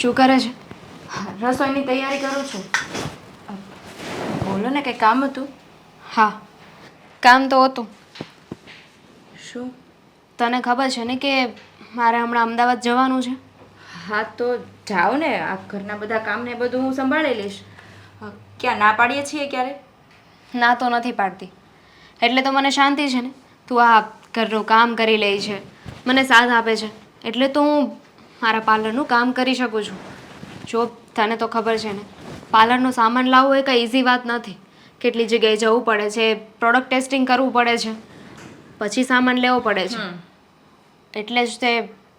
શું કરે છે? રસોઈની તૈયારી કરું છું. બોલો ને, કંઈ કામ હતું? હા, કામ તો હતું. શું? તને ખબર છે ને કે મારે હમણાં અમદાવાદ જવાનું છે? હા તો જાઓ ને, આ ઘરના બધા કામને બધું હું સંભાળી લઈશ. ક્યાં ના પાડીએ છીએ ક્યારે? ના તો નથી પાડતી. એટલે તો મને શાંતિ છે ને. તું આ ઘરનું કામ કરી લે છે, મને સાથ આપે છે, એટલે તો હું મારા પાર્લરનું કામ કરી શકું છું. જો તને તો ખબર છે ને, પાર્લરનો સામાન લાવવો એ કંઈ ઇઝી વાત નથી. કેટલી જગ્યાએ જવું પડે છે, પ્રોડક્ટ ટેસ્ટિંગ કરવું પડે છે, પછી સામાન લેવો પડે છે. એટલે જ તે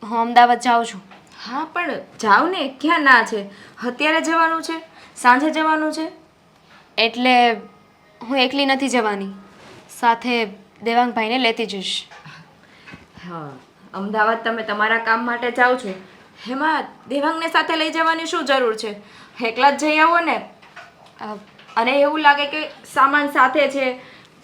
હું અમદાવાદ જાઉં છું. હા પણ જાઓ ને, ક્યાં ના છે? અત્યારે જવાનું છે? સાંજે જવાનું છે? એટલે હું એકલી નથી જવાની, સાથે દેવાંગભાઈને લેતી જઈશ. હા, અમદાવાદ તમે તમારા કામ માટે જાઓ છો, એમાં દેવાંગને સાથે લઈ જવાની શું જરૂર છે? એકલા જ જઈ આવો ને. અને એવું લાગે કે સામાન સાથે છે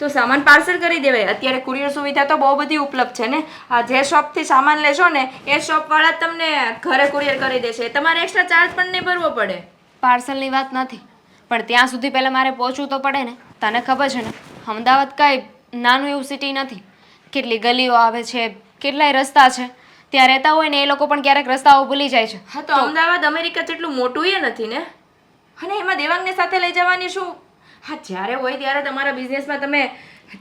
તો સામાન પાર્સલ કરી દેવાય. અત્યારે કુરિયર સુવિધા તો બહુ બધી ઉપલબ્ધ છે ને. આ જે શોપથી સામાન લેશો ને એ શોપવાળા જ તમને ઘરે કુરિયર કરી દેશે. તમારે એક્સ્ટ્રા ચાર્જ પણ નહીં ભરવો પડે. પાર્સલની વાત નથી, પણ ત્યાં સુધી પહેલાં મારે પહોંચવું તો પડે ને. તને ખબર છે ને, અમદાવાદ કાંઈ નાનું એવું સિટી નથી. કેટલી ગલીઓ આવે છે, કેટલાય રસ્તા છે. ત્યાં રહેતા હોય ને એ લોકો પણ ક્યારેક રસ્તાઓ ભૂલી જાય છે. હા તો અમદાવાદ અમેરિકા જેટલું મોટું એ નથી ને. અને એમાં દેવાંગને સાથે લઈ જવાની શું? હા, જ્યારે હોય ત્યારે તમારા બિઝનેસમાં તમે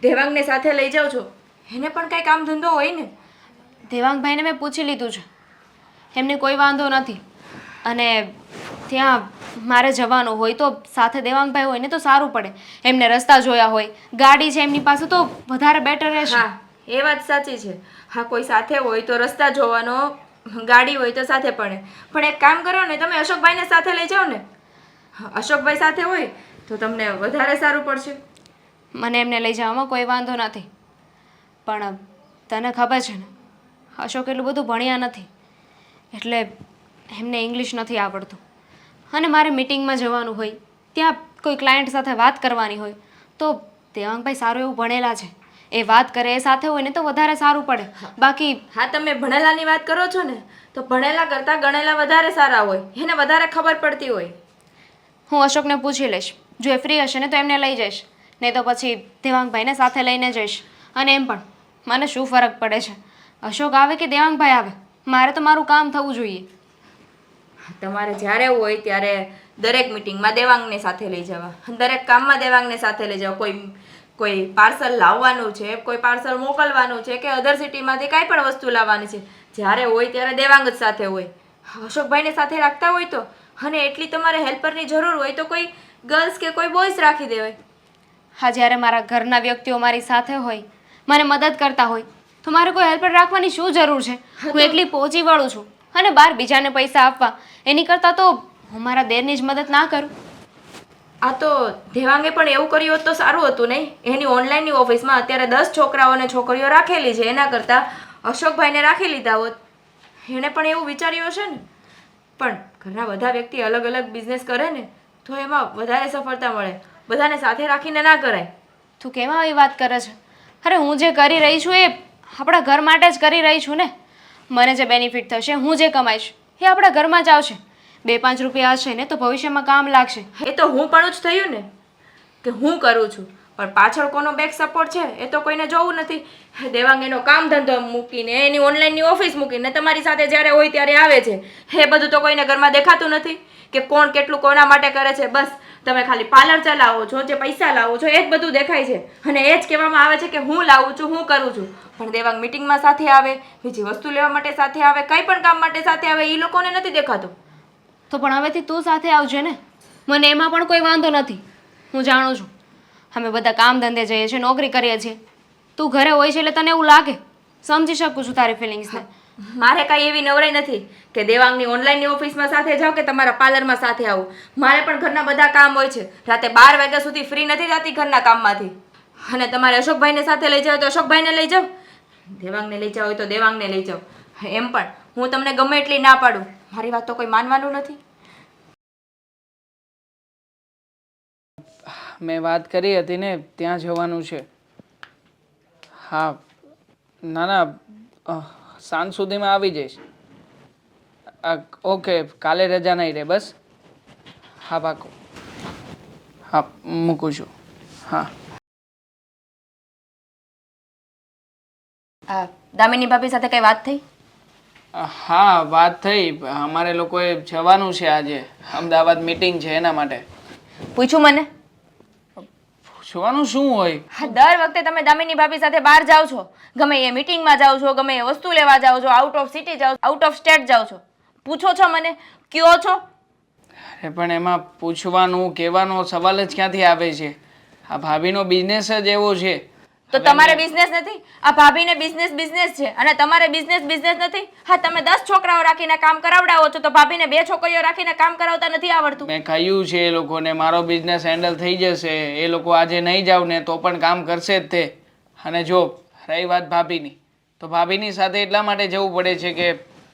દેવાંગને સાથે લઈ જાઓ છો, એને પણ કાંઈ કામ ધંધો હોય ને. દેવાંગભાઈને મેં પૂછી લીધું છે, એમને કોઈ વાંધો નથી. અને ત્યાં મારે જવાનું હોય તો સાથે દેવાંગભાઈ હોય ને તો સારું પડે. એમને રસ્તા જોયા હોય, ગાડી છે એમની પાસે તો વધારે બેટર રહેશે. હા, એ વાત સાચી છે. હા, કોઈ સાથે હોય તો રસ્તા જોવાનો, ગાડી હોય તો સાથે પડે. પણ એક કામ કરો ને, તમે અશોકભાઈને સાથે લઈ જાઓ ને. અશોકભાઈ સાથે હોય તો તમને વધારે સારું પડશે. મને એમને લઈ જવામાં કોઈ વાંધો નથી, પણ તને ખબર છે ને, અશોક એટલું બધું ભણ્યા નથી, એટલે એમને ઇંગ્લિશ નથી આવડતું. અને મારે મિટિંગમાં જવાનું હોય, ત્યાં કોઈ ક્લાયન્ટ સાથે વાત કરવાની હોય, તો દેવાંગભાઈ સારું એવું ભણેલા છે. એ વાત કરે એ સાથે હોય ને તો વધારે સારું પડે. બાકી હા, તમે ભણેલાની વાત કરો છો ને, તો ભણેલા કરતાં ગણેલા વધારે સારા હોય, એને વધારે ખબર પડતી હોય. હું અશોકને પૂછી લઈશ. જો એ ફ્રી હશે ને તો એમને લઈ જઈશ, નહીં તો પછી દેવાંગભાઈને સાથે લઈને જઈશ. અને એમ પણ મને શું ફરક પડે છે, અશોક આવે કે દેવાંગભાઈ આવે, મારે તો મારું કામ થવું જોઈએ. તમારે જ્યારે હોય ત્યારે દરેક મિટિંગમાં દેવાંગને સાથે લઈ જવા, દરેક કામમાં દેવાંગને સાથે લઈ જવા. કોઈ પાર્સલ લાવવાનું છે, કોઈ પાર્સલ મોકલવાનું છે, કે અધર સિટીમાંથી કાંઈ પણ વસ્તુ લાવવાની છે, જ્યારે હોય ત્યારે દેવાંગ જ સાથે હોય. અશોકભાઈને સાથે રાખતા હોય તો, અને એટલી તમારે હેલ્પરની જરૂર હોય તો કોઈ ગર્લ્સ કે કોઈ બોયઝ રાખી દેવાય. હા, જ્યારે મારા ઘરના વ્યક્તિઓ મારી સાથે હોય, મને મદદ કરતા હોય, તો મારે કોઈ હેલ્પર રાખવાની શું જરૂર છે? હું એકલી પહોંચી વળું છું, અને બહાર બીજાને પૈસા આપવા એની કરતાં તો હું મારા દેરની જ મદદ ના કરું. આ તો દેવાંગે પણ એવું કર્યું હોત તો સારું હતું નહીં? એની ઓનલાઈનની ઓફિસમાં અત્યારે 10 છોકરાઓ અને છોકરીઓ રાખેલી છે, એના કરતાં અશોકભાઈને રાખી લીધા હોત. એણે પણ એવું વિચાર્યું હશે ને. પણ ઘણા બધા વ્યક્તિ અલગ અલગ બિઝનેસ કરે ને તો એમાં વધારે સફળતા મળે. બધાને સાથે રાખીને ના કરાય. તું કેમ આવી વાત કરે છે? અરે હું જે કરી રહી છું એ આપણા ઘર માટે જ કરી રહી છું ને. મને જે બેનિફિટ થશે, હું જે કમાઈશ એ આપણા ઘરમાં જ આવશે. 2-5 રૂપિયા હશે ને તો ભવિષ્યમાં કામ લાગશે. એ તો હું પણ જ થયું ને, કે હું કરું છું, પણ પાછળ કોનો બેક સપોર્ટ છે એ તો કોઈને જોવું નથી. દેવાંગ એનો કામ ધંધો મૂકીને, એની ઓનલાઈનની ઓફિસ મૂકીને તમારી સાથે જ્યારે હોય ત્યારે આવે છે. એ બધું તો કોઈને ઘરમાં દેખાતું નથી કે કોણ કેટલું કોના માટે કરે છે. બસ તમે ખાલી પાર્લર ચલાવો છો, જે પૈસા લાવો છો, એ જ બધું દેખાય છે. અને એ જ કહેવામાં આવે છે કે હું લાવું છું, હું કરું છું. પણ દેવાંગ મિટિંગમાં સાથે આવે, બીજી વસ્તુ લેવા માટે સાથે આવે, કંઈ પણ કામ માટે સાથે આવે, એ લોકોને નથી દેખાતું. તો પણ હવેથી તું સાથે આવજે ને. મને એમાં પણ કોઈ વાંધો નથી. હું જાણું છું અમે બધા કામ ધંધે જઈએ છીએ, નોકરી કરીએ છીએ. તું ઘરે હોય છે એટલે તને એવું લાગે. સમજી શકું છું તારી ફિલિંગ્સને. મારે કાંઈ એવી નવરાઈ નથી કે દેવાંગની ઓનલાઈનની ઓફિસમાં સાથે જાઓ કે તમારા પાર્લરમાં સાથે આવું. મારે પણ ઘરના બધા કામ હોય છે. રાતે 12 વાગ્યા સુધી ફ્રી નથી થતી ઘરના કામમાંથી. અને તમારે અશોકભાઈને સાથે લઈ જાઓ તો અશોકભાઈને લઈ જાઓ, દેવાંગને લઈ જાઓ હોય તો દેવાંગને લઈ જાઓ. એમ પણ હું તમને ગમે એટલી ના પાડું, મારી વાત તો કોઈ માનવાનું નથી. મેં વાત કરી હતી ને ત્યાં જવાનું છે. હા, ના ના, સાંજ સુધીમાં આવી જઈશ. ઓકે, કાલે રજા નહીં રહે બસ. હા પાકું. હા મૂકું છું. હા. દામિની ભાભી સાથે કઈ વાત થઈ? હા વાત થઈ. અમારે લોકોએ જવાનું છે આજે અમદાવાદ, મીટિંગ છે એના માટે. પૂછ્યું મને? જોવાનું શું હોય? હા, દર વખતે તમે દામિની ભાભી સાથે બહાર જાઓ છો, ગમે એ મીટિંગમાં જાઓ છો, ગમે એ વસ્તુ લેવા જાઓ છો, આઉટ ઓફ સિટી જાઓ, આઉટ ઓફ સ્ટેટ જાઓ છો, પૂછો છો મને, કયો છો? અરે પણ એમાં પૂછવાનું કહેવાનો સવાલ જ ક્યાંથી આવે છે? આ ભાભીનો બિઝનેસ જ એવો છે. તો તમારે બિઝનેસ નથી? આ ભાભીને બિઝનેસ છે અને તમારે બિઝનેસ નથી? હા, તમે 10 છોકરાઓ રાખીને કામ કરાવડાવો છો તો ભાભીને 2 છોકરીઓ રાખીને કામ કરાવતા નથી આવડતું? મેં કહ્યું છે એ લોકોને મારો બિઝનેસ હેન્ડલ થઈ જશે. એ લોકો આજે નહીં જાવ ને તો પણ કામ કરશે જ તે. અને જો રહી વાત ભાભીની, તો ભાભીની સાથે એટલા માટે જવું પડે છે કે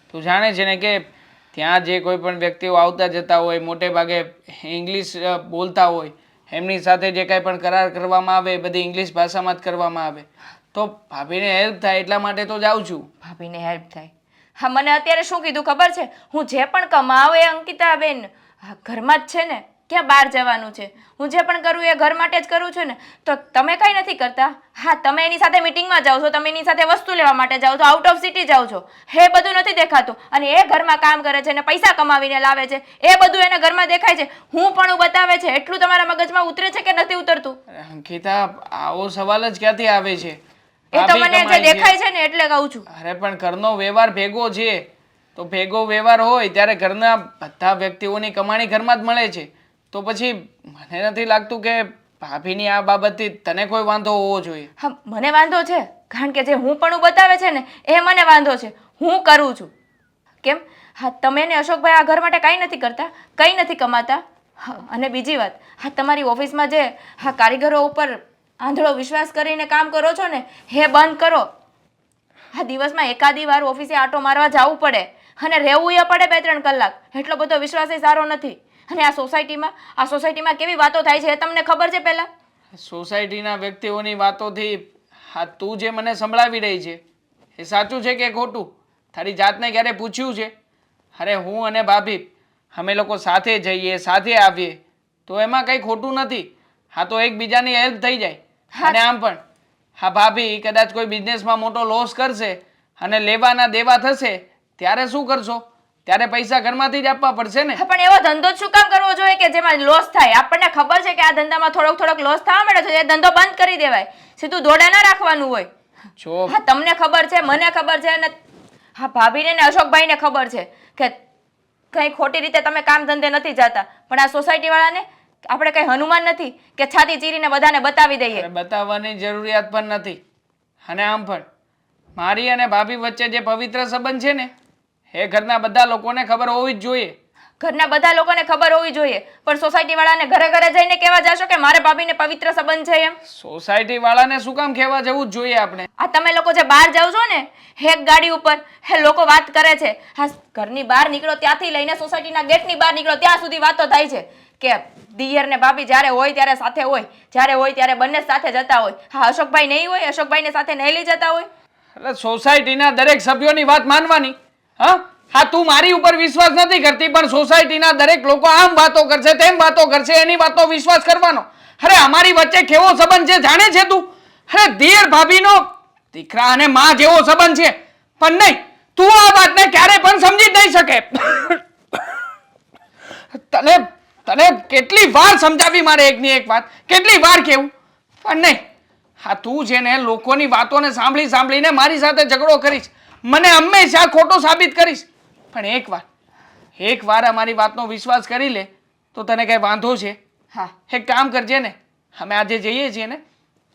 તું જાણે છે ને કે ત્યાં જે કોઈ પણ વ્યક્તિઓ આવતા જતા હોય, મોટે ભાગે ઇંગ્લિશ બોલતા હોય, એમની સાથે જે કાંઈ પણ કરાર કરવામાં આવે એ બધી ઇંગ્લિશ ભાષામાં જ કરવામાં આવે. તો ભાભીને હેલ્પ થાય એટલા માટે તો જાઉં છું. ભાભીને હેલ્પ થાય? હા, મને અત્યારે શું કીધું ખબર છે? હું જે પણ કમાવું એ અંકિતાબેન ઘરમાં જ છે ને, ક્યાં બહાર જવાનું છે? હું જે પણ કરું એ ઘર માટે જ કરું છું ને. તો તમે કંઈ નથી કરતા? હા, તમે એની સાથે મીટિંગમાં જાઓ છો, તમે એની સાથે વસ્તુ લેવા માટે જાઓ છો, આઉટ ઓફ સિટી જાઓ છો, એ બધું નથી દેખાતું. અને એ ઘરમાં કામ કરે છે ને પૈસા કમાવીને લાવે છે, એ બધું એને ઘરમાં દેખાય છે, હું પણ બતાવે છે. એટલું તમારા મગજમાં ઉતરે છે કે નથી ઉતરતું? અંકિતા, આવો સવાલ જ ક્યાંથી આવે છે? એ તો મને જે દેખાય છે ને એટલે કહું છું. અરે પણ ઘરનો વ્યવહાર ભેગો છે, તો ભેગો વ્યવહાર હોય ત્યારે ઘરના બધા વ્યક્તિઓની કમાણી ઘરમાં જ મળે છે. તો પછી મને નથી લાગતું કે ભાભીની આ બાબતથી તને કોઈ વાંધો હોવો જોઈએ. હા, મને વાંધો છે કારણ કે જે હું પણ બતાવે છે ને એ મને વાંધો છે. હું કરું છું. કેમ? હા, તમે ને અશોકભાઈ આ ઘર માટે કાંઈ નથી કરતા, કંઈ નથી કમાતા. હા, અને બીજી વાત, હા તમારી ઓફિસમાં જે કારીગરો ઉપર આંધળો વિશ્વાસ કરીને કામ કરો છો ને એ બંધ કરો. હા, દિવસમાં એકાદી વાર ઓફિસે આટો મારવા જવું પડે અને રહેવું એ પડે 2-3 કલાક. એટલો બધો વિશ્વાસ એ સારો નથી. અને આ સોસાયટીમાં કેવી વાતો થાય છે એ તમને ખબર છે? પહેલા સોસાયટીના વ્યક્તિઓની વાતોથી હા તું જે મને સંભળાવી રહી છે એ સાચું છે કે ખોટું? તારી જાતને ક્યારે પૂછ્યું છે? અરે હું અને ભાભી અમે લોકો સાથે જઈએ, સાથે આવીએ તો એમાં કંઈ ખોટું નથી. હા, તો એકબીજાની હેલ્પ થઈ જાય. અને આમ પણ હા ભાભી કદાચ કોઈ બિઝનેસમાં મોટો લોસ કરશે અને લેવાના દેવા થશે ત્યારે શું કરશો? ત્યારે પૈસા ઘરમાંથી જ આપવા પડશે ને. પણ એવો ધંધો જ શું કામ કરવો જોઈએ કે જેમાં લોસ થાય? આપણને ખબર છે કે આ ધંધામાં થોડોક લોસ થવા મળે છે, એ ધંધો બંધ કરી દેવાય. સીધું દોડા ના રાખવાનું હોય. જો હા, તમને ખબર છે, મને ખબર છે અને હા ભાભીને ને અશોકભાઈને ખબર છે કે કઈ ખોટી રીતે તમે કામ ધંધે નથી જતા. પણ આ સોસાયટી વાળાને આપણે કઈ હનુમાન નથી કે છાતી ચીરીને બધાને બતાવી દઈએ. બતાવવાની જરૂરિયાત પણ નથી. અને આમ પણ મારી અને ભાભી વચ્ચે જે પવિત્ર સંબંધ છે ને એ ઘરના બધા લોકોને ખબર હોવી જ જોઈએ. ઘરના બધા લોકોને ખબર હોવી જોઈએ, પણ સોસાયટી વાળાને ઘરે જઈને કહેવા જશો કે મારે ભાભીને પવિત્ર સંબંધ છે એમ? સોસાયટી વાળાને શું કામ કહેવા જવું જ જોઈએ આપણે? આ તમે લોકો જે બહાર જાવ છો ને એક ગાડી ઉપર, એ લોકો વાત કરે છે. હા, ઘરની બહાર નીકળો ત્યાંથી લઈને સોસાયટીના ગેટની બહાર નીકળો ત્યાં સુધી વાતો થાય છે કે દિયર ને ભાભી જ્યારે હોય ત્યારે સાથે હોય, જ્યારે હોય ત્યારે બંને સાથે જતા હોય. હા, અશોકભાઈ નહીં હોય, અશોકભાઈને સાથે નહીં લઈ જતા હોય? એટલે સોસાયટીના દરેક સભ્યોની વાત માનવાની? હા, તું મારી ઉપર વિશ્વાસ નથી કરતી પણ સોસાયટીના દરેક લોકો આમ વાતો કરશે, તેમ વાતો કરશે, એની વાતો વિશ્વાસ કરવાનો? અરે અમારી વચ્ચે કેવો સંબંધ છે જાણે છે તું? અરે દિયર ભાભીનો દીકરા અને માં જેવો સંબંધ છે. પણ નહીં, તું આ વાતને ક્યારે પણ સમજી જ નહીં શકે. તને કેટલી વાર સમજાવી મારે એકની એક વાત, કેટલી વાર કેવું? પણ નહીં, હા તું છે ને લોકોની વાતોને સાંભળીને મારી સાથે ઝઘડો કરીશ, મને હંમેશા ખોટો સાબિત કરીશ. પણ એક વાર અમારી વાતનો વિશ્વાસ કરી લે તો તને કઈ વાંધો છે? હા, એક કામ કરજે ને, અમે આજે જઈએ છીએ ને,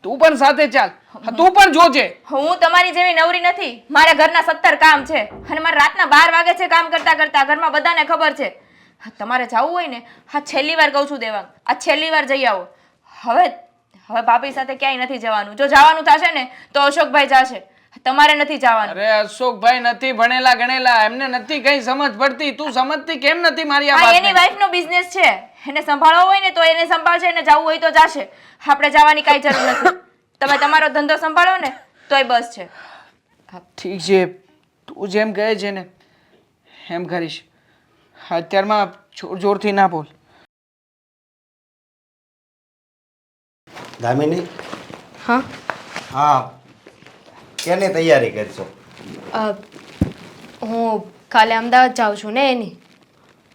તું પણ સાથે ચાલ. તું પણ જોજે. હું તમારી જેવી નવરી નથી. મારા ઘરના 17 કામ છે અને મારે રાતના 12 વાગે છે કામ કરતા ઘરમાં બધાને ખબર છે. તમારે જવું હોય ને, હા છેલ્લી વાર કહું છું દેવાંગ, આ છેલ્લી વાર જઈ આવો. હવે ભાભી સાથે ક્યાંય નથી જવાનું. જો જવાનું થશે ને તો અશોકભાઈ જશે, તમારે નથી જવાનું. અરે અશોકભાઈ નથી ભણેલા ગણેલા, એમને નથી કઈ સમજ પડતી. તું સમજતી કેમ નથી મારી આ હા, વાતને? એની વાઈફનો બિઝનેસ છે, એને સંભાળવો હોય ને તો એને સંભાળશે, એને જવું હોય તો જશે. આપણે જવાની કાંઈ જરૂર નથી. તમે તમારો ધંધો સંભાળો ને તોય બસ છે. ઠીક છે, તું જેમ કહે છે ને એમ કરીશ. અત્યારમાં જોર જોરથી ના બોલ. દામિની, હા હા, કેની તૈયારી કરશો? અ, હું કાલે અમદાવાદ જાઉં છું ને એની.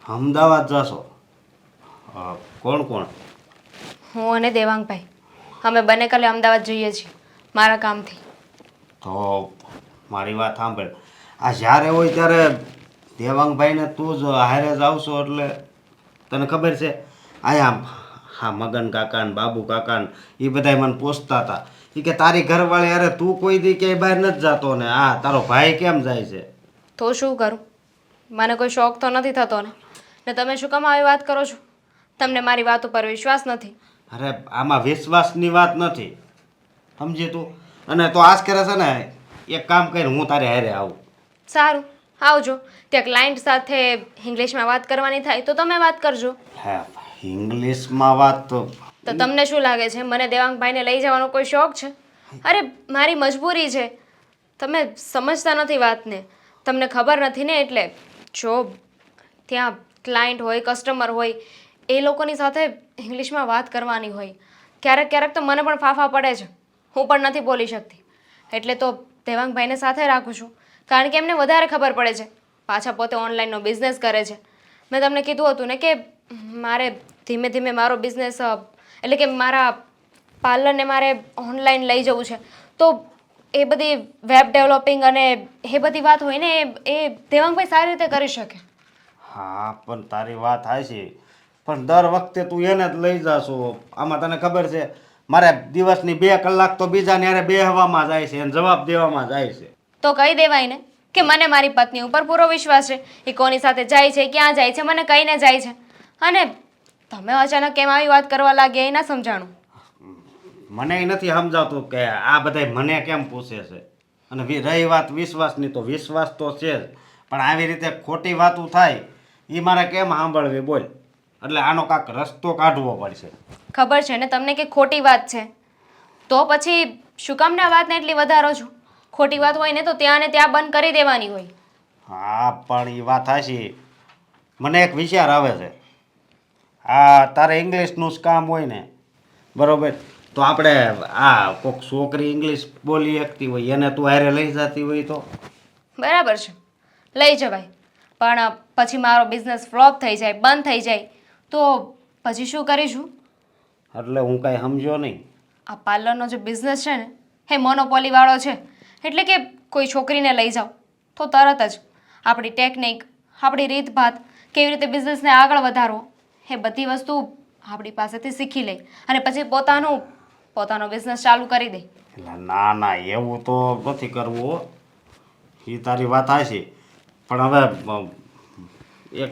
અમદાવાદ જશો? કોણ કોણ? હું અને દેવાંગભાઈ અમે બંને કાલે અમદાવાદ જઈએ છીએ મારા કામથી. તો મારી વાત સાંભળ, આ જ્યારે હોય ત્યારે દેવાંગભાઈને તું જ હારે જ આવશો એટલે તને ખબર છે આયા હા મગન કાકા ને બાબુ કાકા ને એ બધાય મને પૂછતા હતા એ કે તારી ઘરવાળી અરે તું કોઈ દી ક્યાંય બહાર નથી જતો ને આ તારો ભાઈ કેમ જાય છે? તો શું કરું, મને કોઈ શોખ તો નથી થતો ને તમે શું કામ આવી વાત કરો છો? તમને મારી વાત ઉપર વિશ્વાસ નથી? અરે આમાં વિશ્વાસની વાત નથી, સમજી તું? અને તો આજ કરે છે ને એક કામ કરીને હું તારે હારે આવું. સારું, આવજો. ત્યાં ક્લાયન્ટ સાથે ઇંગ્લિશમાં વાત કરવાની થાય તો તમે વાત કરજો. હા, ઇંગ્લિશમાં વાત તો તો તમને શું લાગે છે મને દેવાંગભાઈને લઈ જવાનો કોઈ શોખ છે? અરે મારી મજબૂરી છે, તમે સમજતા નથી વાતને. તમને ખબર નથી ને એટલે. જો ત્યાં ક્લાયન્ટ હોય કસ્ટમર હોય એ લોકોની સાથે ઇંગ્લિશમાં વાત કરવાની હોય. ક્યારેક ક્યારેક તો મને પણ ફાફા પડે છે, હું પણ નથી બોલી શકતી. એટલે તો દેવાંગભાઈને સાથે રાખું છું કારણ કે એમને વધારે ખબર પડે છે. પાછા પોતે ઓનલાઈનનો બિઝનેસ કરે છે. મેં તમને કીધું હતું ને કે મારે ધીમે ધીમે મારો બિઝનેસ એટલે કે મારા પાર્લરને મારે ઓનલાઈન લઈ જવું છે. તો એ બધી વેબ ડેવલપિંગ અને એ બધી વાત હોય ને એ દેવાંગભાઈ સારી રીતે કરી શકે. હા પણ તારી વાત હાચી, પણ દર વખતે તું એને જ લઈ જાશો. આમાં તને ખબર છે મારે દિવસની 2 કલાક તો બીજાને હારે બેહવામાં જાય છે અને જવાબ દેવામાં જાય છે. તો કહી દેવાય ને કે મને મારી પત્ની ઉપર પૂરો વિશ્વાસ છે. એ કોની સાથે જાય છે ક્યાં જાય છે મને કહીને જાય છે. અને તમે અચાનક કેમ આવી વાત કરવા લાગ્યા એ ના સમજાણું. મને નથી સમજાવતું કે આ બધાય મને કેમ પૂછે છે. અને રહી વાત વિશ્વાસની તો વિશ્વાસ તો છે જ, પણ આવી રીતે ખોટી વાતું થાય એ મારે કેમ સાંભળવી બોલ? એટલે આનો કાંક રસ્તો કાઢવો પડશે. ખબર છે ને તમને કે ખોટી વાત છે, તો પછી શું કામ ના વાતને એટલી વધારો છો? ખોટી વાત હોય ને તો ત્યાં ને ત્યાં બંધ કરી દેવાની હોય. હા પણ એ વાત હાચી. મને એક વિચાર આવે છે. આ તારે ઇંગ્લિશનું જ કામ હોય ને, બરોબર? તો આપણે આ કોઈક છોકરી ઇંગ્લિશ બોલી શકતી હોય એને તું હારે લઈ જતી હોય તો? બરાબર છે, લઈ જવાય. પણ પછી મારો બિઝનેસ ફ્લોપ થઈ જાય બંધ થઈ જાય તો પછી શું કરીશું? એટલે હું કાંઈ સમજ્યો નહીં. આ પાર્લરનો જે બિઝનેસ છે ને એ મોનોપોલીવાળો છે. એટલે કે કોઈ છોકરીને લઈ જાઓ તો તરત જ આપણી ટેકનિક આપણી રીતભાત કેવી રીતે બિઝનેસને આગળ વધારવો એ બધી વસ્તુ આપણી પાસેથી શીખી લે અને પછી પોતાનો બિઝનેસ ચાલુ કરી દે. એટલે ના ના એવું તો નથી કરવું હો. એ તારી વાત હાચી, પણ હવે એક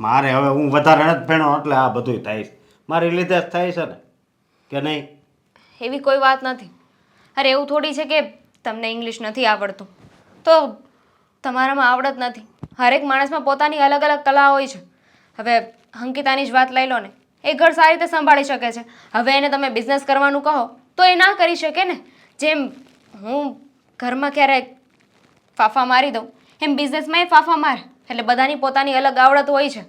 મારે હવે હું વધારે નથી ભણ્યો એટલે આ બધું થાય છે. મારી લીધે જ થાય છે ને, કે નહીં? એવી કોઈ વાત નથી. અરે એવું થોડી છે કે તમને ઇંગ્લિશ નથી આવડતું તો તમારામાં આવડત નથી. હરેક માણસમાં પોતાની અલગ અલગ કલા હોય છે. હવે અંકિતાની જ વાત લઈ લો ને, એ ઘર સારી રીતે સંભાળી શકે છે. હવે એને તમે બિઝનેસ કરવાનું કહો તો એ ના કરી શકે ને. જેમ હું ઘરમાં ક્યારેક ફાફા મારી દઉં એમ બિઝનેસમાં એ ફાફા મારે. એટલે બધાની પોતાની અલગ આવડત હોય છે.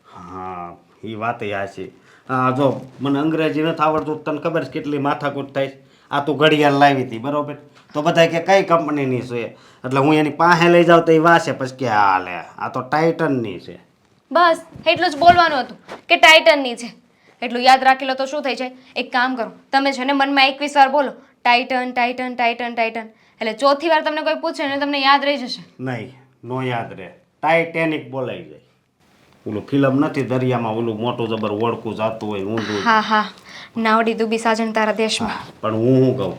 હા એ વાત હાચી. હા જો મને અંગ્રેજી નથી આવડતું તને ખબર છે કેટલી માથાકૂટ થાય છે. આ તું ઘડિયાળ લાવી હતી બરોબર, તો બધા કે કઈ કંપનીની છે, એટલે હું એની પાસે લઈ જાઉં તો એ વાસે પછી કે હાલે આ તો ટાઇટનની છે. બસ એટલું જ બોલવાનું હતું કે ટાઇટનની છે. એટલું યાદ રાખી લો તો શું થઈ જાય? એક કામ કરો તમે છે ને મનમાં 21 વાર બોલો ટાઇટન ટાઇટન ટાઇટન ટાઇટન. એટલે ચોથી વાર તમને કોઈ પૂછે ને તમને યાદ રહી જશે. નહીં નો યાદ રહે, ટાઇટેનિક બોલાઈ જાય. ઓલું ફિલ્મ નથી દરિયામાં ઓલું મોટું જબર ઓળખું જાતું હોય ઊંધું. હા હા, નાવડી ડૂબી સાજન તારા દેશમાં. પણ હું શું કહું,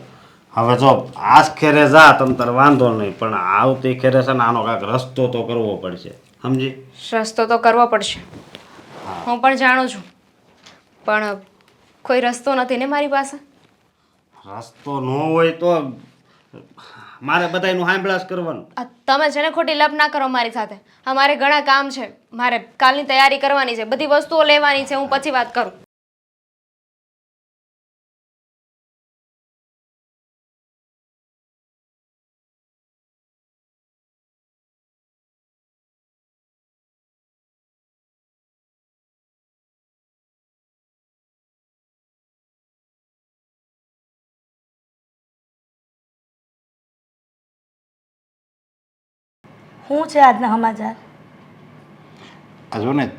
હવે જો આજ ખેરે જા તમ તાર વાંધો નહીં, પણ આવતી ખેરે છે ને આનો કાંઈક રસ્તો તો કરવો પડશે, સમજી? રસ્તો તો કરવો પડશે, હું પણ જાણું છું. પણ કોઈ રસ્તો નથી ને મારી પાસે. રસ્તો ન હોય તો મારે બધાયનું સાંભળાશ કરવાનું. તમે છે ને ખોટી લપ ના કરો મારી સાથે. અમારે ઘણા કામ છે, મારે કાલની તૈયારી કરવાની છે, બધી વસ્તુઓ લેવાની છે. હું પછી વાત કરું. શું છે આજના સમાચાર? આ જો ને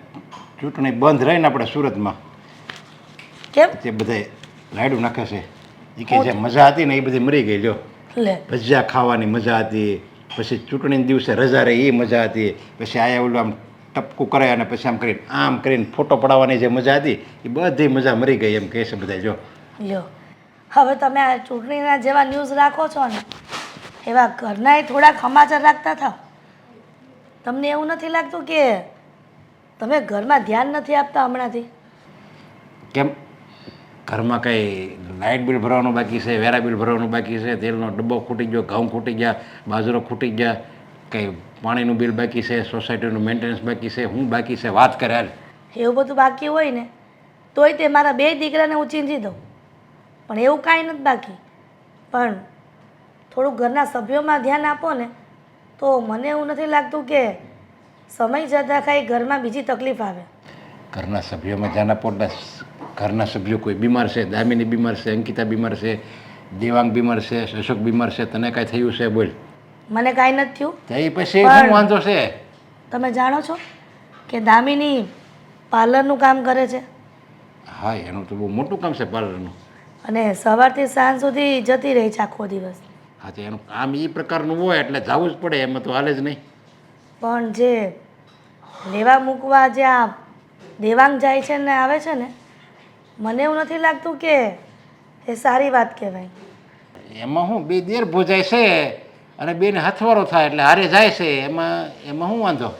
ચૂંટણી બંધ રહીને આપણે સુરતમાં કેમ? તે બધાય લાડુ નાખે છે એ કે જે મજા હતી ને એ બધી મરી ગઈ લ્યો. લે, ભજીયા ખાવાની મજા હતી, પછી ચૂંટણીના દિવસે રજા રહી એ મજા હતી, પછી આયા ઓલું આમ ટપકું કરે અને પછી આમ કરીને ફોટો પડાવવાની જે મજા હતી એ બધી મજા મરી ગઈ એમ કહે છે બધા. જો લ્યો, હવે તમે આ ચૂંટણીના જેવા ન્યૂઝ રાખો છો ને એવા ઘરનાય થોડાક સમાચાર રાખતા થાવ. તમને એવું નથી લાગતું કે તમે ઘરમાં ધ્યાન નથી આપતા હમણાંથી? કેમ ઘરમાં કંઈ લાઇટ બિલ ભરવાનું બાકી છે, વેરા બિલ ભરવાનું બાકી છે, તેલનો ડબ્બો ખૂટી ગયો, ઘઉં ખૂટી ગયા, બાજરો ખૂટી ગયા, કંઈ પાણીનું બિલ બાકી છે, સોસાયટીનું મેન્ટેનન્સ બાકી છે, હું બાકી છે વાત કરે હાલ. એવું બધું બાકી હોય ને તોય તે મારા 2 દીકરાને હું ચીંધી દઉં, પણ એવું કાંઈ નથી બાકી. પણ થોડુંક ઘરના સભ્યોમાં ધ્યાન આપો ને તો મને એવું નથી લાગતું કે સમય જતાં કાંઈ ઘરમાં બીજી તકલીફ આવે. ઘરના સભ્યોમાં ધ્યાન આપો એટલે ઘરના સભ્યો કોઈ બીમાર છે, દામિની બીમાર છે, અંકિતા બીમાર છે, દેવાંગ બીમાર છે, અશોક બીમાર છે, તને કાંઈ થયું છે બોલ? મને કાંઈ નથી થયું. તો એ પછી શું વાંધો છે? તમે જાણો છો કે દામિની પાર્લરનું કામ કરે છે હા, એનું તો બહુ મોટું કામ છે પાર્લરનું. અને સવારથી સાંજ સુધી જતી રહી છે આખો દિવસ. હા, તો એનું કામ એ પ્રકારનું હોય એટલે જવું જ પડે, એમાં તો હાલે જ નહીં. પણ જે લેવા મૂકવા જે આ દેવાંગ જાય છે ને આવે છે ને મને એવું નથી લાગતું કે એ સારી વાત કહેવાય. એમાં હું બે દેર ભોજાય છે અને બેને હથવારો થાય એટલે હારે જાય છે, એમાં શું વાંધો?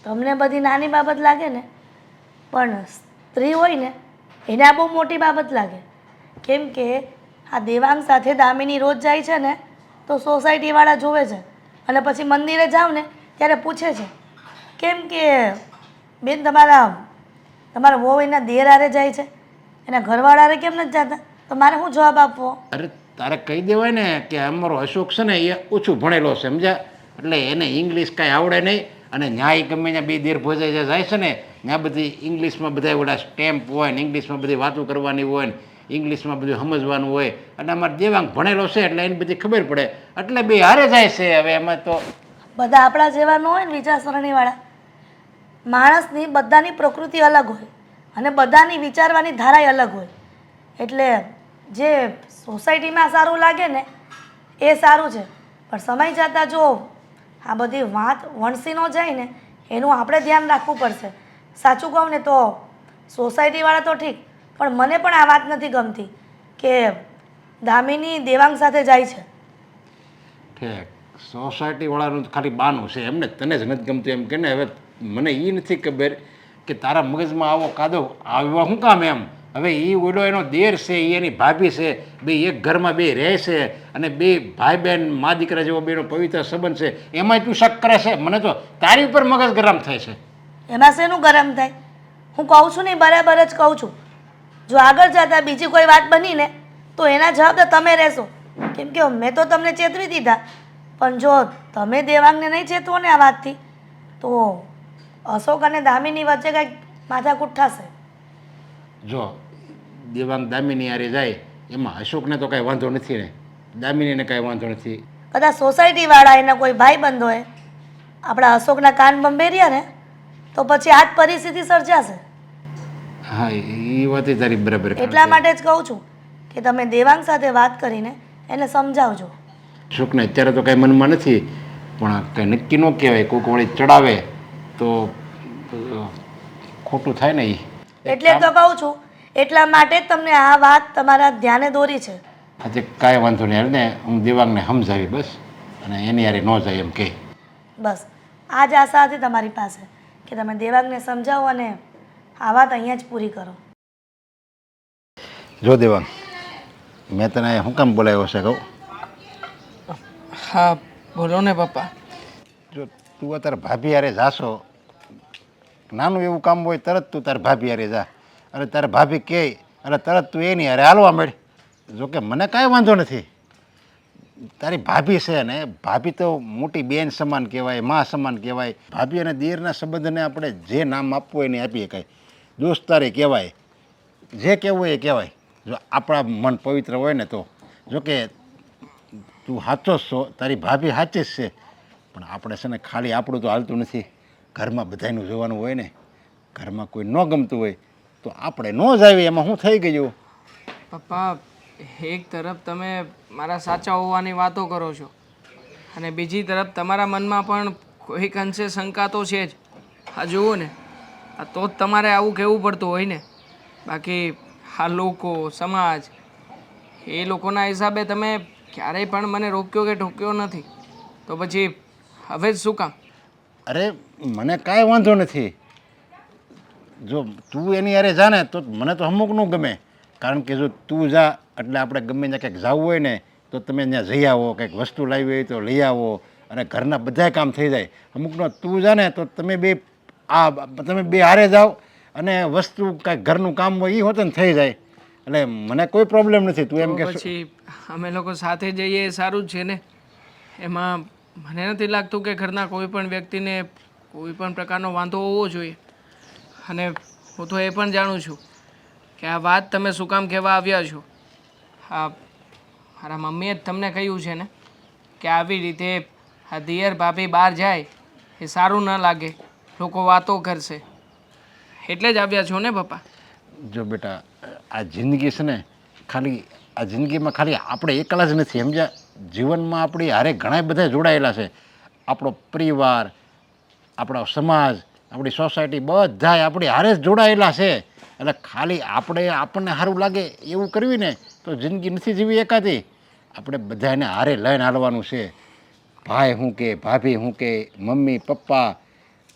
તમને બધી નાની બાબત લાગે ને પણ સ્ત્રી હોય ને એને આ બહુ મોટી બાબત લાગે. કેમ કે આ દેવાંગ સાથે દામિની રોજ જાય છે ને તો સોસાયટીવાળા જોવે છે અને પછી મંદિરે જાવ ને ત્યારે પૂછે છે કેમ કે બેન તમારા વહુ એના દેર હારે જાય છે, એના ઘરવાળા હારે કેમ નથી જતા? તો મારે શું જવાબ આપવો? અરે તારે કહી દેવાય ને કે અમારો અશોક છે ને એ ઓછું ભણેલો છે, સમજ્યા? એટલે એને ઇંગ્લિશ કાંઈ આવડે નહીં અને ન્યાય ગમે ત્યાં બે દેર ભોજાઈ જાય છે ને ત્યાં બધી ઇંગ્લિશમાં બધા ઓલા સ્ટેમ્પ હોય ને ઇંગ્લિશમાં બધી વાતો કરવાની હોય ને ઇંગ્લિશમાં બધું સમજવાનું હોય અને અમારે દેવાંગ ભણેલો છે એટલે એની બધી ખબર પડે એટલે બે હારે જાય છે. હવે એમાં તો બધા આપણા જેવા ન હોય ને વિચારસરણીવાળા. માણસની બધાની પ્રકૃતિ અલગ હોય અને બધાની વિચારવાની ધારાય અલગ હોય. એટલે જે સોસાયટીમાં સારું લાગે ને એ સારું છે, પણ સમય જતાં જો આ બધી વાત વણસી ન જાય ને એનું આપણે ધ્યાન રાખવું પડશે. સાચું કહું ને તો સોસાયટીવાળા તો ઠીક, પણ મને પણ આ વાત નથી ગમતી કે દામિની દેવાંગ સાથે જાય છે. ઠીક, સોસાયટીવાળાનું ખાલી બાનું છે એમને, તને જ નથી ગમતું એમ કે ને. હવે મને એ નથી ખબર કે તારા મગજમાં આવો કાદો આવવા શું કામ એમ. હવે એ ઓલો એનો દેર છે, એ એની ભાભી છે, બે એક ઘરમાં બે રહે છે અને બે ભાઈ બહેન મા દીકરા જેવો બેનો પવિત્ર સંબંધ છે, એમાંય તું શક કરે છે? મને તો તારી ઉપર મગજ ગરમ થાય છે. એમાં શેનું ગરમ થાય? હું કહું છું ને બરાબર જ કહું છું. જો આગળ જતાં બીજી કોઈ વાત બની ને તો એના જવાબદાર તમે રહેશો. કેમ કે મેં તો તમને ચેતવી દીધા, પણ જો તમે દેવાંગને નહીં ચેતવો ને આ વાતથી તો અશોક અને દામિની વચ્ચે કંઈક માથાકૂટ થશે. જો દેવાંગ દામિની હારે જાય એમાં અશોકને તો કાંઈ વાંધો નથી ને દામિનીને કાંઈ વાંધો નથી. કદાચ સોસાયટીવાળા એના કોઈ ભાઈબંધો હોય આપણા અશોકના કાન બંબેર્યા ને તો પછી આ જ પરિસ્થિતિ સર્જાશે. હા, એ વાત તારી બરાબર. એટલા માટે જ કહું છું કે તમે દેવાંગ સાથે વાત કરીને એને સમજાવજો. અશોકને અત્યારે તો કાંઈ મનમાં નથી, પણ કંઈ નક્કી ન કહેવાય. કોઈક વળી ચડાવે તો ખોટું થાય ને. એટલે તો કહું છું, એટલા માટે જ તમને આ વાત તમારા ધ્યાને દોરી છે. આજે કાંઈ વાંધો નહીં, હાલ ને હું દેવાંગને સમજાવી બસ, અને એની હારે ન જાય એમ કહે. બસ આ જ આશા હતી તમારી પાસે કે તમે દેવાંગને સમજાવો અને આ વાત અહીંયા જ પૂરી કરો. જો દેવાંગ, મેં તને શું કામ બોલાવ્યો છે કહું? હા બોલો ને પપ્પા. જો તું અત્યારે ભાભી હારે જાશો, નાનું એવું કામ હોય તરત તું તારી ભાભી હારે જા, અને તારે ભાભી કહે અને તરત તું એની હારે હાલવા માંડ. જોકે મને કાંઈ વાંધો નથી, તારી ભાભી છે ને, ભાભી તો મોટી બેન સમાન કહેવાય, મા સમાન કહેવાય. ભાભી અને દેરના સંબંધને આપણે જે નામ આપવું હોય એને આપીએ, કાંઈ દોસ્તારી કહેવાય, જે કહેવું હોય એ કહેવાય. જો આપણા મન પવિત્ર હોય ને તો. જોકે તું સાચો જ છો, તારી ભાભી સાચી જ છે, પણ આપણે છે ને ખાલી આપણું તો હાલતું નથી, ઘરમાં બધાયનું જોવાનું હોય ને. ઘરમાં કોઈ ન ગમતું હોય તો આપણે ન જ આવીએ, એમાં શું થઈ ગયું? પપ્પા, એક તરફ તમે મારા સાચા હોવાની વાતો કરો છો અને બીજી તરફ તમારા મનમાં પણ કોઈક અંશે શંકા તો છે જ. આ જુઓ ને, આ તો જ તમારે આવું કહેવું પડતું હોય ને. બાકી આ લોકો, સમાજ, એ લોકોના હિસાબે તમે ક્યારેય પણ મને રોક્યો કે ઠોક્યો નથી. તો પછી હવે જ શું કામ? અરે મને કાંઈ વાંધો નથી. જો તું એની યારે જા ને તો મને તો અમુકનું ગમે, કારણ કે જો તું જા એટલે આપણે ગમે ત્યાં કંઈક જવું હોય ને તો તમે ત્યાં જઈ આવો, કંઈક વસ્તુ લાવી હોય તો લઈ આવો અને ઘરના બધાય કામ થઈ જાય. અમુકનો તું જા ને તો તમે બે હારે જાઓ અને વસ્તુ કાંઈક ઘરનું કામ હોય એ હોતે ને થઈ જાય. એટલે મને કોઈ પ્રોબ્લેમ નથી. તું એમ તો કે પછી અમે લોકો સાથે જઈએ એ સારું જ છે ને. એમાં મને નથી લાગતું કે ઘરના કોઈ પણ વ્યક્તિને કોઈ પણ પ્રકારનો વાંધો હોવો જોઈએ. અને હું તો એ પણ જાણું છું કે આ વાત તમે શું કામ કહેવા આવ્યા છો. હા, મારા મમ્મીએ જ તમને કહ્યું છે ને કે આવી રીતે આ દિયર ભાભી બહાર જાય એ સારું ન લાગે, લોકો વાતો કરશે, એટલે જ આવ્યા છો ને પપ્પા? જો બેટા, આ જિંદગી છે ને ખાલી આ જિંદગીમાં ખાલી આપણે એકલા જ નથી, સમજ્યા? જીવનમાં આપણી હારે ઘણા બધા જોડાયેલા છે. આપણો પરિવાર, આપણો સમાજ, આપણી સોસાયટી બધાય આપણી હારે જ જોડાયેલા છે. એટલે ખાલી આપણને સારું લાગે એવું કરવી ને તો જિંદગી નથી જીવી એકાતી. આપણે બધાને હારે લઈને હાલવાનું છે. ભાઈ શું કે, ભાભી શું કે, મમ્મી પપ્પા,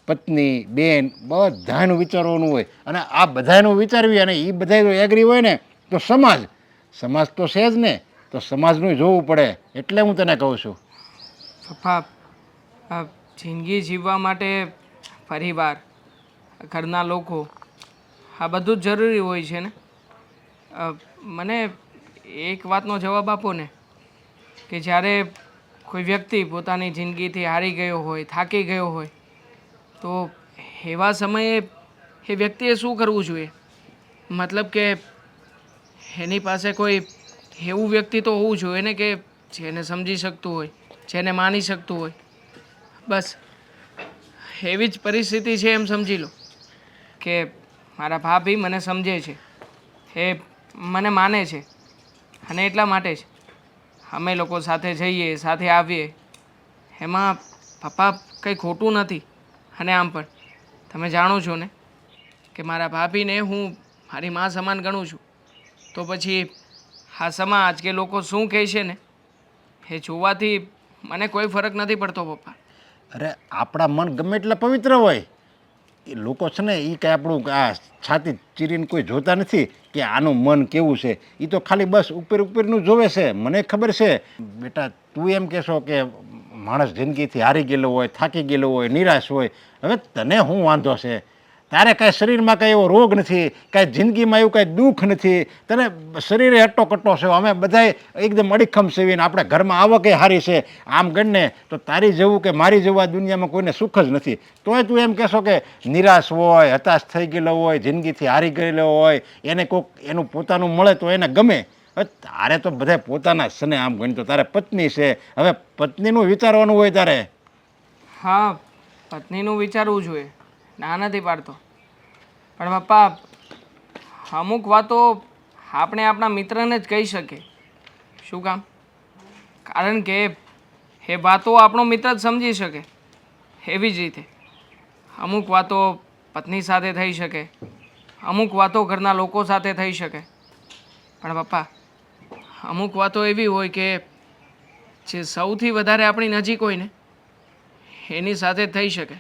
પત્ની, બેન, બધાનું વિચારવાનું હોય. અને આ બધાનું વિચારવી અને એ બધા જો એગ્રી હોય ને તો સમાજ તો છે જ ને, તો સમાજનું જોવું પડે. એટલે હું તને કહું છું. પપ્પા, આ જિંદગી જીવવા માટે પરિવાર, ઘરના લોકો, આ બધું જ જરૂરી હોય છે ને. મને એક વાતનો જવાબ આપો ને કે જ્યારે કોઈ વ્યક્તિ પોતાની જિંદગીથી હારી ગયો હોય, થાકી ગયો હોય, તો એવા સમયે એ વ્યક્તિએ શું કરવું જોઈએ? મતલબ કે એની પાસે કોઈ એવું વ્યક્તિ તો હોવું જોઈએ ને કે જેને સમજી શકતું હોય, જેને માની શકતું હોય. બસ એવી જ પરિસ્થિતિ છે એમ સમજી લો કે મારા ભાભી મને સમજે છે, એ મને માને છે અને એટલા માટે જ અમે લોકો સાથે જઈએ, સાથે આવીએ. એમાં પપ્પા કંઈ ખોટું નથી. અને આમ પણ તમે જાણો છો ને કે મારા ભાભીને હું મારી મા સમાન ગણું છું. તો પછી આ સમાજ કે લોકો શું કહે છે ને એ જોવાથી મને કોઈ ફરક નથી પડતો પપ્પા. અરે આપણા મન ગમે એટલા પવિત્ર હોય, એ લોકો છે ને એ કાંઈ આપણું આ છાતી ચીરીને કોઈ જોતા નથી કે આનું મન કેવું છે. એ તો ખાલી બસ ઉપરનું જોવે છે. મને ખબર છે બેટા, તું એમ કહેશો કે માણસ જિંદગીથી હારી ગયેલો હોય, થાકી ગયેલો હોય, નિરાશ હોય, હવે તને શું વાંધો છે? તારે કાંઈ શરીરમાં કાંઈ એવો રોગ નથી, કાંઈ જિંદગીમાં એવું કાંઈ દુઃખ નથી, તને શરીરે હટ્ટો કટ્ટો છે. અમે બધાય એકદમ અડીખમ સેવીને આપણે ઘરમાં આવકે સારી છે. આમ ગણને તો તારી જેવું કે મારી જેવું આ દુનિયામાં કોઈને સુખ જ નથી. તોય તું એમ કહેશો કે નિરાશ હોય, હતાશ થઈ ગયેલો હોય, જિંદગીથી હારી ગયેલો હોય, એને કોઈક એનું પોતાનું મળે તો એને ગમે. હવે તારે તો બધા પોતાના છે ને. આમ ગણી તો તારે પત્ની છે, હવે પત્નીનું વિચારવાનું હોય તારે. હા, પત્નીનું વિચારવું જોઈએ, ના નથી પાડતો. પણ પપ્પા, અમુક વાતો આપણે આપણા મિત્રને જ કહી શકીએ. શું કામ? કારણ કે એ વાતો આપણો મિત્ર જ સમજી શકે. એવી જ રીતે અમુક વાતો પત્ની સાથે થઈ શકે, અમુક વાતો ઘરના લોકો સાથે થઈ શકે. પણ પપ્પા, અમુક વાતો એવી હોય કે જે સૌથી વધારે આપણી નજીક હોય ને એની સાથે થઈ શકે.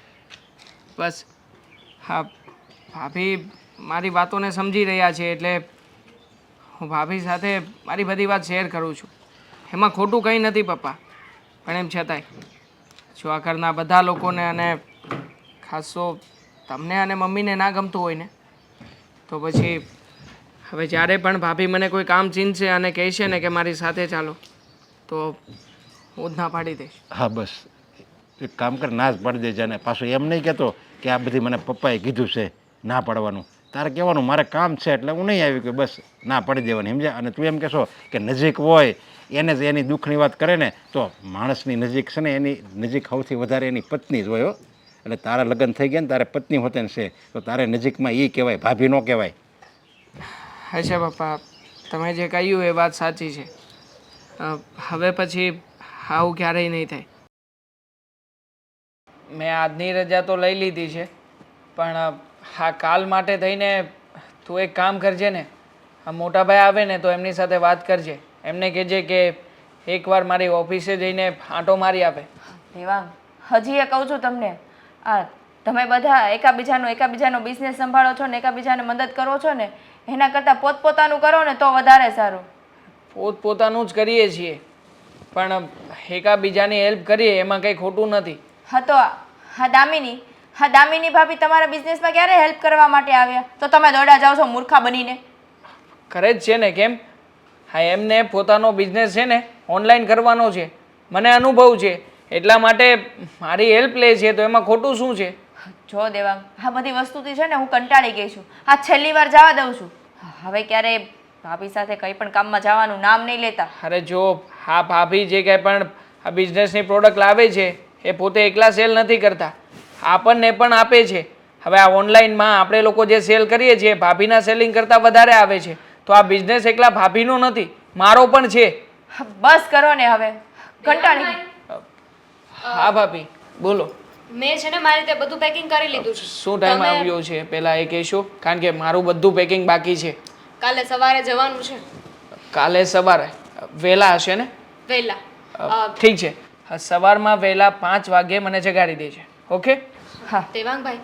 બસ હા, ભાભી મારી વાતોને સમજી રહ્યા છે એટલે હું ભાભી સાથે મારી બધી વાત શેર કરું છું. એમાં ખોટું કંઈ નથી પપ્પા. પણ એમ છતાંય જો આ ઘરના બધા લોકોને અને ખાસ તો તમને અને મમ્મીને ના ગમતું હોય ને તો પછી હવે જ્યારે પણ ભાભી મને કોઈ કામ ચીનશે અને કહેશે ને કે મારી સાથે ચાલો, તો હું જ ના પાડી દઈશ. હા બસ એક કામ કર, ના જ પાડી દેજે. અને પાછું એમ નહીં કહેતો કે આ બધી મને પપ્પાએ કીધું છે ના પાડવાનું. તારે કહેવાનું મારે કામ છે એટલે હું નહીં આવી કે બસ ના પડી દેવાની સમજ્યા. અને તું એમ કહેશો કે નજીક હોય એને જ એની દુઃખની વાત કરે ને તો માણસની નજીક છે ને એની નજીક સૌથી વધારે એની પત્ની જ હોય હો. એટલે તારા લગ્ન થઈ ગયા ને તારે પત્ની હોતે ને છે તો તારે નજીકમાં એ કહેવાય, ભાભી ન કહેવાય. અચ્છા પપ્પા, તમે જે કહ્યું એ વાત સાચી છે. હવે પછી આવું ક્યારેય નહીં થાય. મેં આજની રજા તો લઈ લીધી છે, પણ હા કાલ માટે થઈને તું એક કામ કરજે ને, આ મોટા ભાઈ આવે ને તો એમની સાથે વાત કરજે. એમને કહેજે કે એકવાર મારી ઓફિસે જઈને આંટો મારી આપે. દેવાંગ, હજી એ કહું છું તમને, આ તમે બધા એકાબીજાનો બિઝનેસ સંભાળો છો ને એકાબીજાને મદદ કરો છો ને, એના કરતાં પોતપોતાનું કરો ને તો વધારે સારું. પોતપોતાનું જ કરીએ છીએ, પણ એકાબીજાની હેલ્પ કરીએ એમાં કંઈ ખોટું નથી. હા તો હા દામિની ભાભી તમારા બિઝનેસમાં ક્યારે હેલ્પ કરવા માટે આવ્યા? તો તમે દોડા જાઓ છો મૂર્ખા બનીને. કરે જ છે ને, કેમ? હા, એમને પોતાનો બિઝનેસ છે ને ઓનલાઈન કરવાનો છે, મને અનુભવ છે, એટલા માટે મારી હેલ્પ લે છે, તો એમાં ખોટું શું છે? જો દેવાંગ, આ બધી વસ્તુથી છે ને હું કંટાળી ગઈ છું. આ છેલ્લી વાર જવા દઉં છું. હવે ક્યારે ભાભી સાથે કંઈ પણ કામમાં જવાનું નામ નહીં લેતા. અરે જો હા, ભાભી જે કંઈ પણ આ બિઝનેસની પ્રોડક્ટ લાવે છે એ પોતે એકલા સેલ નથી કરતા, આપણને પણ આપે છે. હવે આ ઓનલાઈનમાં આપણે લોકો જે સેલ કરીએ છીએ ભાભીના સેલિંગ કરતાં વધારે આવે છે, તો આ બિઝનેસ એકલા ભાભીનો નથી, મારો પણ છે. બસ કરો ને હવે, કંટાળી. હા ભાભી બોલો. મેં છે ને મારી રીતે બધું પેકિંગ કરી લીધું છે. શું ટાઈમ આવ્યો છે પહેલાં એ કહેશો, કારણ કે મારું બધું પેકિંગ બાકી છે. કાલે સવારે જવાનું છે. કાલે સવારે વહેલા હશે ને? વહેલા. ઠીક છે, સવારમાં વહેલા 5 વાગે મને જગાડી દેજે. ઓકે? હા દેવાંગભાઈ,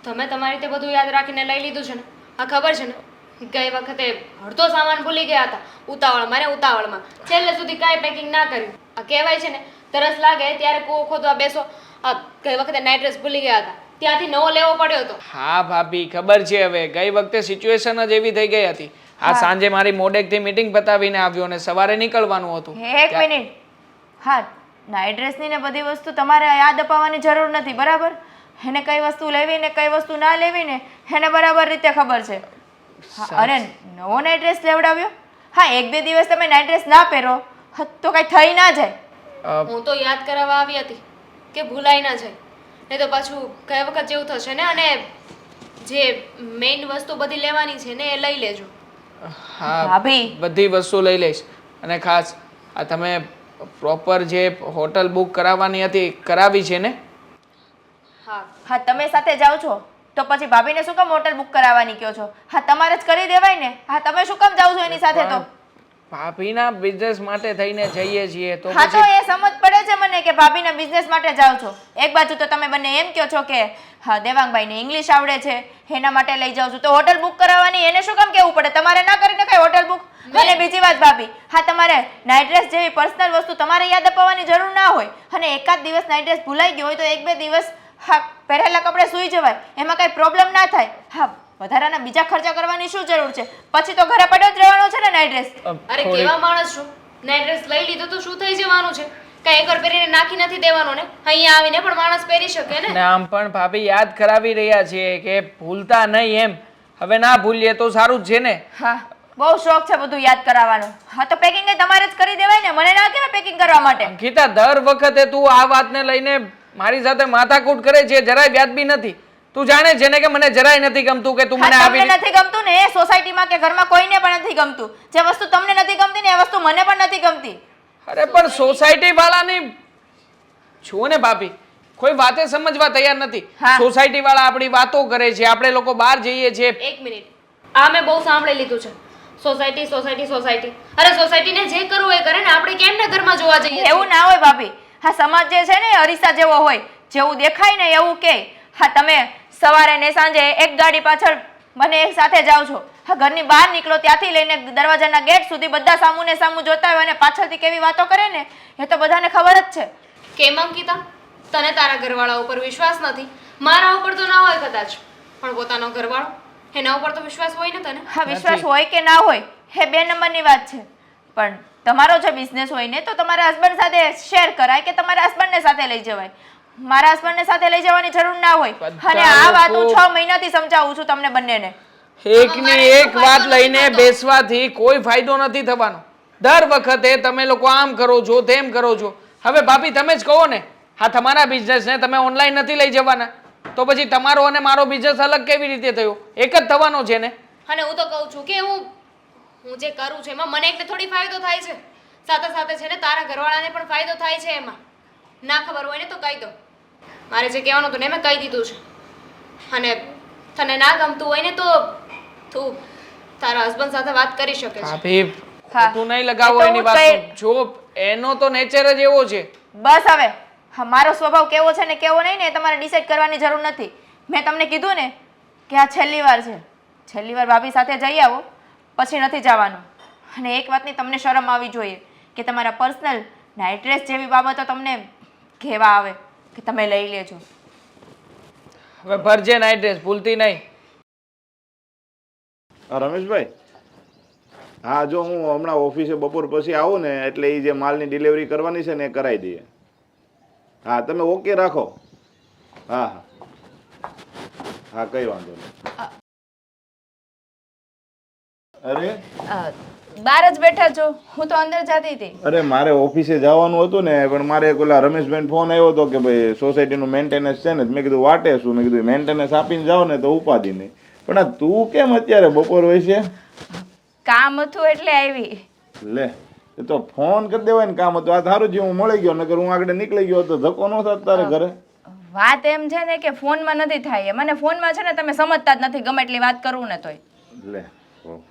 તમે તમારી રીતે બધું યાદ રાખીને લઈ લીધું છે ને? આ ખબર છે ને, ગઈ વખતે અડધો સામાન ભૂલી ગયા હતા ઉતાવળમાં છેલ્લે સુધી કાંઈ પેકિંગ ના કર્યું. આ કહેવાય છે ને, તરસ લાગે ત્યારે કૂવો ખોદવા બેસો. ગઈ વખતે નાઇટ ડ્રેસ ભૂલી ગયા હતા, ત્યાંથી નવો લેવો પડ્યો હતો. હા ભાભી ખબર છે. હવે ગઈ વખતે સિચ્યુએશન જ એવી થઈ ગઈ હતી. આ સાંજે મારી મોડેકથી મીટિંગ પતાવીને આવ્યો અને સવારે નીકળવાનું હતું. એક મિનિટ. હા, નાઇટ ડ્રેસની ને બધી વસ્તુ તમારે યાદ અપાવવાની જરૂર નથી, બરાબર? એને કઈ વસ્તુ લેવી ને કઈ વસ્તુ ના લેવી ને એને બરાબર રીતે ખબર છે. અરે નવો નાઇટ ડ્રેસ લેવડાવ્યો? હા, 1-2 દિવસ તમે નાઇટ ડ્રેસ ના પહેરો તો કઈ થઈ ના જાય. હું તો યાદ કરાવવા આવી હતી કે ભૂલાઈ ના જાય, નહીં તો પાછું કઈ વખત જેવું થશે ને. અને જે મેઇન વસ્તુ બધી લેવાની છે ને એ લઈ લેજો. હા ભાભી, બધી વસ્તુ લઈ લઈશ. અને ખાસ આ તમે પ્રોપર જે હોટલ બુક કરાવવાની હતી કરાવી છે ને? હા તમે સાથે જાઓ છો તો પછી ભાભીને શું કામ હોટલ બુક કરાવવાની કહો છો? હા તમારે જ કરી દેવાય ને. હા તમે શું કામ જાઓ છો એની સાથે? તો ભાભીના બિઝનેસ માટે થઈને જઈએ છીએ તો હા, તો એ સમજ પડે છે મને કે ભાભીના બિઝનેસ માટે જાઓ છો. એક બાજુ તો તમે બંને એમ કહો છો કે હા દેવાંગભાઈને ઇંગ્લિશ આવડે છે એના માટે લઈ જાઉં છું, તો હોટલ બુક કરાવવાની એને શું કામ કહેવું પડે? તમારે ના કરીને કઈ હોટલ બુક. અને બીજી વાત ભાભી, હા તમારે નાઇટ ડ્રેસ જેવી પર્સનલ વસ્તુ તમારે યાદ અપાવવાની જરૂર ના હોય. અને એકાદ દિવસ નાઇટ ડ્રેસ ભૂલાઈ ગયો હોય તો 1-2 દિવસ હા પહેરેલા કપડે સૂઈ જવાય, એમાં કઈ પ્રોબ્લેમ ના થાય. હા, વધારાના બીજા ખર્ચા કરવાની શું જરૂર છે? પછી તો ઘરે પડ્યો જ રહેવાનો છે ને નાઇટ ડ્રેસ. અરે કેવા માણસ છો, નાઇટ ડ્રેસ લઈ લીધો તો શું થઈ જવાનું છે? કઈ એકવાર પહેરીને નાખી નથી દેવાનો ને? અહીંયા આવીને પણ માણસ પહેરી શકે ને. આમ પણ ભાભી યાદ કરાવી રહ્યા છીએ કે ભૂલતા નહીં એમ. હવે ના ભૂલીએ તો સારું જ છે ને. હા, બહુ શોખ છે બધું યાદ કરાવવાનો. હા તો પેકિંગ તમારે જ કરી દેવાય ને, મને ના કહેવાય પેકિંગ કરવા માટે. અંકિતા, દર વખતે તું આ વાતને લઈને મારી સાથે માથાકૂટ કરે છે, જરાય વ્યાજબી નથી. તું જાણે છે ને કે મને જરાય નથી ગમતું કે તું મને આવી તમને નથી ગમતું ને એ સોસાયટીમાં કે ઘરમાં કોઈને પણ નથી ગમતું. જે વસ્તુ તમને નથી ગમતી ને એ વસ્તુ મને પણ નથી ગમતી. અરે પણ સોસાયટી વાળાની જુઓ ને ભાભી, કોઈ વાતે સમજવા તૈયાર નથી. હા. સોસાયટી વાળા આપણી વાતો કરે છે, આપણે લોકો બહાર જઈએ છીએ. એક મિનિટ, આ મેં બહુ સાંભળી લીધું છે. સોસાયટી. અરે સોસાયટીને જે કરવું એ કરે ને, આપણે કેમ ને ઘરમાં જોવા જઈએ છીએ? એવું ના હોય ભાભી. હા, સમાજ જે છે ને એ અરીસા જેવો હોય, જેવું દેખાય ને એવું કે. હા, તમે સવારે ને સાંજે એક ગાડી પાછળ બંને એક સાથે જાઓ છો. હા, ઘરની બહાર નીકળો ત્યાંથી લઈને દરવાજાના ગેટ સુધી બધા સામું ને સામું જોતા હોય અને પાછળથી કેવી વાતો કરે ને એ તો બધાને ખબર જ છે. કેમ અંકિતા, તને તારા ઘરવાળા ઉપર વિશ્વાસ નથી? મારા ઉપર તો ના હોય કદાચ, પણ પોતાનો ઘરવાળો એના ઉપર તો વિશ્વાસ હોય ને તને? હા, વિશ્વાસ હોય કે ના હોય એ 2 નંબરની વાત છે, પણ તમારો જો બિઝનેસ હોય ને તો તમારા હસબન્ડ સાથે શેર કરાય કે તમારા હસબન્ડને સાથે લઈ જવાય. મારા હસબન્ડને સાથે લઈ જવાની જરૂર ના હોય. અને આ વાત હું 6 મહિનાથી સમજાવું છું તમને બંનેને. એકની એક વાત લઈને બેસવાથી કોઈ ફાયદો નથી થવાનો. દર વખતે તમે લોકો આમ કરો છો તેમ કરો છો. હવે ભાભી તમે જ કહો ને, હા તમારા બિઝનેસને તમે ઓનલાઈન નથી લઈ જવાના, તો પછી તમારો અને મારો બિઝનેસ અલગ કેવી રીતે થયો? એક જ થવાનો છે ને. અને હું તો કહું છું કે હું જે કરું છું એમાં મને એકને થોડી ફાયદો થાય છે, સાથે સાથે છે ને તારા ઘરવાળાને પણ ફાયદો થાય છે એમાં. ના ખબર હોય ને તો કહી દો. મારે જે કહેવાનું હતું ને મેં કહી દીધું છે. અને તને ના ગમતું હોય ને તો તું તારા હસબન્ડ સાથે વાત કરી શકે છે. ભાભી હા. તું નહીં લગાવો એ તો એની હું વાત. જો એનો તો નેચર જ એવો છે. બસ હવે હા, મારો સ્વભાવ કેવો છે ને કેવો નહીં ને એ તમારે ડિસાઈડ કરવાની જરૂર નથી. મેં તમને કીધું ને કે આ છેલ્લી વાર છે. છેલ્લી વાર ભાભી સાથે જઈ આવો, પછી નથી જવાનું. અને એક વાતની તમને શરમ આવવી જોઈએ કે તમારા પર્સનલ ના એડ્રેસ જેવી બાબતો તમને કહેવા આવે કે તમે લઈ લેજો. હવે ભરજે નાઇટ ડ્રેસ, ભૂલતી નહીં. હા રમેશભાઈ, હા જો હું હમણાં ઓફિસે બપોર પછી આવું ને એટલે એ જે માલની ડિલિવરી કરવાની છે ને એ કરાવી દઈએ. હા તમે ઓકે રાખો. હા હા હા કંઈ વાંધો નહીં. અરે બહાર જ બેઠા છો, હું તો અંદર જતી હતી. અરે મારે ઓફિસે જવાનું હતું ને, પણ મારે પેલા રમેશભાઈ ફોન આવ્યો હતો કે ભાઈ સોસાયટીનું મેન્ટેનન્સ છે ને. મેં કીધું વાટે શું, મેં કીધું મેન્ટેનન્સ આપીને જાઓ ને તો ઉપાધિ નહીં. પણ આ તું કેમ અત્યારે બપોર હોય છે? કામ હતું એટલે આવી. લે એ તો ફોન કરી દેવાય ને, કામ હતું. આ તારું જે હું મળી ગયો, નકર હું આગળ નીકળી ગયો તો ધક્કો ન થાત તારે ઘરે. વાત એમ છે ને કે ફોનમાં નથી થાય. મને ફોનમાં છે ને તમે સમજતા જ નથી, ગમે એટલી વાત કરું ને તોય. લે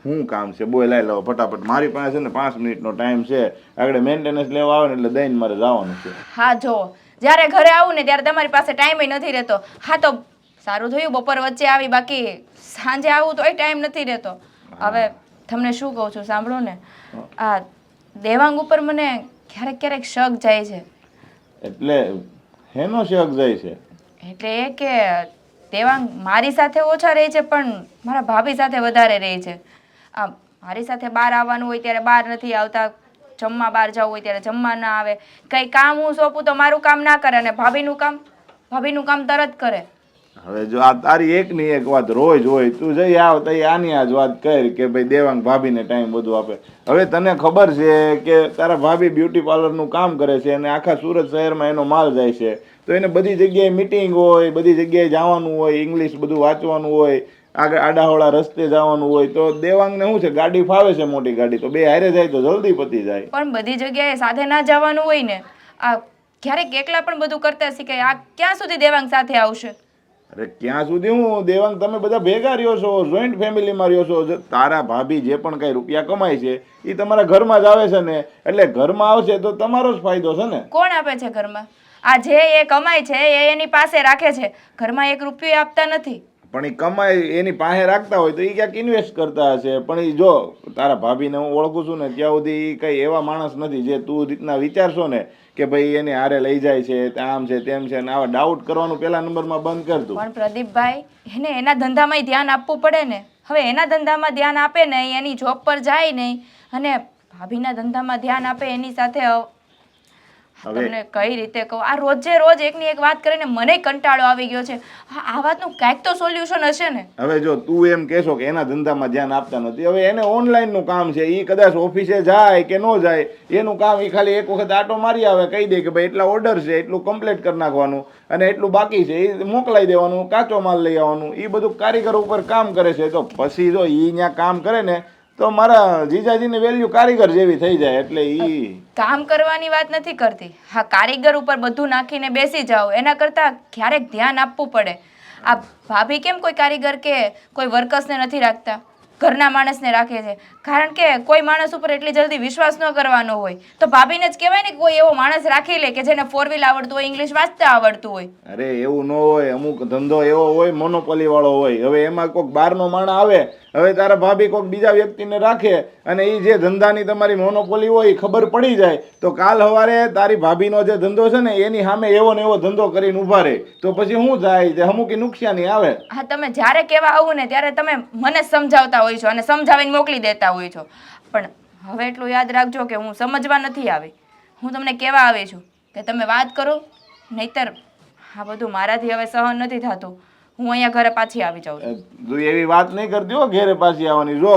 શું કામ છે બોય લાઈ લો ફટાફટ. મારી પાસે છે ને 5 મિનિટનો ટાઈમ છે. આગળ મેન્ટેનન્સ લેવા આવે ને એટલે દઈને મારે જવાનું છે. હા જો જ્યારે ઘરે આવું ને ત્યારે તમારી પાસે ટાઈમ નથી રહેતો. હા તો સારું થયું બપોર વચ્ચે આવી, બાકી સાંજે આવું તોય ટાઈમ નથી રહેતો. હવે તમને શું કહું છું સાંભળો ને, આ દેવાંગ ઉપર મને ક્યારેક ક્યારેક શક જાય છે. એટલે હેનો શક જાય છે? એટલે એ કે દેવાંગ મારી સાથે ઓછા રહે છે પણ મારા ભાભી સાથે વધારે રહે છે. આ મારી સાથે બહાર આવવાનું હોય ત્યારે બહાર નથી આવતા, જમવા બહાર જવું હોય ત્યારે જમવા ના આવે, કંઈ કામ હું સોંપું તો મારું કામ ના કરે અને ભાભીનું કામ તરત કરે. હવે જો આ તારી એકની એક વાત રોજ હોય, તું જઈ આવ તો આની આ જ વાત કરી કે ભાઈ દેવાંગ ભાભીને ટાઈમ બધું આપે. હવે તને ખબર છે કે તારા ભાભી બ્યુટી પાર્લરનું કામ કરે છે અને આખા સુરત શહેરમાં એનો માલ જાય છે, તો એને બધી જગ્યાએ મિટિંગ હોય, બધી જગ્યાએ જવાનું હોય, ઇંગ્લિશ બધું વાંચવાનું હોય, આગળ આડાહોળા રસ્તે જવાનું હોય. તો દેવાંગને શું છે, ગાડી ફાવે છે મોટી ગાડી, તો બે હારે જાય તો જલ્દી પતી જાય. પણ બધી જગ્યાએ સાથે ના જવાનું હોય ને, આ ક્યારેક એકલા પણ બધું કરતા શીખે. આ ક્યાં સુધી દેવાંગ સાથે આવશે? અરે ક્યાં સુધી હું દેવાંગ, તમે બધા ભેગા રહ્યો છો, જોઈન્ટ ફેમિલીમાં રહ્યો છો. તારા ભાભી જે પણ કઈ રૂપિયા કમાય છે એ તમારા ઘરમાં જ આવે છે ને, એટલે ઘરમાં આવશે તો તમારો જ ફાયદો છે ને. કોણ આપે છે ઘરમાં? આ જે એ કમાય છે એ એની પાસે રાખે છે, ઘરમાં 1 રૂપિયો આપતા નથી. પણ એ કમાય એની પાસે રાખતા હોય તો એ ક્યાંક ઇન્વેસ્ટ કરતા હશે. પણ એ જો તારા ભાભીને હું ઓળખું છું ને ત્યાં સુધી એ કઈ એવા માણસ નથી જે તું રીતના વિચારશો ને કે ભાઈ એને હારે લઈ જાય છે, આમ છે તેમ છે, ને આવા ડાઉટ કરવાનું પહેલા નંબરમાં બંધ કર તું. પણ પ્રદીપભાઈ, એને એના ધંધામાં ધ્યાન આપવું પડે ને. હવે એના ધંધામાં ધ્યાન આપે નહીં, એની જોબ પર જાય નહીં, અને ભાભીના ધંધામાં ધ્યાન આપે એની સાથે. તમને કઈ રીતે કહું, આ રોજે રોજ એકની એક વાત કરીને મને કંટાળો આવી ગયો છે. આ વાતનું કાંઈક તો સોલ્યુશન હશે ને. હવે જો તું એમ કહેશો કે એના ધંધામાં ધ્યાન આપતા નથી, હવે એને ઓનલાઈનનું કામ છે, એ કદાચ ઓફિસે જાય કે ન જાય એનું કામ, એ ખાલી એક વખત આટો મારી આવે, કહી દે કે ભાઈ એટલા ઓર્ડર છે, એટલું કમ્પ્લીટ કરી નાખવાનું, અને એટલું બાકી છે એ મોકલાઈ દેવાનું, કાચો માલ લઈ આવવાનું. એ બધું કારીગર ઉપર કામ કરે છે. તો પછી જો એ ત્યાં કામ કરે ને તો મારા જીજાજીની વેલ્યુ કારીગર જેવી થઈ જાય. એટલે ઈ કામ કરવાની વાત નથી કરતી. હા, કારીગર ઉપર બધું નાખીને બેસી જાઓ, એના કરતાં ક્યારેક ધ્યાન આપવું પડે. આ ભાભી કેમ કોઈ કારીગર કે કોઈ વર્કર્સને નથી રાખતા, ઘરના માણસને રાખે છે? કારણ કે કોઈ માણસ ઉપર એટલી જલ્દી વિશ્વાસ ન કરવાનો હોય, તો ભાભીને જ કહેવાય ને કે કોઈ એવો માણસ રાખી લે કે જેને 4 વ્હીલ આવડતું હોય, ઇંગ્લિશ વાંચતા આવડતું હોય. અરે એવું ન હોય, અમુક ધંધો એવો હોય મોનોપોલી વાળો હોય. હવે એમાં કોઈક બહારનો માણસ આવે, હવે તારા ભાભી કોઈક બીજા વ્યક્તિને રાખે અને એ જે ધંધાની તમારી મોનોપોલી હોય એ ખબર પડી જાય તો કાલ સવારે તારી ભાભીનો જે ધંધો છે ને એની સામે એવો ને એવો ધંધો કરીને ઊભા રહે, તો પછી શું થાય? તે અમુકી નુકસાની આવે. હા, તમે જ્યારે કહેવા આવું ને ત્યારે તમે મને સમજાવતા હોય છો અને સમજાવીને મોકલી દેતા હોય છો. પણ હવે એટલું યાદ રાખજો કે હું સમજવા નથી આવી, હું તમને કહેવા આવી છું કે તમે વાત કરો, નહીતર આ બધું મારાથી હવે સહન નથી થતું. હું અહીંયા ઘરે પાછી આવી જાઉં છું. તું એવી વાત નહીં કરતી હો ઘેરે પાછી આવવાની. જો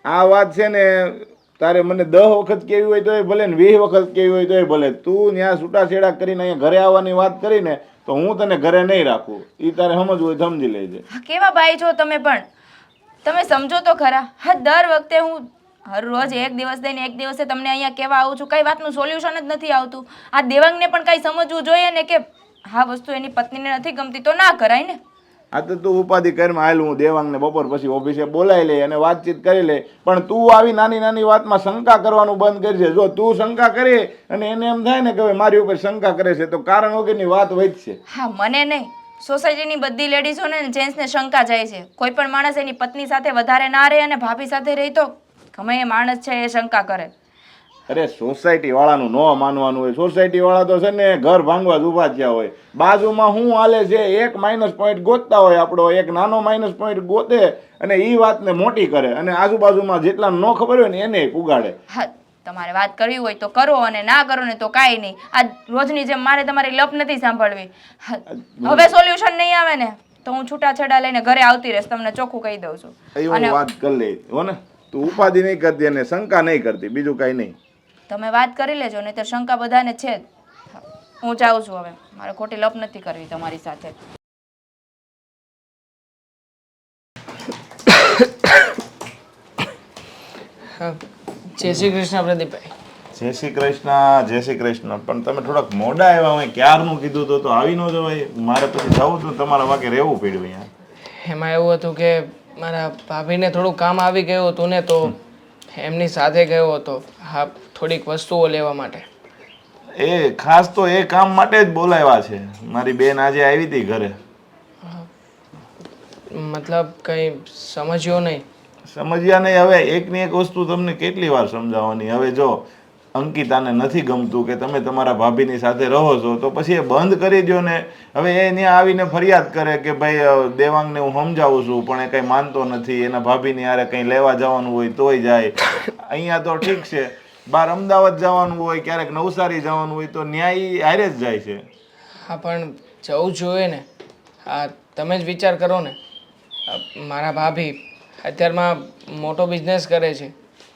આ વાત છે ને તારે મને 10 વખત કેવી હોય તોય ભલે ને 20 વખત કેવી હોય તોય ભલે, તું ત્યાં છૂટાછેડા કરીને અહીંયા ઘરે આવવાની વાત કરીને તો હું તને ઘરે નહીં રાખું. એ તારે સમજવું હોય સમજી લેજે. હા, કેવા ભાઈ છો તમે પણ? તમે સમજો તો ખરા. હા, દર વખતે હું હર રોજ એક દિવસ દઈને એક દિવસે તમને અહીંયા કહેવા આવું છું, કઈ વાતનું સોલ્યુશન જ નથી આવતું. આ દેવાંગને પણ કઈ સમજવું જોઈએ ને કે આ વસ્તુ એની પત્નીને નથી ગમતી તો ના કરાય ને. આ તો તું ઉપાધિ કરીમાં હાલ, હું દેવાંગને બપોર પછી ઓફિસે બોલાવી લે અને વાતચીત કરી લે. પણ તું આવી નાની નાની વાતમાં શંકા કરવાનું બંધ કરજે. જો તું શંકા કરે અને એને એમ થાય ને કે હવે મારી ઉપર શંકા કરે છે તો કારણ વગરની વાત વધશે. હા, મને નહીં, સોસાયટીની બધી લેડીઝોને જેન્ટ્સને શંકા જાય છે. કોઈ પણ માણસ એની પત્ની સાથે વધારે ના રહે અને ભાભી સાથે રહી તો ગમે એ માણસ છે એ શંકા કરે. અરે સોસાયટી વાળાનું ન માનવાનું હોય. સોસાયટી વાળા તો છે ને ઘર ભાંગવા જ ઊભા થયા હોય. બાજુમાં શું હાલે છે એક માઇનસ પોઈન્ટ ગોતતા હોય, આપણો એક નાનો માઇનસ પોઈન્ટ ગોતે અને એ વાતને મોટી કરે અને આજુબાજુમાં જેટલા ન ખબર હોય ને એને પુગાડે. હા, તમારે વાત કરવી હોય તો કરો અને ના કરો ને તો કાંઈ નહીં. આ રોજની જેમ મારે તમારી લપ નથી સાંભળવી. હા, હવે સોલ્યુશન નહીં આવે ને તો હું છૂટાછેડા લઈને ઘરે આવતી રહીશ, તમને ચોખ્ખું કહી દઉં છું. એવું વાત કરી લે હો ને, તું ઉપાધિ નહીં કરતી અને શંકા નહીં કરતી, બીજું કાંઈ નહીં. તમે વાત કરી લેજો નહીં તો શંકા બધાને છે જ. હું જાઉં છું હવે, મારે ખોટી લપ નથી કરવી તમારી સાથે. જય શ્રી કૃષ્ણ પ્રદીપભાઈ. જય શ્રી કૃષ્ણ, જય શ્રી કૃષ્ણ. પણ તમે થોડાક મોડા આવ્યા, મેં ક્યારનું કીધું તો આવી ન જવાય. મારે પછી જવું હતું, તમારા વાગે રહેવું પડ્યું અહીંયા. એમાં એવું હતું કે મારા ભાભીને થોડું કામ આવી ગયું હતું ને તો એમની સાથે ગયો હતો. હા, થોડીક વસ્તુઓ લેવા માટે. એ ખાસ તો એ કામ માટે જ બોલાવ્યા છે. મારી બેન આજે આવી હતી ઘરે. મતલબ કંઈ સમજ્યો નહીં. સમજ્યા નહીં? હવે એકની એક વસ્તુ તમને કેટલી વાર સમજાવવાની. હવે જો અંકિતાને નથી ગમતું કે તમે તમારા ભાભીની સાથે રહો છો તો પછી એ બંધ કરી દો ને. હવે એ ત્યાં આવીને ફરિયાદ કરે કે ભાઈ દેવાંગને હું સમજાવું છું પણ એ કંઈ માનતો નથી, એના ભાભીની યારે કંઈ લેવા જવાનું હોય તોય જાય. અહીંયા તો ઠીક છે, બહાર અમદાવાદ જવાનું હોય, ક્યારેક નવસારી જવાનું હોય તો ન્યાય હારે જ જાય છે. હા, પણ જવું જોઈએ ને. હા, તમે જ વિચાર કરો ને. મારા ભાભી અત્યારમાં મોટો બિઝનેસ કરે છે.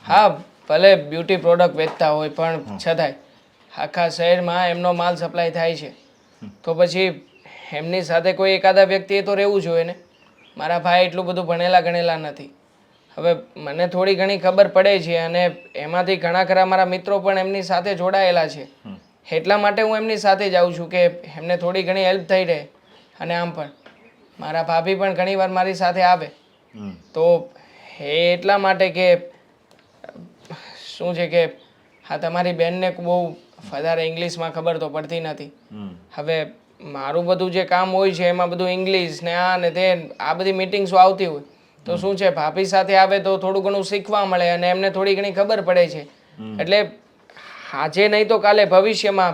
હા, ભલે બ્યુટી પ્રોડક્ટ વેચતા હોય પણ છતાંય આખા શહેરમાં એમનો માલ સપ્લાય થાય છે તો પછી એમની સાથે કોઈ એકાદા વ્યક્તિએ તો રહેવું જોઈએ ને. મારા ભાઈ એટલું બધું ભણેલા ગણેલા નથી. હવે મને થોડી ઘણી ખબર પડે છે અને એમાંથી ઘણા ખરા મારા મિત્રો પણ એમની સાથે જોડાયેલા છે. એટલા માટે હું એમની સાથે જાઉં છું કે એમને થોડી ઘણી હેલ્પ થઈ રહે. અને આમ પણ મારા ભાભી પણ ઘણીવાર મારી સાથે આવે તો એ એટલા માટે કે શું છે કે હા, તમારી બેનને બહુ વધારે ઇંગ્લિશમાં ખબર તો પડતી નથી. હવે મારું બધું જે કામ હોય છે એમાં બધું ઇંગ્લિશ ને આ ને તે આ બધી મિટિંગ્સો આવતી હોય તો શું છે ભાભી સાથે આવે તો થોડું ઘણું શીખવા મળે અને એમને થોડી ઘણી ખબર પડે છે. એટલે આજે નહીં તો કાલે ભવિષ્યમાં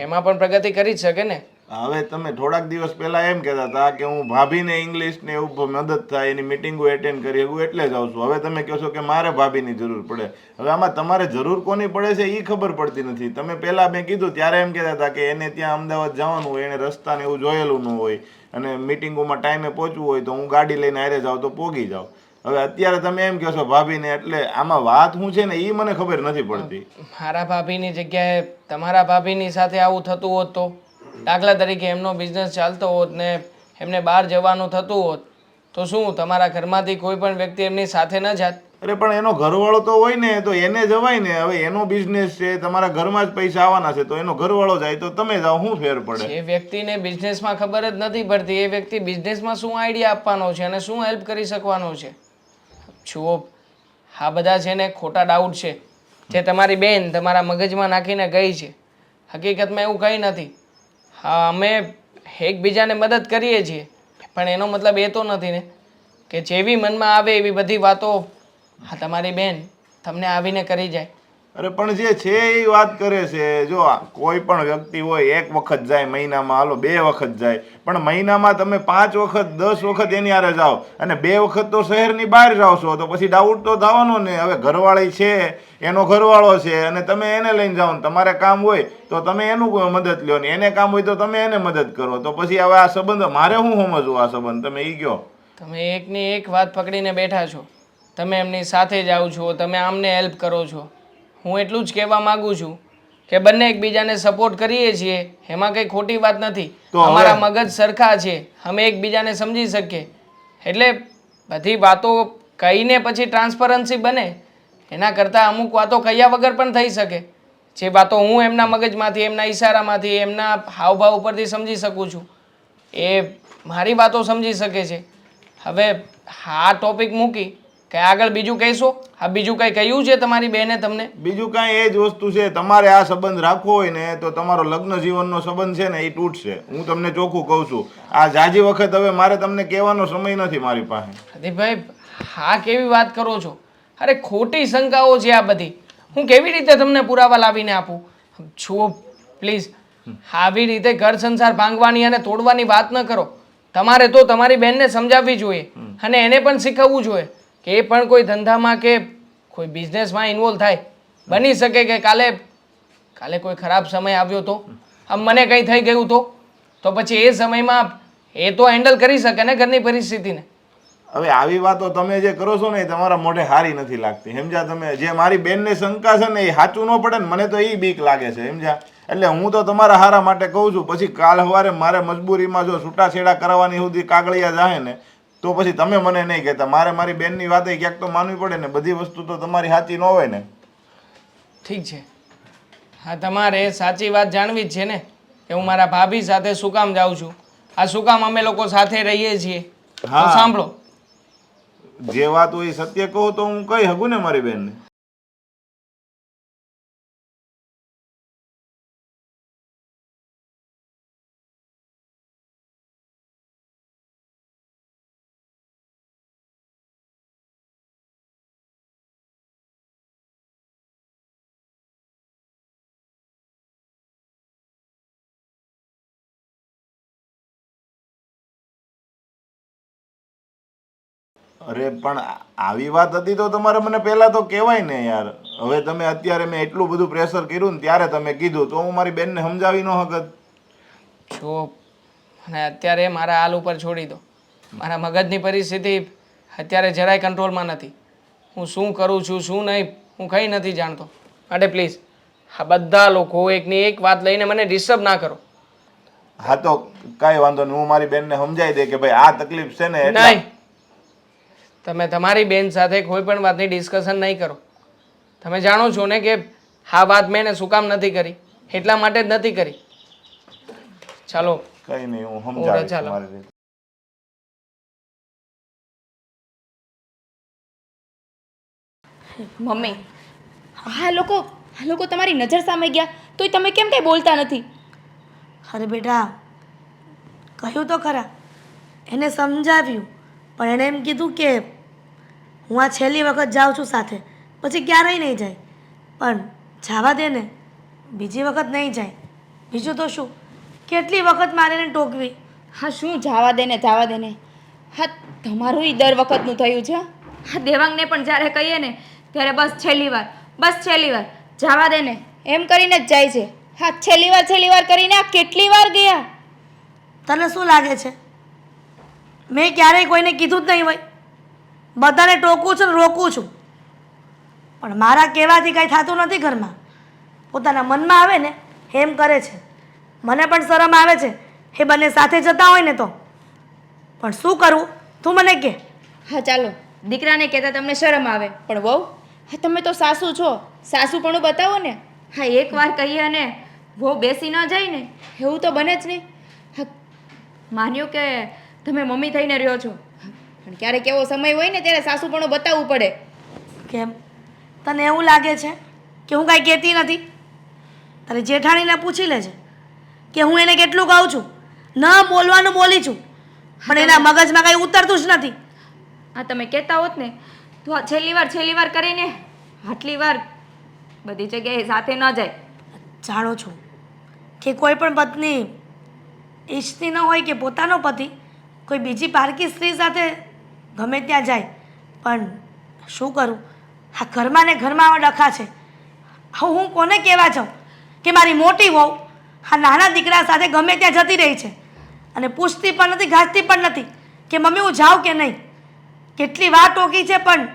એમાં પણ પ્રગતિ કરી જ શકે ને. હવે તમે થોડાક દિવસ પહેલા એમ કહેતા હતા કે હું ભાભીને ઇંગ્લિશ ને એવું મદદ થાય એની મિટિંગો એટેન્ડ કરી શકું એટલે જ આવું છું. હવે તમે કહો છો કે મારે ભાભીની જરૂર પડે. હવે આમાં તમારે જરૂર કોની પડે છે એ ખબર પડતી નથી. તમે પહેલા મેં કીધું ત્યારે એમ કહેતા હતા કે એને ત્યાં અમદાવાદ જવાનું હોય, એને રસ્તાને એવું જોયેલું ન હોય અને મિટિંગોમાં ટાઈમે પહોંચવું હોય તો હું ગાડી લઈને હારે જાઉં તો પોગી જાઉં. હવે અત્યારે તમે એમ કહો છો ભાભીને, એટલે આમાં વાત શું છે ને એ મને ખબર નથી પડતી. મારા ભાભીની જગ્યાએ તમારા ભાભીની સાથે આવું થતું હોત તો દાખલા તરીકે એમનો બિઝનેસ ચાલતો હોત ને એમને બહાર જવાનું થતું હોત તો શું તમારા ઘરમાંથી કોઈ પણ વ્યક્તિ એમની સાથે ન જાત? અરે પણ એનો ઘરવાળો તો હોય ને તો એને જવાય ને. હવે એનો બિઝનેસ છે, તમારા ઘરમાં જ પૈસા આવવાના છે તો એનો ઘરવાળો જાય તો તમે જાઓ, શું ફેર પડે? જે વ્યક્તિને બિઝનેસમાં ખબર જ નથી પડતી એ વ્યક્તિ બિઝનેસમાં શું આઈડિયા આપવાનો છે અને શું હેલ્પ કરી શકવાનો છે? જુઓ, આ બધા છે ને ખોટા ડાઉટ છે જે તમારી બેન તમારા મગજમાં નાખીને ગઈ છે. હકીકતમાં એવું કંઈ નથી. હા, અમે એકબીજાને મદદ કરીએ છીએ પણ એનો મતલબ એ તો નથી ને કે જેવી મનમાં આવે એવી બધી વાતો હા તમારી બેન તમને આવીને કરી જાય. અરે પણ જે છે એ વાત કરે છે. જો કોઈ પણ વ્યક્તિ હોય એક વખત જાય મહિનામાં, હાલો 2 વખત જાય, પણ મહિનામાં તમે 5 વખત 10 વખત એની હારે જાઓ અને 2 વખત તો શહેરની બહાર જાઓ છો, તો પછી ડાઉટ તો થવાનો ને. હવે ઘરવાળી છે, એનો ઘરવાળો છે અને તમે એને લઈને જાઓ ને તમારે કામ હોય તો તમે એનું મદદ લ્યો ને એને કામ હોય તો તમે એને મદદ કરો, તો પછી હવે આ સંબંધ મારે શું સમજવું? આ સંબંધ તમે ઈ કહો. તમે એકની એક વાત પકડીને બેઠા છો. તમે એમની સાથે જાઓ છો, તમે આમને હેલ્પ કરો છો. હું એટલું જ કહેવા માંગુ છું કે બંને એકબીજાને સપોર્ટ કરીએ છીએ, એમાં કંઈ ખોટી વાત નથી. તો હવે- અમારા મગજ સરખા છે, અમે એકબીજાને સમજી શકીએ. એટલે બધી વાતો કહીને પછી ટ્રાન્સપરન્સી બને એના કરતાં અમુક વાતો કહ્યા વગર પણ થઈ શકે. જે વાતો હું એમના મગજમાંથી, એમના ઈશારામાંથી, એમના હાવભાવ ઉપરથી સમજી શકું છું, એ મારી વાતો સમજી શકે છે. હવે આ ટોપિક મૂકી કે આગળ બીજું કહેશો? આ બીજું કંઈ કહ્યું છે તમારી બેને તમને? બીજું કાંઈ એ જ વસ્તુ છે, તમારે આ સંબંધ રાખવો હોય ને તો તમારો લગ્ન જીવનનો સંબંધ છે ને એ તૂટશે. હું તમને ચોખ્ખું કહું છું. આ જાજી વખત હવે મારે તમને કહેવાનો સમય નથી મારી પાસે. પ્રદીપભાઈ, હા કેવી વાત કરો છો? અરે ખોટી શંકાઓ છે આ બધી. હું કેવી રીતે તમને પુરાવા લાવીને આપું? જુઓ પ્લીઝ, આવી રીતે ઘર સંસાર ભાંગવાની અને તોડવાની વાત ન કરો. તમારે તો તમારી બહેનને સમજાવવી જોઈએ અને એને પણ શીખવવું જોઈએ કે એ પણ કોઈ ધંધામાં કે કોઈ બિઝનેસમાં ઇન્વોલ્વ થાય. બની શકે કે કાલે કોઈ ખરાબ સમય આવ્યો તો, આમ મને કંઈ થઈ ગયું તો પછી એ સમયમાં એ તો હેન્ડલ કરી શકે ને ઘરની પરિસ્થિતિને. હવે આવી વાતો તમે જે કરો છો ને એ તમારા મોઢે સારી નથી લાગતી, સમજ્યા? તમે જે મારી બેનને શંકા છે ને એ સાચું ન પડે ને મને તો એ બીક લાગે છે, સમજ્યા? એટલે હું તો તમારા હારા માટે કહું છું. પછી કાલ સવારે મારે મજબૂરીમાં જો છૂટાછેડા કરાવવાની સુધી કાગળિયા જાય ને તો પછી તમે મને નહીં કહેતા. મારે મારી બેનની વાતે ક્યાંક તો માનવી પડે ને. બધી વસ્તુ તો તમારી સાચી ન હોય ને. ઠીક છે, હા તમારે સાચી વાત જાણવી જ છે ને કે હું મારા ભાભી સાથે શું કામ જાઉં છું, આ શું કામ અમે લોકો સાથે રહીએ છીએ. તો હા. સાંભળો, જે વાત હોય એ સત્ય કહું તો હું કહી શકું ને મારી બેનને. અરે પણ આવી વાત હતી તો તમારે મને પહેલા તો કહેવાય ને યાર. હવે તમે અત્યારે મેં એટલું બધું પ્રેશર કર્યું ને ત્યારે તમે કીધું તો હું મારી બેનને સમજાવી ન શકત. જો અને અત્યારે મારા હાલ ઉપર છોડી દો. મારા મગજની પરિસ્થિતિ અત્યારે જરાય કંટ્રોલમાં નથી. હું શું કરું છું શું નહીં હું કંઈ નથી જાણતો. માટે પ્લીઝ આ બધા લોકો એકની એક વાત લઈને મને ડિસ્ટર્બ ના કરો. હા તો કાંઈ વાંધો નહીં, હું મારી બેનને સમજાવી દે કે ભાઈ આ તકલીફ છે ને એટલે. નહીં, તમે તમારી બેન સાથે કોઈ પણ વાતની ડિસ્કશન નહીં કરો. તમે જાણો છો ને કે આ વાત મેં એને શું કામ નથી કરી, એટલા માટે જ નથી કરી. ચાલો કઈ નહીં, હું હું સમજાવીશ રજા લઉં. મારી રીતે. મમ્મી, આ લોકો તમારી નજર સામે ગયા તોય તમે કેમ કંઈ બોલતા નથી? અરે બેટા, કહ્યું તો ખરા, એને સમજાવ્યું, પણ એણે એમ કીધું કે હું આ છેલ્લી વખત જાઉં છું સાથે, પછી ક્યારેય નહીં જાય. પણ જવા દે ને, બીજી વખત નહીં જાય. બીજું તો શું, કેટલી વખત મારે એને ટોકવી. હા શું જવા દે ને જવા દે ને, હા તમારું ઈ દર વખતનું થયું છે. હા દેવાંગને પણ જ્યારે કહીએ ને ત્યારે બસ છેલ્લી વાર જવા દે ને એમ કરીને જ જાય છે. હા છેલ્લી વાર કરીને આ કેટલી વાર ગયા? તને શું લાગે છે મેં ક્યારેય કોઈને કીધું જ નહીં હોય? બધાને ટોકું છું ને રોકું છું, પણ મારા કહેવાથી કાંઈ થતું નથી ઘરમાં. પોતાના મનમાં આવે ને એમ કરે છે. મને પણ શરમ આવે છે એ બંને સાથે જતા હોય ને તો, પણ શું કરવું તું મને કહે. હા ચાલો, દીકરાને કહેતા તમને શરમ આવે, પણ વહુ, હા તમે તો સાસુ છો, સાસુપણું બતાવો ને. હા એકવાર કહીએ અને વહુ બેસી ન જાય ને એવું તો બને જ નહીં. હા માન્યું કે તમે મમ્મી થઈને રહ્યો છો, પણ ક્યારેક એવો સમય હોય ને ત્યારે સાસુપણું બતાવવું પડે. કેમ તને એવું લાગે છે કે હું કાંઈ કહેતી નથી? તારી જેઠાણીને પૂછી લેજે કે હું એને કેટલું કહું છું. ન બોલવાનું બોલી છું, પણ એના મગજમાં કાંઈ ઉતરતું જ નથી. આ તમે કહેતા હોત ને તો આ છેલ્લી વાર કરીને આટલી વાર બધી જગ્યાએ સાથે ન જાય. જાણું છું કે કોઈ પણ પત્ની ઈચ્છતી ન હોય કે પોતાનો પતિ કોઈ બીજી પારકી સ્ત્રી સાથે ગમે ત્યાં જાય, પણ શું કરું, આ ઘરમાં ને ઘરમાં આવા ડખા છે. હવે હું કોને કહેવા જાઉં કે મારી મોટી વહુ આ નાના દીકરા સાથે ગમે ત્યાં જતી રહી છે અને પૂછતી પણ નથી, ગાજતી પણ નથી કે મમ્મી હું જાઉં કે નહીં. કેટલી વાર ટોકી છે પણ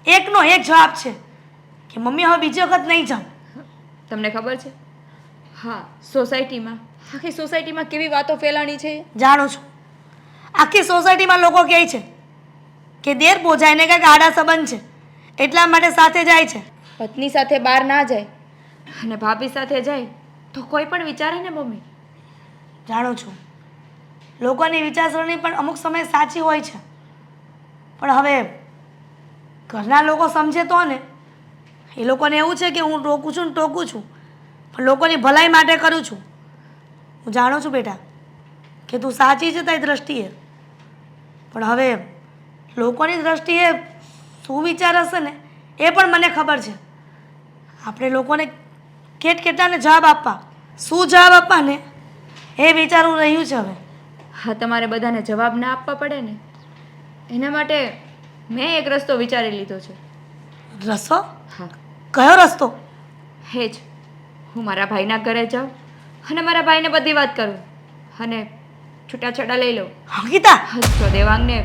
એકનો એક જવાબ છે કે મમ્મી હવે બીજી વખત નહીં જાઉં. તમને ખબર છે? હા, સોસાયટીમાં, આખી સોસાયટીમાં કેવી વાતો ફેલાણી છે. જાણું છું, આખી સોસાયટીમાં લોકો કહે છે કે દેર પોજાઈને કંઈક આડા સંબંધ છે એટલા માટે સાથે જાય છે. પત્ની સાથે બહાર ના જાય અને ભાભી સાથે જાય તો કોઈ પણ વિચારે ને મમ્મી. જાણું છું, લોકોની વિચારસરણી પણ અમુક સમયે સાચી હોય છે, પણ હવે ઘરના લોકો સમજે તો ને. એ લોકોને એવું છે કે હું ટોકું છું ને ટોકું છું, પણ લોકોની ભલાઈ માટે કરું છું. હું જાણું છું બેટા કે તું સાચી છે તારી દ્રષ્ટિએ, પણ હવે લોકોની દ્રષ્ટિએ શું વિચાર હશે ને એ પણ મને ખબર છે. આપણે લોકોને કેટલાને જવાબ આપવા, શું જવાબ આપવા ને એ વિચારવું રહ્યું છે હવે. હા, તમારે બધાને જવાબ ના આપવા પડે ને એના માટે મેં એક રસ્તો વિચારી લીધો છે. રસ્તો? હા, કયો રસ્તો? હે જ, હું મારા ભાઈના ઘરે જાઉં અને મારા ભાઈને બધી વાત કરું અને છૂટાછેડા લઈ લઉં. અંકિતા, જો દેવાંગને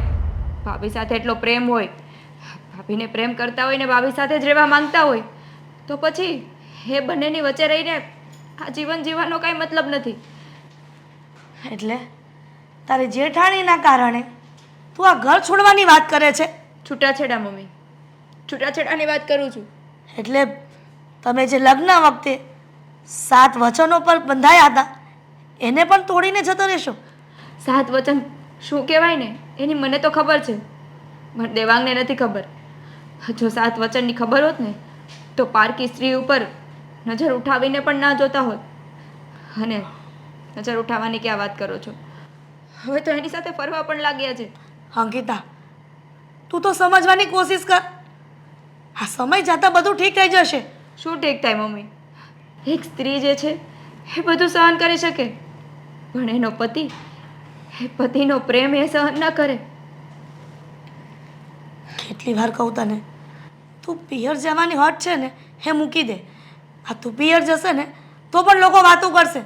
ભાભી સાથે એટલો પ્રેમ હોય, ભાભીને પ્રેમ કરતા હોય ને ભાભી સાથે જ રહેવા માંગતા હોય તો પછી એ બંનેની વચ્ચે રહીને આ જીવન જીવવાનો કાંઈ મતલબ નથી. એટલે તારી જેઠાણીના કારણે તું આ ઘર છોડવાની વાત કરે છે? છૂટાછેડા મમ્મી, છૂટાછેડાની વાત કરું છું. એટલે તમે જે લગ્ન વખતે 7 વચનો પર બંધાયા હતા એને પણ તોડીને જતો રહેશો? 7 વચન શું કહેવાય ને એની મને તો ખબર છે, પણ દેવાંગને નથી ખબર. જો 7 વચનની ખબર હોત ને તો પારકી સ્ત્રી ઉપર નજર ઉઠાવીને પણ ના જોતા હોત. અને નજર ઉઠાવવાની ક્યાં વાત કરો છો, હવે તો એની સાથે ફરવા પણ લાગ્યા છે. અંકિતા, તું તો સમજવાની કોશિશ કર. આ સમય જતાં બધું ઠીક થઈ જશે. શું ઠીક થાય મમ્મી? એક સ્ત્રી જે છે એ બધું સહન કરી શકે, પણ એનો પતિ, એ પતિનો પ્રેમ એ સહન ન કરે. કેટલી વાર કહું તને, તું પિયર જવાની હટ છે ને એ મૂકી દે. આ તું પિયર જશે ને તો પણ લોકો વાતો કરશે.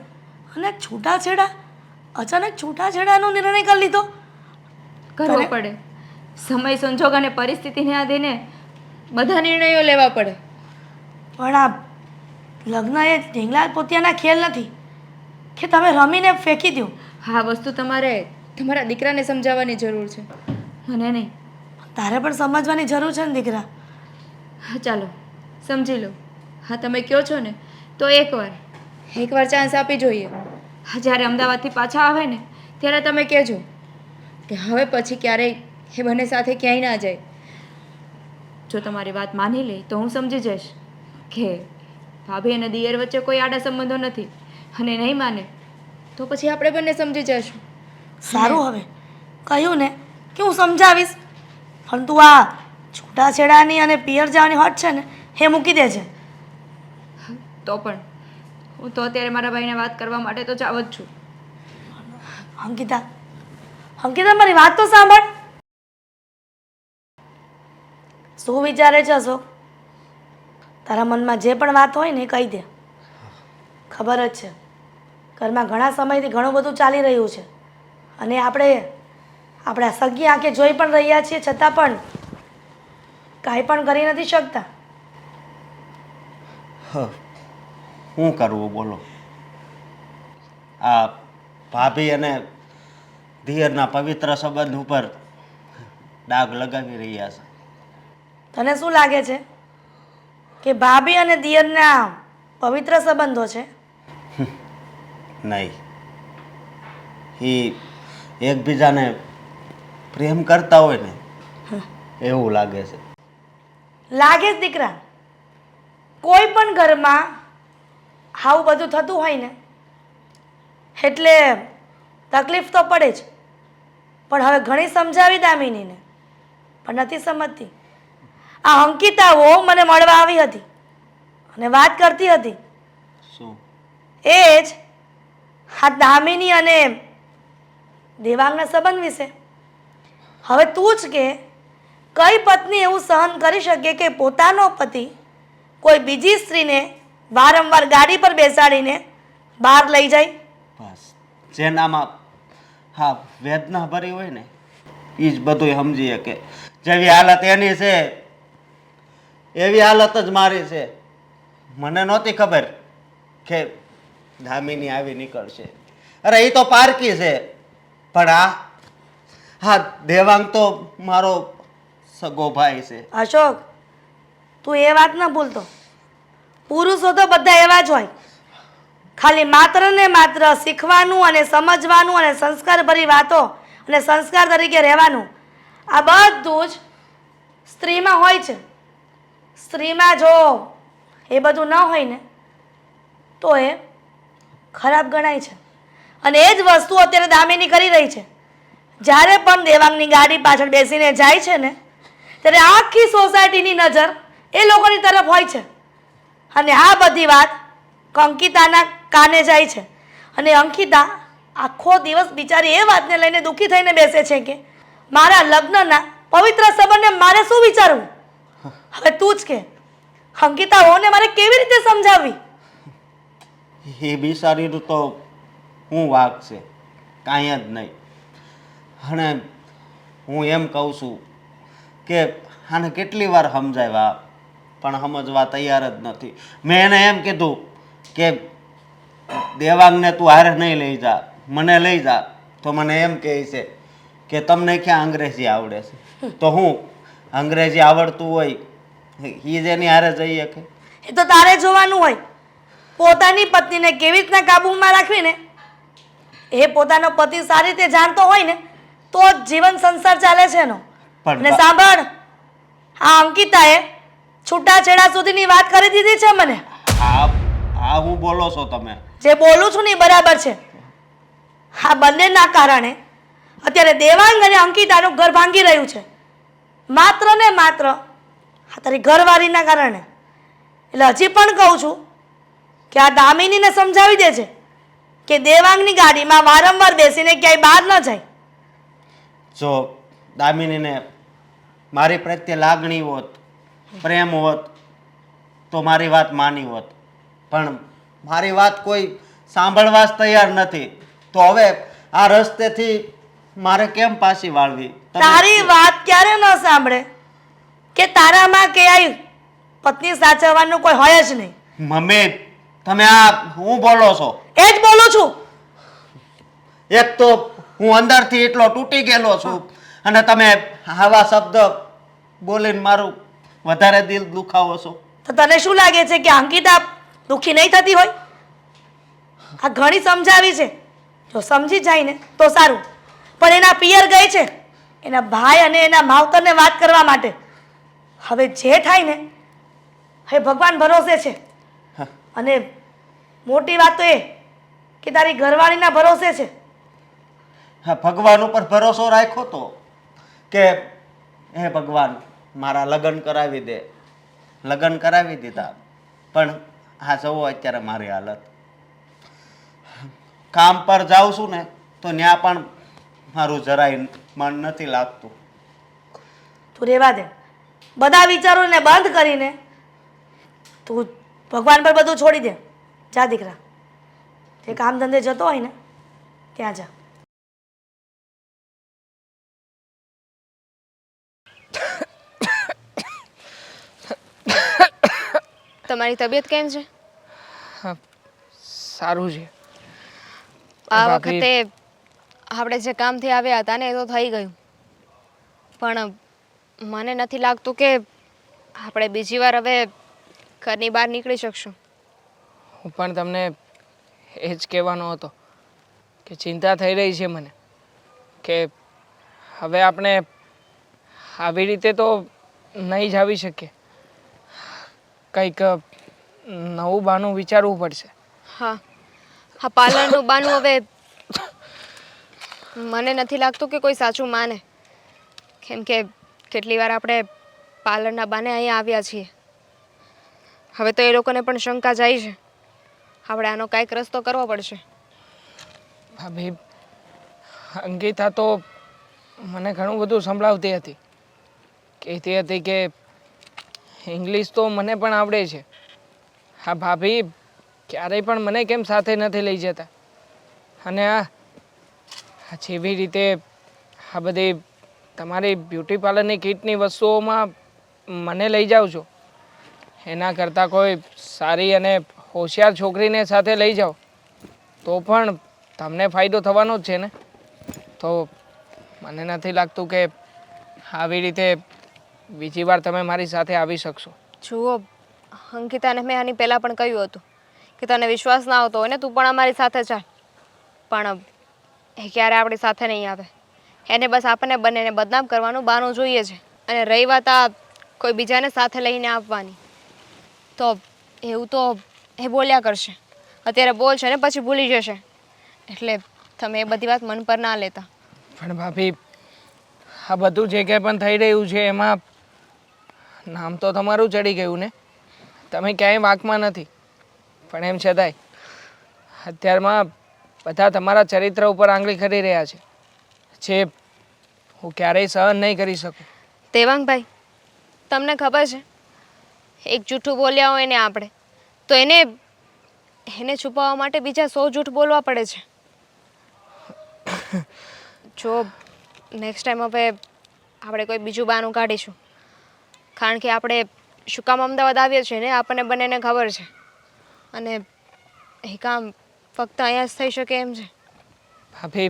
અને છૂટાછેડા, અચાનક છૂટાછેડાનો નિર્ણય કરી લીધો? કરવો પડે, સમય સંજોગ અને પરિસ્થિતિને આધીને બધા નિર્ણયો લેવા પડે. પણ આ લગ્ન એ ઢીંગલા પોતિયાના ખેલ નથી કે તમે રમીને ફેંકી દો. આ વસ્તુ તમારે તમારા દીકરાને સમજાવવાની જરૂર છે, મને નહીં. તારે પણ સમજવાની જરૂર છે ને દીકરા. હા, ચાલો સમજી લો. હા, તમે કહો છો ને તો એકવાર ચાન્સ આપી જોઈએ. હા, જ્યારે અમદાવાદથી પાછા આવે ને ત્યારે તમે કહેજો કે હવે પછી ક્યારેય એ બંને સાથે ક્યાંય ના જાય. જો તમારી વાત માની લે તો હું સમજી જઈશ કે ભાભી અને દિયર વચ્ચે કોઈ આડા સંબંધો નથી, અને નહીં માને તો પછી આપણે બંને સમજી જઈશું. સારું, હવે કહ્યું ને કે હું સમજાવીશ, પણ તું આ છૂટાછેડાની અને પિયર જવાની હટ છે ને એ મૂકી દે છે. તો પણ હું તો અત્યારે મારા ભાઈને વાત કરવા માટે તો જાવ જ છું. અંકિતા, અંકિતા, મારી વાત તો સાંભળ. શું વિચારે છે અશોક? તારા મનમાં જે પણ વાત હોય ને એ કહી દે. ખબર જ છે ઘરમાં ઘણા સમયથી ઘણું બધું ચાલી રહ્યું છે અને આપણા સગી આંખે જોઈ પણ રહ્યા છીએ, છતાં પણ કાંઈ પણ કરી નથી શકતા. શું કરવું બોલો? આ ભાભી અને દિયરના પવિત્ર સંબંધ ઉપર ડાઘ લગાવી રહ્યા છે. તને શું લાગે છે કે ભાભી અને દિયરના પવિત્ર સંબંધો છે? નહીં, એ એકબીજાને પ્રેમ કરતા હોય ને એવું લાગે છે. લાગે જ દીકરા. કોઈ પણ ઘરમાં આવું બધું થતું હોય ને એટલે તકલીફ તો પડે જ. પણ હવે ઘણી સમજાવી દામિનીને પણ નથી સમજતી. આ અંકિતાઓ મને મળવા આવી હતી અને વાત કરતી હતી શું? એ જ આ દામિની અને દેવાંગના સંબંધ વિશે. હવે તું જ કે કઈ પત્ની એવું સહન કરી શકે કે પોતાનો પતિ કોઈ બીજી સ્ત્રીને વારંવાર ગાડી પર બેસાડીને બહાર લઈ જાય? બસ જેનામાં હા વેદના ભરી હોય ને એ જ બધું સમજી શકે. જેવી હાલત એની છે એવી હાલત જ મારી છે. મને નહોતી ખબર કે દામિની આવી નીકળશે. અરે એ તો પારકી છે, પણ હા દેવાંગ તો મારો સગો ભાઈ છે. અશોક, તું એ વાત ન ભૂલતો. પુરુષો તો બધા એવા જ હોય. ખાલી માત્ર ને માત્ર શીખવાનું અને સમજવાનું અને સંસ્કારભરી વાતો અને સંસ્કાર તરીકે રહેવાનું, આ બધું જ સ્ત્રીમાં હોય છે. સ્ત્રીમાં જો એ બધું ન હોય ને તો એ ખરાબ ગણાય છે. અને એ જ વસ્તુ અત્યારે દામિની કરી રહી છે. જ્યારે પણ દેવાંગની ગાડી પાછળ બેસીને જાય છે ને ત્યારે આખી સોસાયટીની નજર એ લોકોની તરફ હોય છે. અને આ બધી વાત અંકિતાના કાને જાય છે. અને અંકિતા આખો દિવસ બિચારી એ વાતને લઈને દુઃખી થઈને બેસે છે કે મારા લગ્નના પવિત્ર સંબંધને મારે શું વિચારવું. હવે તું જ કે અંકિતા હોને મારે કેવી રીતે સમજાવવી? એ બિચારીનું તો હું વાંક છે, કાંઈ જ નહીં. અને હું એમ કહું છું કે આને કેટલી વાર સમજાવ્યા પણ સમજવા તૈયાર જ નથી. મેં એને એમ કીધું કે દેવાંગને તું હારે નહીં લઈ જા, મને લઈ જા. તો મને એમ કહે છે કે તમને ક્યાં અંગ્રેજી આવડે છે? તો હું અંગ્રેજી આવડતું હોય એ જ એની હારે જઈ શકે? એ તો તારે જોવાનું હોય. પોતાની પત્નીને કેવી રીતના કાબૂમાં રાખવીને એ પોતાનો પતિ સારી રીતે જાણતો હોય ને તો જ જીવન સંસાર ચાલે છે એનો. અને સાંભળ, આ અંકિતાએ છૂટાછેડા સુધીની વાત કરી દીધી છે મને. હા હું બોલો છો તમે? જે બોલું છું ને એ બરાબર છે. આ બંનેના કારણે અત્યારે દેવાંગ અને અંકિતાનું ઘર ભાંગી રહ્યું છે. માત્ર ને માત્ર આ તારી ઘરવાળીના કારણે. એટલે હજી પણ કહું છું કે આ દામિનીને સમજાવી દે છે કે દેવાંગની ગાડીમાં વારંવાર બેસીને ક્યાંય બહાર ન જાય. જો દામિનીને મારી પ્રત્યે લાગણી હોત, પ્રેમ હોત તો મારી વાત માની હોત, પણ મારી વાત કોઈ સાંભળવા જ તૈયાર નથી. તો હવે આ રસ્તેથી મારે કેમ પાછી વાળવી? તારી વાત ક્યારે ન સાંભળે કે તારામાં ક્યાંય પત્ની સાચવવાનું કોઈ હોય જ નહીં. મમ્મી તમે આ હું બોલો છો? એ જ બોલું છું. એક તો હું અંદરથી એટલો તૂટી ગયેલો છું અને તમે આવા શબ્દ બોલીને મારું વધારે દિલ દુખાવો છો. તો તને શું લાગે છે કે અંકિતા દુઃખી નહીં થતી હોય? આ ઘણી સમજાવી છે. જો સમજી જાય ને તો સારું, પણ એના પિયર ગઈ છે એના ભાઈ અને એના માવતરને વાત કરવા માટે. હવે જે થાય ને એ ભગવાન ભરોસે છે. અને મોટી વાત તો એ કે તારી ઘરવાળીના ભરોસે છે. હા, ભગવાન ઉપર ભરોસો રાખ્યો તો કે હે ભગવાન મારા લગ્ન કરાવી દે. લગ્ન કરાવી દીધા, પણ હા જુઓ અત્યારે મારી હાલત. કામ પર જાઉં છું ને તો ત્યાં પણ મારું જરાય મન નથી લાગતું. તું રહેવા દે. બધા વિચારોને બંધ કરીને તું ભગવાન પર બધું છોડી દે. જા દીકરા, જે કામ ધંધે જતો હોય ને ત્યાં જા. તમારી તબિયત કેમ છે? સારું છે. આ બાકી- વખતે આપણે જે કામથી આવ્યા હતા ને એ તો થઈ ગયું, પણ મને નથી લાગતું કે આપણે બીજી વાર હવે ઘરની બહાર નીકળી શકશું. હું પણ તમને એ જ કહેવાનો હતો કે ચિંતા થઈ રહી છે મને કે હવે આપણે આવી રીતે તો નહીં જ આવી શકીએ. કંઈક નવું બહાનું વિચારવું પડશે. હા, હા, પાર્લરનું બાનું હવે મને નથી લાગતું કે કોઈ સાચું માને, કેમ કે કેટલી વાર આપણે પાર્લરના બાને અહીંયા આવ્યા છીએ. હવે તો એ લોકોને પણ શંકા જાય છે. આપણે આનો કાંઈક રસ્તો કરવો પડશે. ભાભી, અંકિતા તો મને ઘણું બધું સંભળાવતી હતી. કહેતી હતી કે ઇંગ્લિશ તો મને પણ આવડે છે. હા ભાભી, ક્યારેય પણ મને કેમ સાથે નથી લઈ જતા? અને આ જેવી રીતે આ બધી તમારી બ્યુટી પાર્લરની કીટની વસ્તુઓમાં મને લઈ જાઓ છો, એના કરતાં કોઈ સારી અને હોશિયાર છોકરીને સાથે લઈ જાઓ તો પણ તમને ફાયદો થવાનો જ છે ને. તો મને નથી લાગતું કે આવી રીતે બીજી વાર તમે મારી સાથે આવી શકશો. જુઓ, અંકિતાને મેં આની પહેલાં પણ કહ્યું હતું કે તને વિશ્વાસ ના આવતો હોય ને તું પણ અમારી સાથે ચાલ, પણ એ ક્યારે આપણી સાથે નહીં આવે. એને બસ આપણને બંનેને બદનામ કરવાનું બહાનું જોઈએ છે. અને રહી વાત આ કોઈ બીજાને સાથે લઈને આવવાની, તો એવું તો એ બોલ્યા કરશે. અત્યારે બોલશે ને પછી ભૂલી જશે. એટલે તમે એ બધી વાત મન પર ના લેતા. પણ ભાભી, આ બધું જે કંઈ પણ થઈ રહ્યું છે એમાં નામ તો તમારું ચડી ગયું ને. તમે ક્યાંય વાંકમાં નથી, પણ એમ છતાંય અત્યારમાં બધા તમારા ચરિત્ર ઉપર આંગળી કરી રહ્યા છે, જે હું ક્યારેય સહન નહીં કરી શકું. દેવાંગભાઈ, તમને ખબર છે એક જૂઠું બોલ્યા હોય ને આપણે તો એને છુપાવવા માટે બીજા 100 જૂઠ બોલવા પડે છે. જો નેક્સ્ટ ટાઈમ હવે આપણે કોઈ બીજું બહાનું કાઢીશું, કારણ કે આપણે શું કામ અમદાવાદ આવીએ છીએ ને આપણને બંનેને ખબર છે. અને એ કામ ફક્ત અહીંયા જ થઈ શકે એમ છે. ભાભી,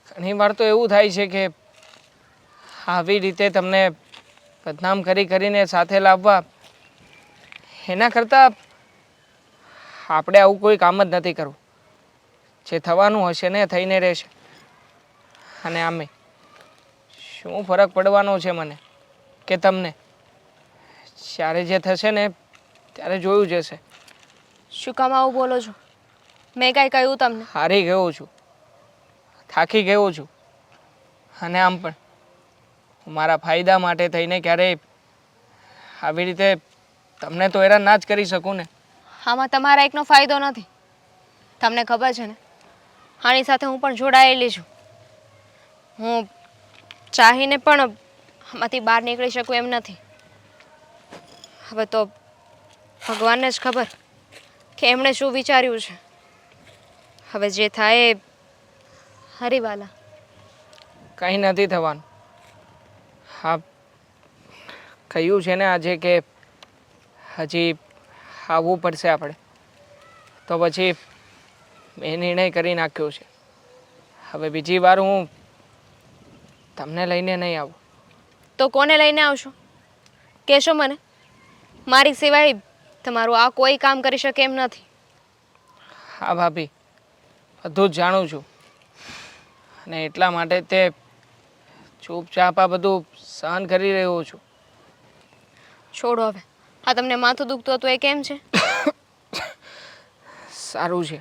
ઘણી વાર તો એવું થાય છે કે આવી રીતે તમને બદનામ કરીને સાથે લાવવા, એના કરતાં આપણે આવું કોઈ કામ જ નથી કરવું. જે થવાનું હશે ને થઈને રહેશે. અને આમે શું ફરક પડવાનો છે મને કે તમને? જ્યારે જે થશે ને ત્યારે જોયું જશે. શું કામ આવું બોલો છો? મેં કાંઈ કહ્યું તમને? હારી ગયો છું, થાકી ગયો છું. અને આમ પણ હું મારા ફાયદા માટે થઈને ક્યારેય આવી રીતે તમને તો હેરાન ના જ કરી શકું ને. આમાં તમારા એકનો ફાયદો નથી. તમને ખબર છે ને આની સાથે હું પણ જોડાયેલી છું. હું ચાહીને પણ આમાંથી બહાર નીકળી શકું એમ નથી. હવે તો ભગવાનને જ ખબર કે એમણે શું વિચાર્યું છે. હવે જે થાય એ હરીવાલા. કંઈ નથી થવાનું. હા, કહ્યું છે ને આજે કે હજી આવવું પડશે આપણે, તો પછી મેં નિર્ણય કરી નાખ્યો છે. હવે બીજી વાર હું તમને લઈને નહીં આવું. તો કોને લઈને આવશો? કહેશો મને. મારી સિવાય તમારું આ કોઈ કામ કરી શકે એમ નથી. હા ભાભી, બધું જ જાણું છું. અને એટલા માટે તે ચૂપચાપ આ બધું સહન કરી રહ્યો છું. છોડો હવે. આ તમને માથું દુખતું હતું એ કેમ છે? સારું છે.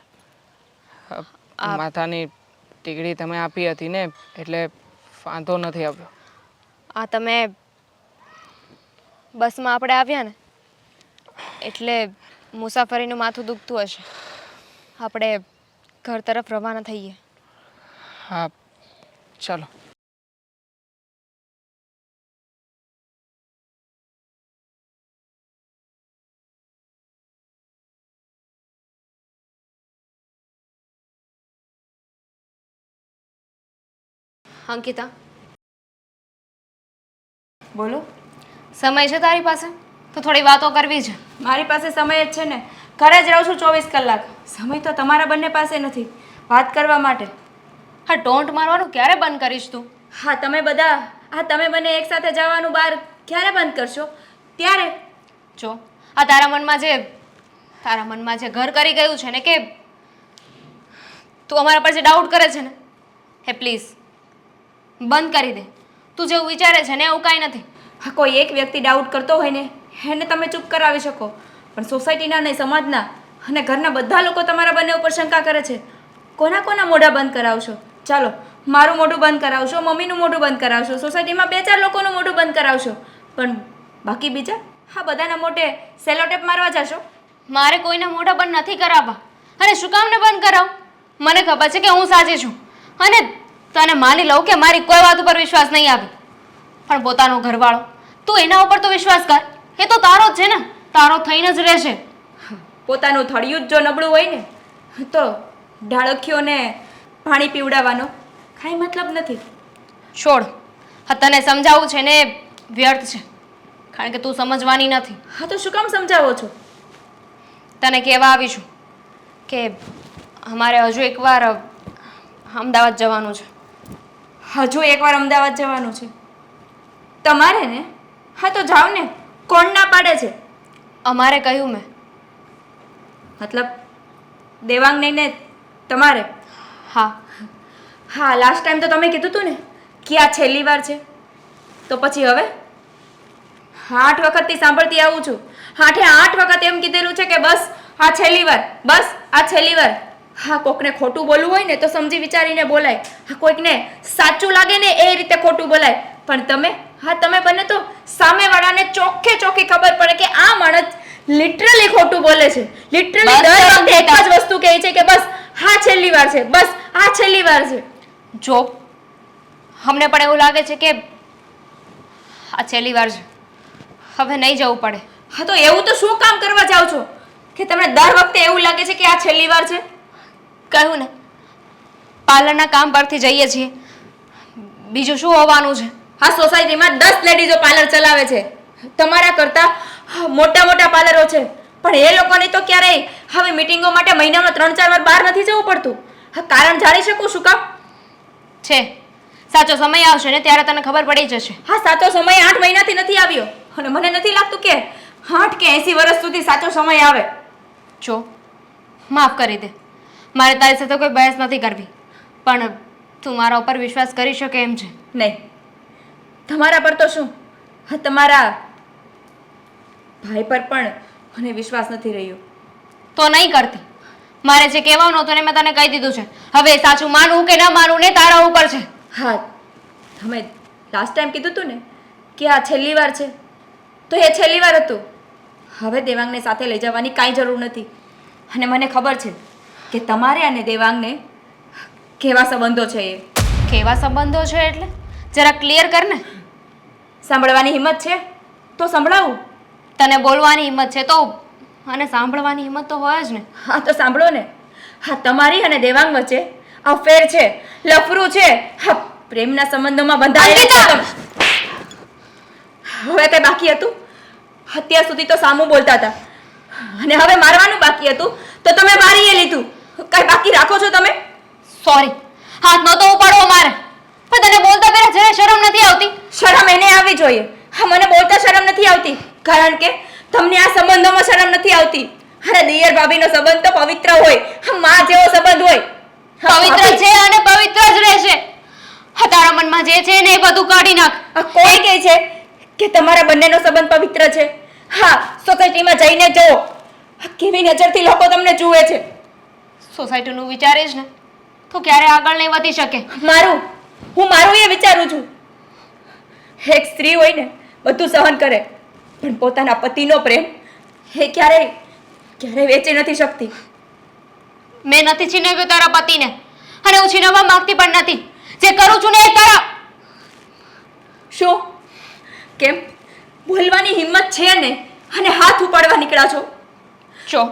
માથાની ટીકડી તમે આપી હતી ને એટલે વાંધો નથી આવ્યો. આ તમે બસમાં આપણે આવ્યા ને એટલે મુસાફરીનું માથું દુખતું હશે. આપણે ઘર તરફ રવાના થઈએ. હા, ચાલો. અંકિતા, બોલો. સમય છે તારી પાસે? તો થોડી વાતો કરવી છે. મારી પાસે સમય જ છે ને. ઘરે જ રહું છું 24 કલાક. સમય તો તમારા બંને પાસે નથી વાત કરવા માટે. હા, ટોન્ટ મારવાનું ક્યારે બંધ કરીશ તું? હા, તમે બંને એકસાથે જવાનું બહાર ક્યારે બંધ કરશો? ત્યારે. જો આ તારા મનમાં જે ઘર કરી ગયું છે ને, કે તું અમારા પર જે ડાઉટ કરે છે ને, હે પ્લીઝ બંધ કરી દે. તું જેવું વિચારે છે ને એવું કાંઈ નથી. હા, કોઈ એક વ્યક્તિ ડાઉટ કરતો હોય ને એને તમે ચૂપ કરાવી શકો, પણ સોસાયટીના નહીં, સમાજના અને ઘરના બધા લોકો તમારા બંને ઉપર શંકા કરે છે. કોના મોઢા બંધ કરાવશો? ચાલો, મારું મોઢું બંધ કરાવશો, મમ્મીનું મોઢું બંધ કરાવશો, સોસાયટીમાં 2-4 લોકોનું મોઢું બંધ કરાવશો, પણ બાકી બીજા હા બધાના મોઢે સેલોટેપ મારવા જશો? મારે કોઈના મોઢા બંધ નથી કરાવવા. અને શું કામને બંધ કરાવ? મને ખબર છે કે હું સાચી છું અને તને માની લઉં કે મારી કોઈ વાત ઉપર વિશ્વાસ નહીં આવે, પણ પોતાનો ઘરવાળો, તું એના ઉપર તો વિશ્વાસ કર. એ તો તારો જ છે ને, તારો થઈને જ રહેશે. પોતાનું થળિયું જ જો નબળું હોય ને તો ઢાળકીઓને પાણી પીવડાવવાનો કાંઈ મતલબ નથી. છોડ, હા તને સમજાવવું છે ને વ્યર્થ છે, કારણ કે તું સમજવાની નથી. હા તો શું કામ સમજાવો છો? તને કહેવા આવી છું કે અમારે હજુ એકવાર અમદાવાદ જવાનું છે. હજુ એકવાર અમદાવાદ જવાનું છે તમારે ને? હા તો જાઓ ને, કોણ ના પાડે છે? અમારે કહ્યું મેં. મતલબ દેવાંગને ને તમારે? હા. હા લાસ્ટ ટાઈમ તો તમે કીધું હતું ને કે આ છેલ્લી વાર છે, તો પછી હવે? 8 વખતથી સાંભળતી આવું છું. 8 વખત એમ કીધેલું છે કે બસ આ છેલ્લી વાર, બસ આ છેલ્લી વાર. હા કોકને ખોટું બોલવું હોય ને તો સમજી વિચારીને બોલાય. હા કોઈકને સાચું લાગે ને એ રીતે ખોટું બોલાય. પણ તમે, હા તમે બંને તો સામેવાળાને ચોખ્ખે ચોખ્ખી ખબર પડે કે આ માણસ લિટરલી ખોટું બોલે છે. લિટરલી બસ દર કર વખતે એક જ વસ્તુ કહે છે કે બસ આ છેલ્લી વાર છે, બસ આ છેલ્લી વાર છે. જો અમને પણ એવું લાગે છે કે આ છેલ્લી વાર છે, હવે નહીં જવું પડે. હા તો એવું તો શું કામ કરવા જાઓ છો કે તમને દર વખતે એવું લાગે છે કે આ છેલ્લી વાર છે? કહ્યું ને, પાર્લરના કામ પરથી જઈએ છીએ, બીજું શું હોવાનું છે? આ સોસાયટીમાં 10 લેડીઝો પાર્લર ચલાવે છે. તમારા કરતા મોટા મોટા પાર્લરો છે, પણ એ લોકોને તો ક્યારેય હવે મીટિંગો માટે મહિનામાં 3-4 વાર બહાર નથી જવું પડતું. હા કારણ જાણી શકું શું કામ? છે સાચો સમય આવશે ને ત્યારે તને ખબર પડી જશે. હા સાચો સમય 8 મહિનાથી નથી આવ્યો અને મને નથી લાગતું કે 8 કે 80 વર્ષ સુધી સાચો સમય આવે. જો માફ કરી દે, મારે તારી સાથે કોઈ બહેસ નથી કરવી, પણ તું મારા ઉપર વિશ્વાસ કરી શકે એમ છે? નહીં, તમારા પર તો શું, હા તમારા ભાઈ પર પણ મને વિશ્વાસ નથી રહ્યો. તો નહીં કરતી. મારે જે કહેવાનું હતું ને મેં તને કહી દીધું છે. હવે સાચું માનવું કે ન માનવું ને તારા ઉપર છે. હા તમે લાસ્ટ ટાઈમ કીધું હતું ને કે આ છેલ્લી વાર છે, તો એ છેલ્લી વાર હતું. હવે દેવાંગને સાથે લઈ જવાની કાંઈ જરૂર નથી. અને મને ખબર છે કે તમારે અને દેવાંગને કેવા સંબંધો છે. એ કેવા સંબંધો છે એટલે જરા ક્લિયર કર ને. સાંભળવાની હિંમત છે તો સંભળાવું. તને બોલવાની હિંમત છે તો અને સાંભળવાની હિંમત તો હોય જ ને. હા તો સાંભળો ને. હા તમારી અને દેવાંગ વચ્ચે અફેર છે, લફરું છે. હા પ્રેમના સંબંધોમાં બંધાયેલા છો તમે. હવે કઈ બાકી હતું? અત્યાર સુધી તો સામું બોલતા હતા અને હવે મારવાનું બાકી હતું તો તમે મારીએ લીધું. કઈ બાકી રાખો છો તમે? સોરી, હાથ નહોતો ઉપાડવો મારે, પણ તને બોલતા પહેલા જરા શરમ નથી આવતી? શરમ એને આવવી જોઈએ. હા મને બોલતા શરમ નથી આવતી કારણ કે તમને આ સંબંધોમાં શરમ નથી આવતી. અરે દિયર ભાભીનો સંબંધ તો પવિત્ર હોય, હા માં જેવો સંબંધ હોય. હા, પવિત્ર ભાભી. છે અને પવિત્ર જ રહેશે. હા તારા મનમાં જે છે ને એ બધું કાઢી નાખ. આ કોઈ કહે છે કે તમારા બંનેનો સંબંધ પવિત્ર છે? હા સોસાયટીમાં જઈને જુઓ કેવી નજરથી લોકો તમને જુએ છે. સોસાયટીનું વિચારીશ ને તો ક્યારે આગળ નહીં વધી શકે. હું મારું એ વિચારું છું. એક સ્ત્રી હોય ને બધું સહન કરે, પણ પોતાના પતિનો પ્રેમ એ ક્યારેય વેચી નથી શકતી. મેં નથી છીનવ્યું તારા પતિને અને હું છીનવવા માંગતી પણ નથી. જે કરું છું ને એ કરા. શું? કેમ બોલવાની હિંમત છે ને અને હાથ ઉપાડવા નીકળ્યા છો? જો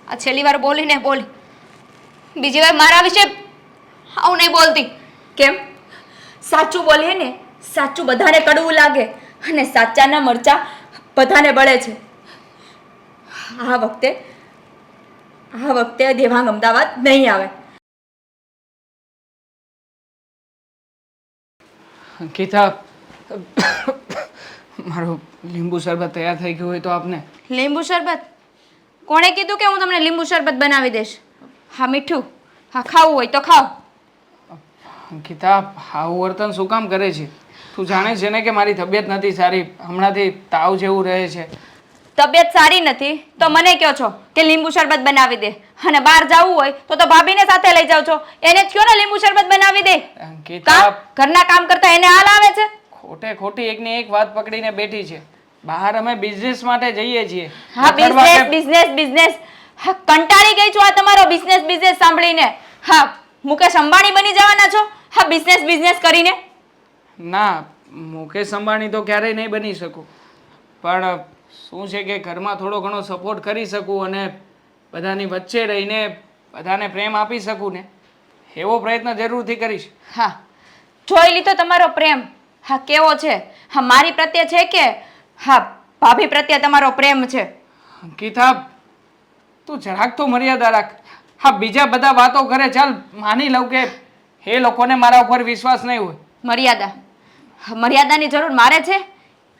આ છેલ્લી વાર બોલીને બોલી, બીજી વાર મારા વિશે આવું નહીં બોલતી. કેમ? સાચું બોલીએ ને સાચું બધાને કડવું લાગે અને સાચાના મરચા બધાને બળે છે. આ વખતે દેવાંગ અમદાવાદ નહીં આવે. અંકિતા, મારું લીંબુ શરબત તૈયાર થઈ ગયું હોય તો આપને. લીંબુ શરબત? કોણે કીધું કે હું તમને લીંબુ શરબત બનાવી દઈશ? હા મીઠું, હા ખાવું હોય તો ખાઓ. અંકિતા, આવું વર્તન શું કામ કરે છે? તું જાણે છે ને કે મારી તબિયત નથી સારી, હમણાંથી તાવ જેવું રહે છે. તબિયત સારી નથી તો મને કહો છો કે લીંબુ શરબત બનાવી દે, અને બહાર જવું હોય તો ભાભીને સાથે લઈ જાવ છો. એને જ કહો ને લીંબુ શરબત બનાવી દે. અંકિતા, ઘરના કામ કરતા એને હાલ આવે છે. ખોટે ખોટી એકની એક વાત પકડીને બેઠી છે. બહાર અમે બિઝનેસ માટે જઈએ છીએ હા રખડવા બિઝનેસ કે- બિઝનેસ બિઝનેસ હા કંટાળી ગઈ છું આ તમારો બિઝનેસ બિઝનેસ સાંભળીને. હા મુકેશ અંબાણી બની જવાના છો હા બિઝનેસ બિઝનેસ કરીને. ના મુકેશ અંબાણી તો ક્યારેય નહીં બની શકું પણ શું છે કે ઘરમાં થોડો ઘણો સપોર્ટ કરી શકું અને બધાની વચ્ચે રહીને બધાને પ્રેમ આપી શકું ને એવો પ્રયત્ન જરૂરથી કરીશ. હા જોઈ લીધો તમારો પ્રેમ. હા કેવો છે હા મારી પ્રત્યે છે કે હા ભાભી પ્રત્યે તમારો પ્રેમ છે. અંકિતા તું જરાક તો મર્યાદા રાખ. હા બીજા બધા વાતો કરે ચાલ માની લઉં કે એ લોકોને મારા ઉપર વિશ્વાસ નહીં હોય. મર્યાદા હા, મર્યાદાની જરૂર મારે છે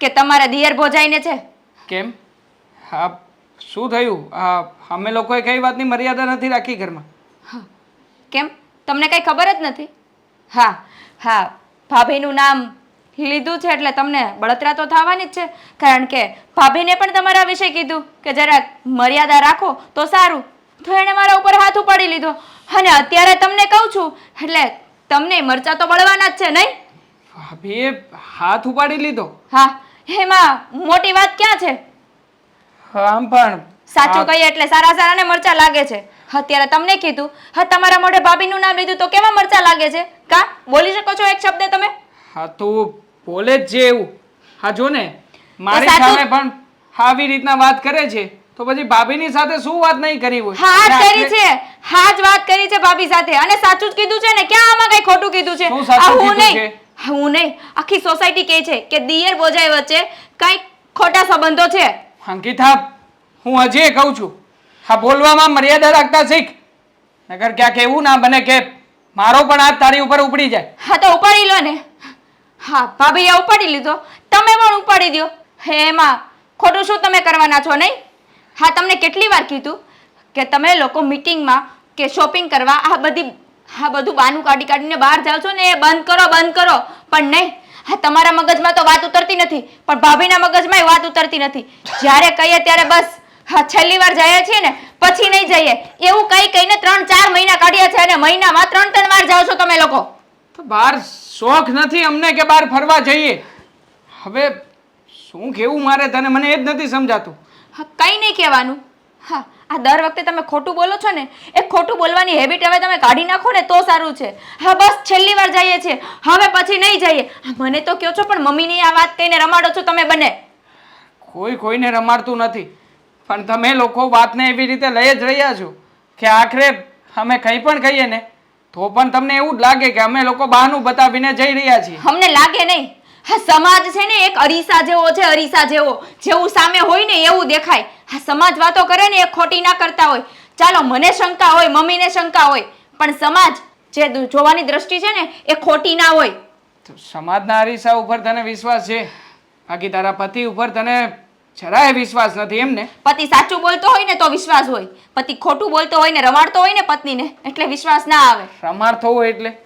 કે તમારા દિયર ભોજાઈને છે. કેમ હા શું થયું અમે લોકોએ કઈ વાતની મર્યાદા નથી રાખી ઘરમાં. કેમ તમને કઈ ખબર જ નથી. હા હા ભાભીનું નામ લીધું છે એટલે તમને બળતરા તો થવાની જ છે કારણ કે ભાભીને પણ તમારા વિશે કીધું કે જરાક મર્યાદા રાખો તો સારું તો એણે મારા ઉપર હાથ ઉપાડી લીધો અને અત્યારે તમને કહું છું એટલે તમને મરચા તો બળવાના જ છે નહીં. ભાભીએ હાથ ઉપાડી લીધો. હા એમાં મોટી વાત ક્યાં છે. આમ પણ સાચું કહીએ એટલે સારા સારા ને મરચા લાગે છે. અત્યારે તમને કીધું હા તમારા મોઢે ભાભીનું નામ લીધું તો કેવા મરચા લાગે છે કા બોલી શકો છો એક શબ્દ તમે. હા તું બોલે જ છે એવું. હા જો ને મારી સાચું- સામે પણ આવી રીતના વાત કરે છે તો પછી ભાભીની સાથે શું વાત નહીં કરી હોય. હા અને જ કરી આટલે- છે હા જ વાત કરી છે ભાભી સાથે અને સાચું જ કીધું છે ને ક્યાં આમાં કઈ ખોટું કીધું છે. શું સાચું આ હું કીધું નહીં છે? હું નહીં આખી સોસાયટી કહે છે કે દિયર ભોજાઈ વચ્ચે કઈ ખોટા સંબંધો છે. અંકિતા હું હજી કહું છું હા બોલવામાં મર્યાદા રાખતા શીખ નગર ક્યાંક એવું ના બને કે મારો પણ હાથ તારી ઉપર ઉપડી જાય. હા તો ઉપાડી લો ને. હા ભાભીએ ઉપાડી લીધો તમે પણ ઉપાડી દો. હે એમાં ખોટું શું તમે કરવાના છો નહીં. હા તમને કેટલી વાર કીધું કે તમે લોકો મીટિંગમાં કે શોપિંગ કરવા આ બધું બાનું કાઢી કાઢીને બહાર જાઓ છો ને એ બંધ કરો પણ નહીં. હા તમારા મગજમાં તો વાત ઉતરતી નથી પણ ભાભીના મગજમાં વાત ઉતરતી નથી. જ્યારે કહીએ ત્યારે બસ હા છેલ્લી વાર જઈએ છીએ ને પછી નહીં જઈએ એવું કહીને 3-4 મહિના કાઢ્યા છે અને મહિનામાં 3-3 વાર જાઓ છો તમે લોકો. તો બહાર શોખ નથી અમને કે બહાર ફરવા જઈએ. હવે શું કેવું મારે તને મને એ જ નથી સમજાતું. હા કંઈ નહીં કહેવાનું. હા આ દર વખતે તમે ખોટું બોલો છો ને એ ખોટું બોલવાની હેબિટ હવે તમે કાઢી નાખો ને તો સારું છે. હા બસ છેલ્લી વાર જઈએ છીએ હવે પછી નહીં જઈએ. મને તો કહો છો પણ મમ્મીની આ વાત કહીને રમાડો છો તમે બંને. કોઈ કોઈને રમાડતું નથી પણ તમે લોકો વાતને એવી રીતે લઈ જ રહ્યા છો કે આખરે અમે કંઈ પણ કહીએ ને તો પણ તમને એવું જ લાગે કે અમે લોકો બહાનું બતાવીને જઈ રહ્યા છીએ. અમને લાગે નહીં. હા સમાજ છે ને એક અરીસા જેવો છે અરીસા જેવું સામે હોય ને એવું દેખાય. હા સમાજ વાતો કરે ને એ ખોટી ના કરતા હોય. ચાલો મને શંકા હોય મમ્મીને શંકા હોય પણ સમાજ જે જોવાની દ્રષ્ટિ છે ને એ ખોટી ના હોય. તો સમાજના અરીસા ઉપર તને વિશ્વાસ છે બાકી તારા પતિ ઉપર તને જરાય વિશ્વાસ નથી એમ ને. પતિ સાચું બોલતો હોય ને તો વિશ્વાસ હોય. પતિ ખોટું બોલતો હોય ને રમાડતો હોય ને પત્નીને એટલે વિશ્વાસ ના આવે. રમાડતો હોય એટલે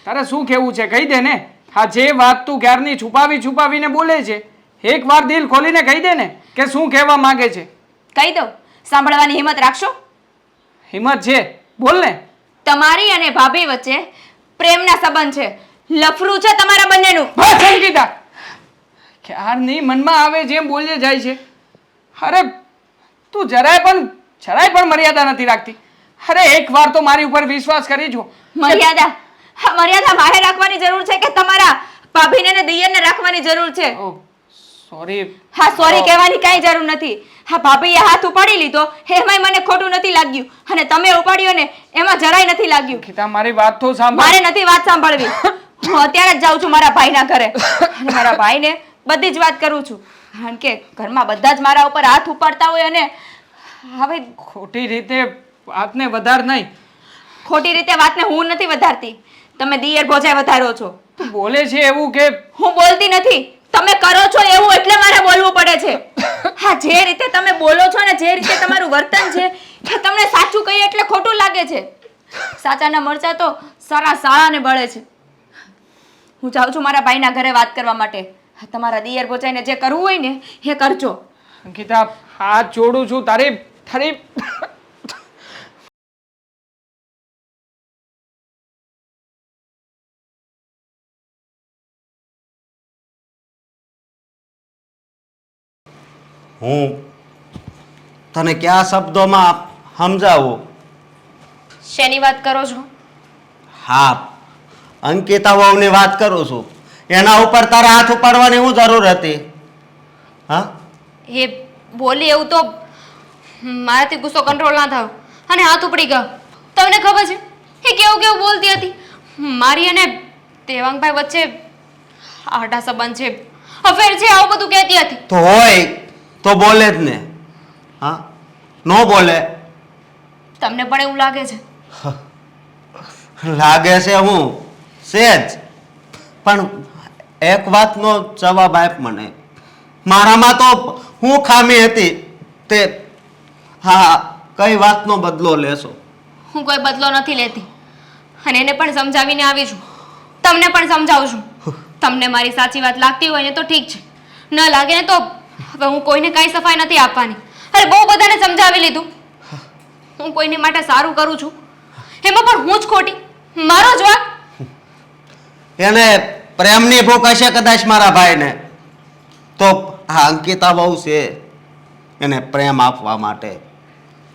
તારે શું કેવું છે કહી દે ને. હા જે વાત તું ક્યારની છુપાવીને બોલે છે એક વાર દિલ ખોલીને કહી દે ને કે શું કહેવા માંગે છે. કહી દઉં સાંભળવાની હિંમત રાખશો. હિંમત છે બોલ ને. તમારી અને ભાભી વચ્ચે પ્રેમના સંબંધ છે. લફરું છે તમારા બંનેનું. બસ અંકિતા ક્યારની મનમાં આવે જેમ બોલે જાય છે. અરે તું જરાય પણ મર્યાદા નથી રાખતી. અરે એક વાર તો મારી ઉપર વિશ્વાસ કરી જો. મર્યાદા હા મર્યાદા મારે રાખવાની જરૂર છે કે તમારા ભાભીને ને દિયરને રાખવાની જરૂર છે. ઓ સોરી. હા સોરી કહેવાની કાંઈ જરૂર નથી. હા ભાભીએ હાથ ઉપાડી લીધો એમાંય મને ખોટું નથી લાગ્યું અને તમે ઉપાડ્યો ને એમાં જરાય નથી લાગ્યું. અંકિતા મારી વાત તો સાંભળ. મારે નથી વાત સાંભળવી. હું અત્યારે જ જાઉં છું મારા ભાઈના ઘરે અને મારા ભાઈને બધી જ વાત કરું છું કારણ કે ઘરમાં બધા જ મારા ઉપર હાથ ઉપાડતા હોય અને હવે ખોટી રીતે વાતને વધાર નહીં. ખોટી રીતે વાતને હું નથી વધારતી તમે દિયર ભોજાઈ વધારો છો. તું બોલે છે એવું કે હું બોલતી નથી તમે કરો છો એવું એટલે મારે બોલવું પડે છે. હા જે રીતે તમે બોલો છો ને જે રીતે તમારું વર્તન છે એ તમને સાચું કહીએ એટલે ખોટું લાગે છે. સાચાના મરચા તો સારા સાળાને બળે છે. હું જાઉં છું મારા ભાઈના ઘરે વાત કરવા માટે. તમારા દિયર ભોજાઈને જે કરવું હોય ને એ કરજો. અંકિતા હાથ જોડું છું તારી હું તને કયા શબ્દોમાં સમજાવું? શેની વાત કરો છો? હા, અંકિતા વહુની વાત કરું છું. એના ઉપર તારે હાથ ઉપાડવાની શું જરૂર હતી? હા, એ બોલી એવું તો મારાથી ગુસ્સો કંટ્રોલ ના થયો અને હાથ ઉપડી ગયો. તમને ખબર છે એ કેવું કેવું બોલતી હતી? મારી અને દેવાંગભાઈ વચ્ચે આડા સંબંધ છે, અફેર છે, આવું બધું કહેતી હતી. તો હોય તો બોલે જ ને. હા, નો બોલે. તમને પણ એવું લાગે છે? લાગે છે હું સેજ, પણ એક વાતનો જવાબ આપ મને. મારામાં તો હું ખામી હતી તે? હા, કઈ વાતનો બદલો લેશો? હું કોઈ બદલો નથી લેતી અને એને પણ સમજાવીને આવી છું. તમને પણ સમજાવું છું. તમને મારી સાચી વાત લાગતી હોય ને તો ઠીક છે, ન લાગે ને તો હવે હું કોઈને કાંઈ સફાઈ નથી આપવાની. અરે બહુ બધાને સમજાવી લીધું. હું કોઈને માટે સારું કરું છું એમાં પણ હું જ ખોટી? મારો જ વાંક? એને પ્રેમની ભૂખ હશે કદાચ મારા ભાઈને, તો આ અંકિતા બહુ છે એને પ્રેમ આપવા માટે.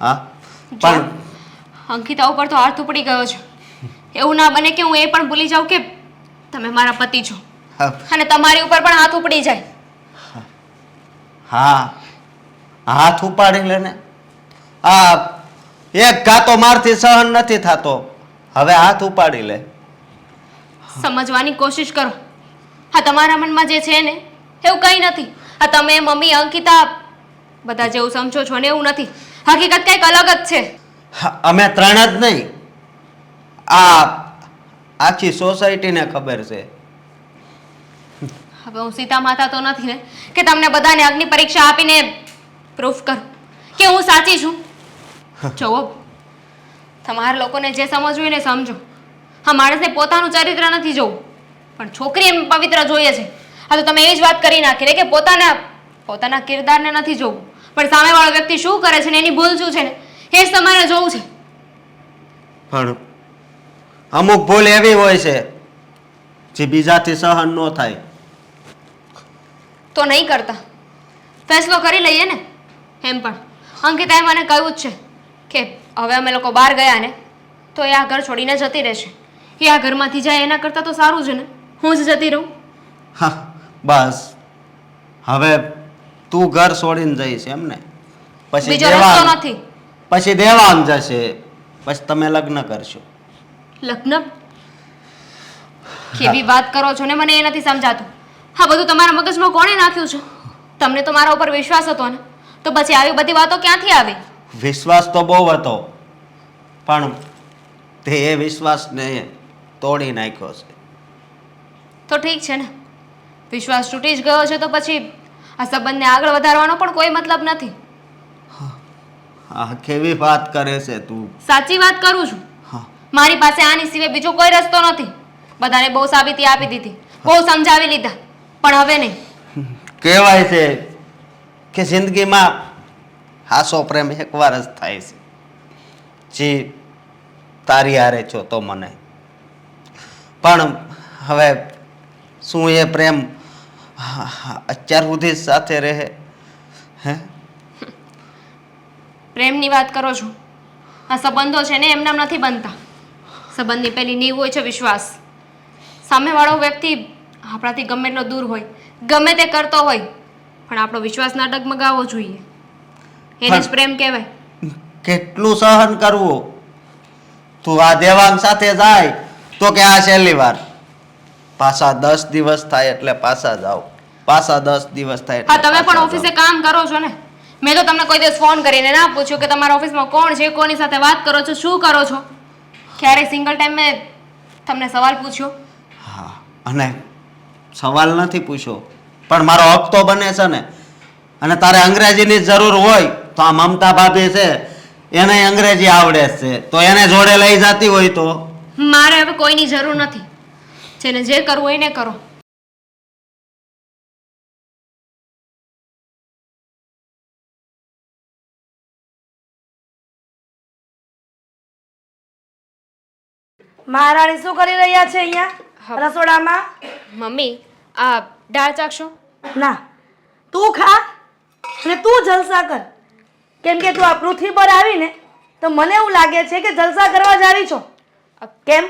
હા, પણ અંકિતા ઉપર તો હાથ ઉપડી ગયો છે. એવું ના બને કે હું એ પણ ભૂલી જાઉં કે તમે મારા પતિ છો અને તમારી ઉપર પણ હાથ ઉપડી જાય. હા, હાથ ઉપાડી લે ને. આ એક ઘાતો મારથી સહન નથી થતો, હવે હાથ ઉપાડી લે. સમજવાની કોશિશ કરો. હા, તમારા મનમાં જે છે ને એવું કંઈ નથી. આ તમે, મમ્મી, અંકિતા બધા જેવું સમજો છો ને એવું નથી. હકીકત કંઈક અલગ જ છે. હા, અમે ત્રણ જ નહીં, આ આખી સોસાયટીને ખબર છે. હવે હું સીતા માતા તો નથી ને કે તમને બધાને અગ્નિ પરીક્ષા આપીને પ્રૂફ કરું કે હું સાચી છું. જુઓ, તમારા લોકોને જે સમજવું હોય ને સમજો. હા, માણસને પોતાનું ચરિત્ર નથી જોવું, પણ છોકરી એમ પવિત્ર જોઈએ છે. હા, તો તમે એ જ વાત કરી નાખી ને કે પોતાના કિરદારને નથી જોવું, પણ સામેવાળો વ્યક્તિ શું કરે છે ને એની ભૂલ શું છે ને એ જ તમારે જોવું છે. પણ અમુક ભૂલ એવી હોય છે જે બીજાથી સહન ન થાય. તો નહીં કરતા, ફેસલો કરી લઈએ ને. એમ પણ અંકિતાએ મને કહ્યું જ છે કે હવે અમે લોકો બહાર ગયા ને તો એ આ ઘર છોડીને જતી રહેશે. એ આ ઘરમાંથી જાય એના કરતાં તો સારું છે ને હું જ જતી રહું. હા, બસ હવે તું ઘર છોડીને જઈશ એમ ને? પછી બીજો રસ્તો દેવાંગ નથી. પછી દેવાંગ જશે, પછી તમે લગ્ન કરશો. લગ્ન? કેવી વાત કરો છો ને મને એ નથી સમજાતું. હા, બધું તમારા મગજમાં કોણે નાખ્યું છે? તમને તો મારા ઉપર વિશ્વાસ હતો ને, તો પછી આવી બધી વાતો ક્યાંથી આવી? વિશ્વાસ તો બહુ હતો, પણ તે એ વિશ્વાસને તોડી નાખ્યો છે. તો ઠીક છે ને, વિશ્વાસ તૂટી જ ગયો છે તો પછી આ સંબંધને આગળ વધારવાનો પણ કોઈ મતલબ નથી. આ કેવી વાત કરે છે તું? સાચી વાત કરું છું. હા, મારી પાસે આની સિવાય બીજો કોઈ રસ્તો નથી. બધાને બહુ સાબિતી આપી દીધી, બહુ સમજાવી લીધા, પણ હવે નહીં. કહેવાય છે કે જિંદગીમાં હાસો પ્રેમ એકવાર જ થાય છે. જે તારી હારે છો તો મને, પણ હવે શું એ પ્રેમ અત્યાર સુધી જ સાથે રહે? હે, પ્રેમની વાત કરો છો? આ સંબંધો છે ને એમનામ નથી બનતા. સંબંધની પહેલી નીવ હોય છે વિશ્વાસ. સામેવાળો વ્યક્તિ આપણાથી ગમે એટલો દૂર હોય, ગમે તે કરતો હોય, પણ આપણો વિશ્વાસ ના ડગમગાવવો જોઈએ. એને જ પ્રેમ કહેવાય. કેટલું સહન કરવું? તું આ દેવાંગ સાથે જાય તો કે આ છેલ્લી વાર, પાછા 10 દિવસ થાય એટલે પાછા જાઓ, પાછા 10 દિવસ થાય હા, એટલે તમે પણ પાછા ઓફિસે જાઓ. કામ કરો છો ને? મેં તો તમને કોઈ દિવસ ફોન કરીને ના પૂછ્યું કે તમારા ઓફિસમાં કોણ છે, કોની સાથે વાત કરો છો, શું કરો છો? ક્યારે સિંગલ ટાઈમ મેં તમને સવાલ પૂછ્યો? હા, અને સવાલ નથી પૂછ્યો, પણ મારો હક તો બને છે ને. અને તારે અંગ્રેજીની જરૂર હોય તો આ મમતા ભાભી છે એને અંગ્રેજી આવડે છે, તો એને જોડે લઈ જતી હોય તો? મારે હવે કોઈની જરૂર નથી. જેને જે કરવું હોય એને કરો. મહારાણી શું કરી રહ્યા છે અહીંયા રસોડામાં? મમ્મી, આ દાળ ચાખશો? ના, તું ખા. અને તું જલસા કર. કેમ કે તું આ પૃથ્વી પર આવીને તો મને એવું લાગે છે કે જલસા કરવા જ આવી છો. કેમ?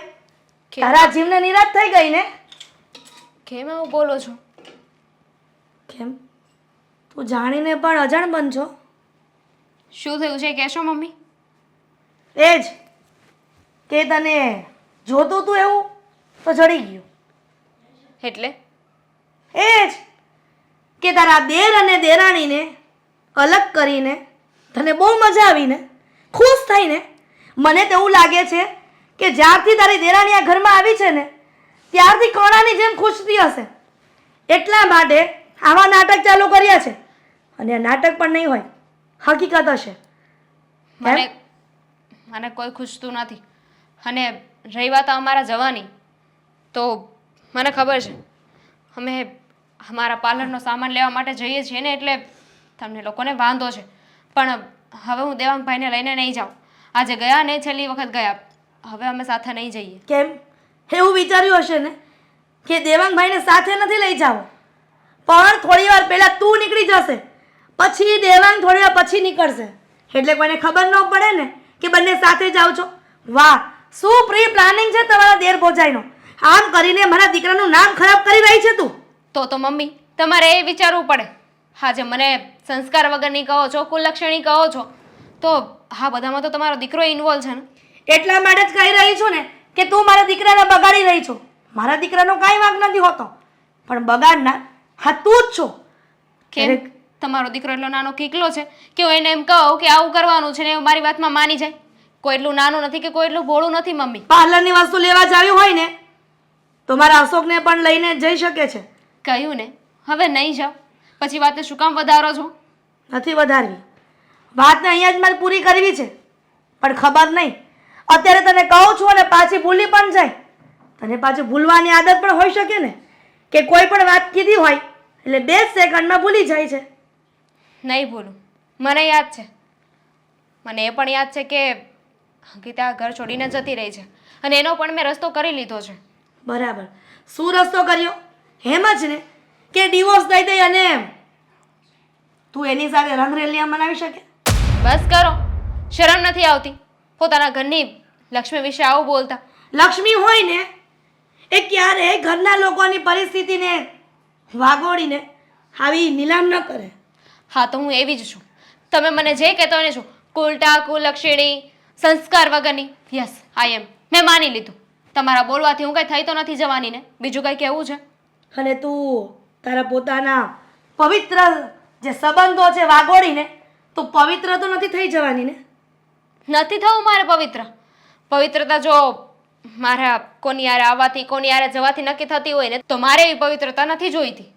તારા જીવને નિરાશ થઈ ગઈ ને? કેમ આવું બોલો છો? કેમ? તું જાણીને પણ અજાણ બનશો. શું થયું છે કહેશો મમ્મી? એ જ કે તને જોતું તું એવું તો જડી ગયું. એટલે એ જ કે તારા દેર અને દેરાણીને અલગ કરીને તને બહુ મજા આવીને ખુશ થઈને મને તો એવું લાગે છે કે જ્યારથી તારી દેરાણી આ ઘરમાં આવી છે ને ત્યારથી કણાની જેમ ખુશતી હશે. એટલા માટે આવા નાટક ચાલુ કર્યા છે. અને આ નાટક પણ નહીં હોય, હકીકત હશે. મને મને કોઈ ખુશતું નથી. અને રહી વાત અમારા જવાની, તો મને ખબર છે અમે અમારા પાર્લરનો સામાન લેવા માટે જઈએ છીએ ને એટલે તમને લોકોને વાંધો છે. પણ હવે હું દેવાંગભાઈને લઈને નહીં જાઉં. આજે ગયા ને છેલ્લી વખત ગયા, હવે અમે સાથે નહીં જઈએ. કેમ? એવું વિચાર્યું હશે ને કે દેવાંગભાઈને સાથે નથી લઈ જાઓ, પણ થોડી વાર પહેલા તું નીકળી જશે, પછી દેવાંગ થોડી વાર પછી નીકળશે, એટલે કોઈને ખબર ન પડે ને કે બંને સાથે જાઓ છો. વાહ, શું પ્રી પ્લાનિંગ છે તમારા દેર ભોજાઈનો. આમ કરીને મારા દીકરાનું નામ ખરાબ કરી રહી છે તું. તો મમ્મી તમારે એ વિચારવું પડે. આજે મને સંસ્કાર વગરની કહો છો, કુલક્ષણી કહો છો, તો હા બધામાં તો તમારો દીકરો ઇન્વોલ્વ છે ને. એટલા માટે જ કહી રહી છું ને કે તું મારા દીકરાને બગાડી રહી છો. મારા દીકરાનો કાંઈ વાંક નથી હોતો, પણ બગાડનાર હા તું જ છો. કેમ તમારો દીકરો એટલો નાનો કીકલો છે કે હું એને એમ કહું કે આવું કરવાનું છે ને એ મારી વાતમાં માની જાય? કોઈ એટલું નાનું નથી કે કોઈ એટલું ભોળું નથી મમ્મી. પાર્લરની વસ્તુ લેવા જાવી હોય ને તો મારા અશોકને પણ લઈને જઈ શકે છે. કહ્યું ને હવે નહીં જાઓ, પછી વાતને શું કામ વધારો છો? નથી વધારવી વાતને અહીંયા જ મારે પૂરી કરવી છે, પણ ખબર નહીં અત્યારે તને કહું છું અને પાછી ભૂલી પણ જાય. તને પાછી ભૂલવાની આદત પણ હોઈ શકે ને કે કોઈ પણ વાત કીધી હોય એટલે 2 સેકન્ડમાં ભૂલી જાય છે. નહીં ભૂલું, મને યાદ છે. મને એ પણ યાદ છે કે અંકિતા ઘર છોડીને જતી રહી છે અને એનો પણ મેં રસ્તો કરી લીધો છે. બરાબર. શું રસ્તો કર્યો? એમ જ ને કે ડિવોર્સ દઈ દઈ અને તું એની સાથે રંગરેલિયા મનાવી શકે? બસ કરો, શરમ નથી આવતી પોતાના ઘરની લક્ષ્મી વિશે આવું બોલતા? લક્ષ્મી હોય ને એ ક્યારે ઘરના લોકોની પરિસ્થિતિને વાગોડીને આવી નીલામ ન કરે. હા તો હું એવી જ છું. તમે મને જે કહેતો એને છું કુલટા કુલક્ષણી સંસ્કાર વગરની, યસ આઈ એમ. મેં માની લીધું. તમારા બોલવાથી હું કંઈ થઈ તો નથી જવાની ને? બીજું કંઈ કહેવું છે? અને તું તારા પોતાના પવિત્ર જે સંબંધો છે વાગોડીને તું પવિત્ર તો નથી થઈ જવાની ને? નથી થવું મારે પવિત્ર. પવિત્રતા જો મારા કોની યારે આવવાથી કોની યારે જવાથી નક્કી થતી હોય ને તો મારે એવી પવિત્રતા નથી જોઈતી.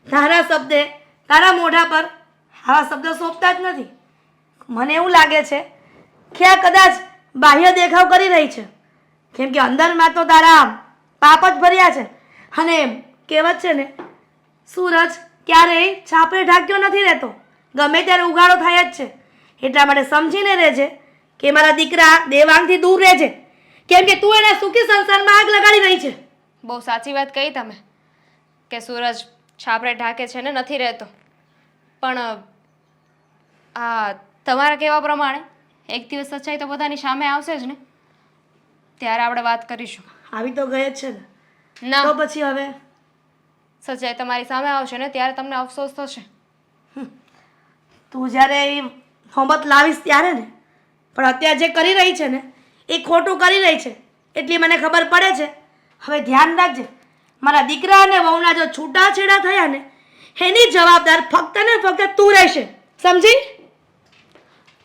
તારા શબ્દે તારા મોઢા પર આવા શબ્દ સોંપતા જ નથી. મને એવું લાગે છે કે આ કદાચ બાહ્ય દેખાવ કરી રહી છે, કેમ કે અંદરમાં તો તારા પાપ જ ભર્યા છે. અને કહેવત છે ને, સૂરજ ક્યારેય છાપરે ઢાંક્યો નથી રહેતો, ગમે ત્યારે ઉગાડો થાય જ છે. એટલા માટે સમજીને રહેજે કે મારા દીકરા દેવાંગથી દૂર રહેજે, કેમ કે તું એના સુખી સંસારમાં આગ લગાડી રહી છે. બહુ સાચી વાત કહી તમે કે સૂરજ છાપરે ઢાંકે છે ને નથી રહેતો, પણ આ તમારા કહેવા પ્રમાણે એક દિવસ સચ્ચાઈ તો બધાની સામે આવશે જ ને, ત્યારે આપણે વાત કરીશું. આવી તો ગઈ જ છે ને, ના તો પછી હવે સચ્ચાઈ તમારી સામે આવશે ને ત્યારે તમને અફસોસ થશે. તું જ્યારે એવી નોબત લાવીશ ત્યારે ને, પણ અત્યારે જે કરી રહી છે ને એ ખોટું કરી રહી છે એટલી મને ખબર પડે છે. હવે ધ્યાન રાખજે, મારા દીકરા અને વહુના જો છૂટાછેડા થયા ને એની જવાબદાર ફક્ત ને ફક્ત તું રહેશે, સમજી?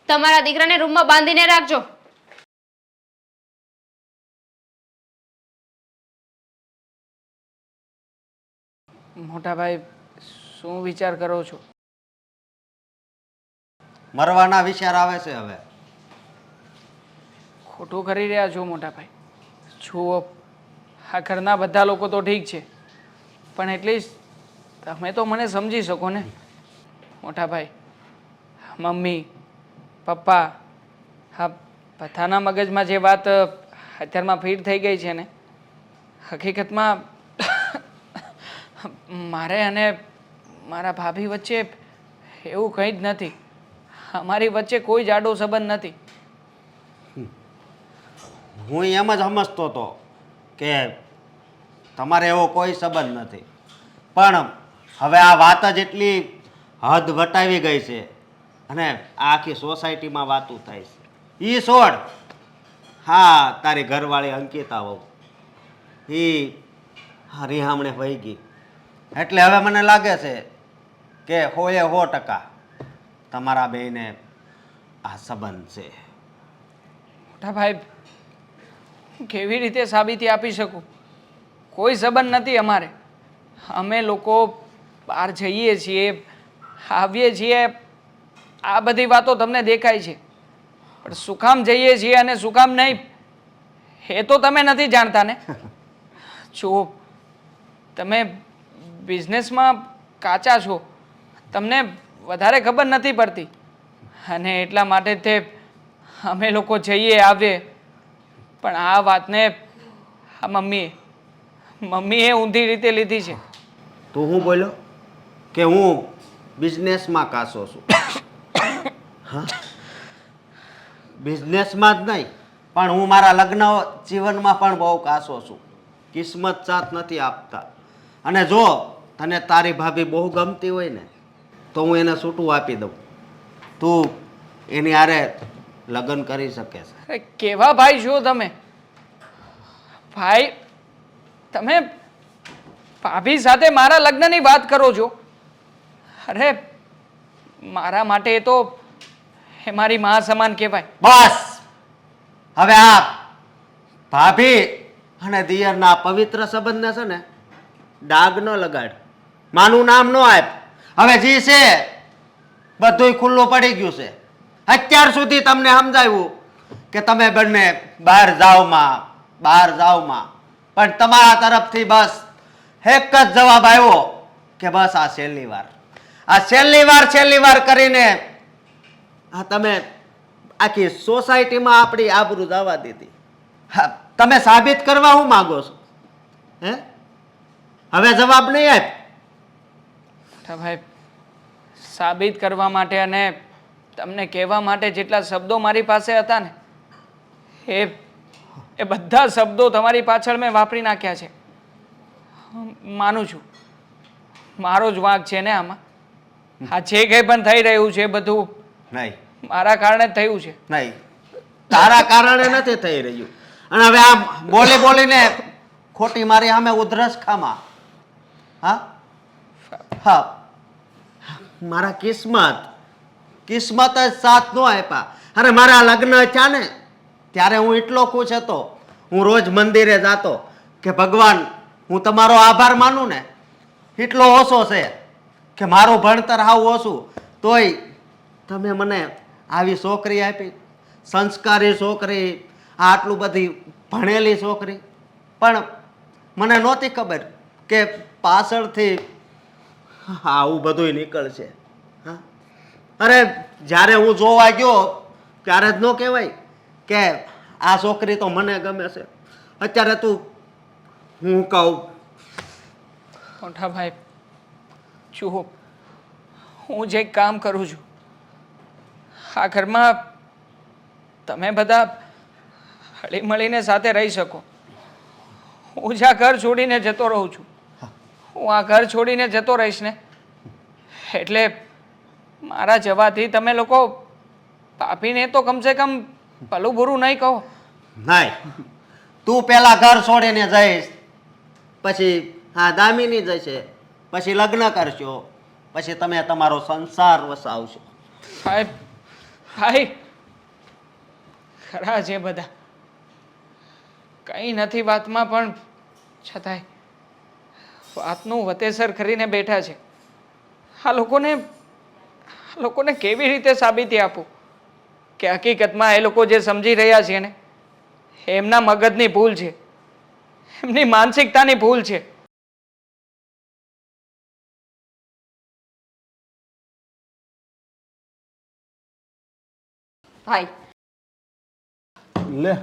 તમારા દીકરાને રૂમમાં બાંધીને રાખજો. મોટા ભાઈ શું વિચાર કરો છો? મરવાના વિચાર આવે છે હવે. ખોટું કરી રહ્યા છો મોટા ભાઈ. જુઓ, આ ઘરના બધા લોકો તો ઠીક છે, પણ એટલીસ્ટ તમે તો મને સમજી શકો ને મોટા ભાઈ. મમ્મી પપ્પા હા બધાના મગજમાં જે વાત અત્યારમાં ફીટ થઈ ગઈ છે ને, હકીકતમાં મારે અને મારા ભાભી વચ્ચે એવું કંઈ જ નથી. અમારી વચ્ચે કોઈ જાડો સંબંધ નથી. હું એમ જ સમજતો હતો કે તમારે એવો કોઈ સંબંધ નથી, પણ હવે આ વાત જ એટલી હદ વટાવી ગઈ છે અને આ આખી સોસાયટીમાં વાતું થાય છે. એ છોડ, હા તારી ઘરવાળી અંકિતા વહુ એ રિહામણે વહી ગઈ, એટલે હવે મને લાગે છે કે 100% તમારા બેયને આ સંબંધ છે. મોટા ભાઈ, હું કેવી રીતે સાબિતી આપી શકું? કોઈ સંબંધ નથી અમારે. અમે લોકો બહાર જઈએ છીએ, આવીએ છીએ, આ બધી વાતો તમને દેખાય છે, પણ શું કામ જઈએ છીએ અને શું કામ નહીં એ તો તમે નથી જાણતા ને. જુઓ, તમે બિઝનેસમાં કાચા છો, તમને વધારે ખબર નથી પડતી, અને એટલા માટે તે અમે લોકો જઈએ આવીએ, પણ આ વાતને આ મમ્મીએ ઊંધી રીતે લીધી છે. તું હું બોલ્યો કે હું બિઝનેસમાં કાસો છું? હા, બિઝનેસમાં જ નહીં પણ હું મારા લગ્ન જીવનમાં પણ બહુ કાસો છું. કિસ્મત સાથ નથી આપતા, અને જો તને તારી ભાભી બહુ ગમતી હોય ને તો હું એને છૂટું આપી દઉં, તું એની હારે લગ્ન કરી શકે છે. અરે કેવા ભાઈ છો તમે? ભાઈ, તમે ભાભી સાથે મારા લગ્નની વાત કરો છો? અરે મારા માટે એ તો એ મારી મા સમાન કહેવાય. બસ હવે આ ભાભી અને દિયરના પવિત્ર સંબંધને છે ને ડાઘ ન લગાડ, માનું નામ ન આપ. હવે જી છે બધુંય ખુલ્લું પડી ગયું છે. અત્યાર સુધી તમને સમજાવ્યું કે તમે બંને બહાર જાઓમાં, પણ તમારા તરફથી બસ એક જ જવાબ આવ્યો કે બસ આ છેલ્લી વાર કરીને આ તમે આખી સોસાયટીમાં આપણી આબરૂ જવા દીધી. હા, તમે સાબિત કરવા શું માંગો છો? હે, હવે જવાબ નહીં આપ. મોટા ભાઈ, સાબિત કરવા માટે અને તમને કહેવા માટે જેટલા શબ્દો મારી પાસે હતા ને એ બધા શબ્દો તમારી પાછળ મેં વાપરી નાખ્યા છે. માનું છું મારો જ વાંક છે ને આમાં. આ જે કંઈ પણ થઈ રહ્યું છે બધું નહીં, મારા કારણે જ થયું છે. નહીં, તારા કારણે નથી થઈ રહ્યું. અને હવે આમ બોલીને ખોટી મારી સામે ઉધરસ ખામાં. હા હા, મારા કિસ્મત જ સાથ ન આપ્યા. અરે મારા લગ્ન થયા ને ત્યારે હું એટલો ખુશ હતો, હું રોજ મંદિરે જાતો કે ભગવાન હું તમારો આભાર માનું ને એટલો ઓછો છે કે મારું ભણતર આવું ઓછું તોય તમે મને આવી છોકરી આપી, સંસ્કારી છોકરી, આટલું બધી ભણેલી છોકરી. પણ મને નહોતી ખબર કે પાછળથી આવું બધું નીકળશે. હા, અરે જ્યારે હું જોવા ગયો ત્યારે જ ન કહેવાય કે આ છોકરી તો મને ગમે છે. અત્યારે તું હું કહું. મોટા ભાઈ, જુઓ, હું જે કામ કરું છું આ ઘરમાં તમે બધા હળીમળીને સાથે રહી શકો. હું જ્યાં ઘર છોડીને જતો રહું છું, હું આ ઘર છોડીને જતો રહીશ ને એટલે મારા જવાથી તમે લોકો ભાભીને તો કમસે કમ ભલું બુરું નહીં કહો. નહીં, તું પેલા ઘર છોડીને જઈશ, પછી હા દામિની જશે, પછી લગ્ન કરશો, પછી તમે તમારો સંસાર વસાવશો. ભાઈ ખરા છે બધા, કંઈ નથી વાતમાં, પણ છતાંય વાતનું વતેસર કરીને બેઠા છે. આ લોકોને કેવી રીતે સાબિતી આપું કે હકીકતમાં એ લોકો જે સમજી રહ્યા છે ને એમના મગજની ભૂલ છે, એમની માનસિકતાની ભૂલ છે. ભાઈ લે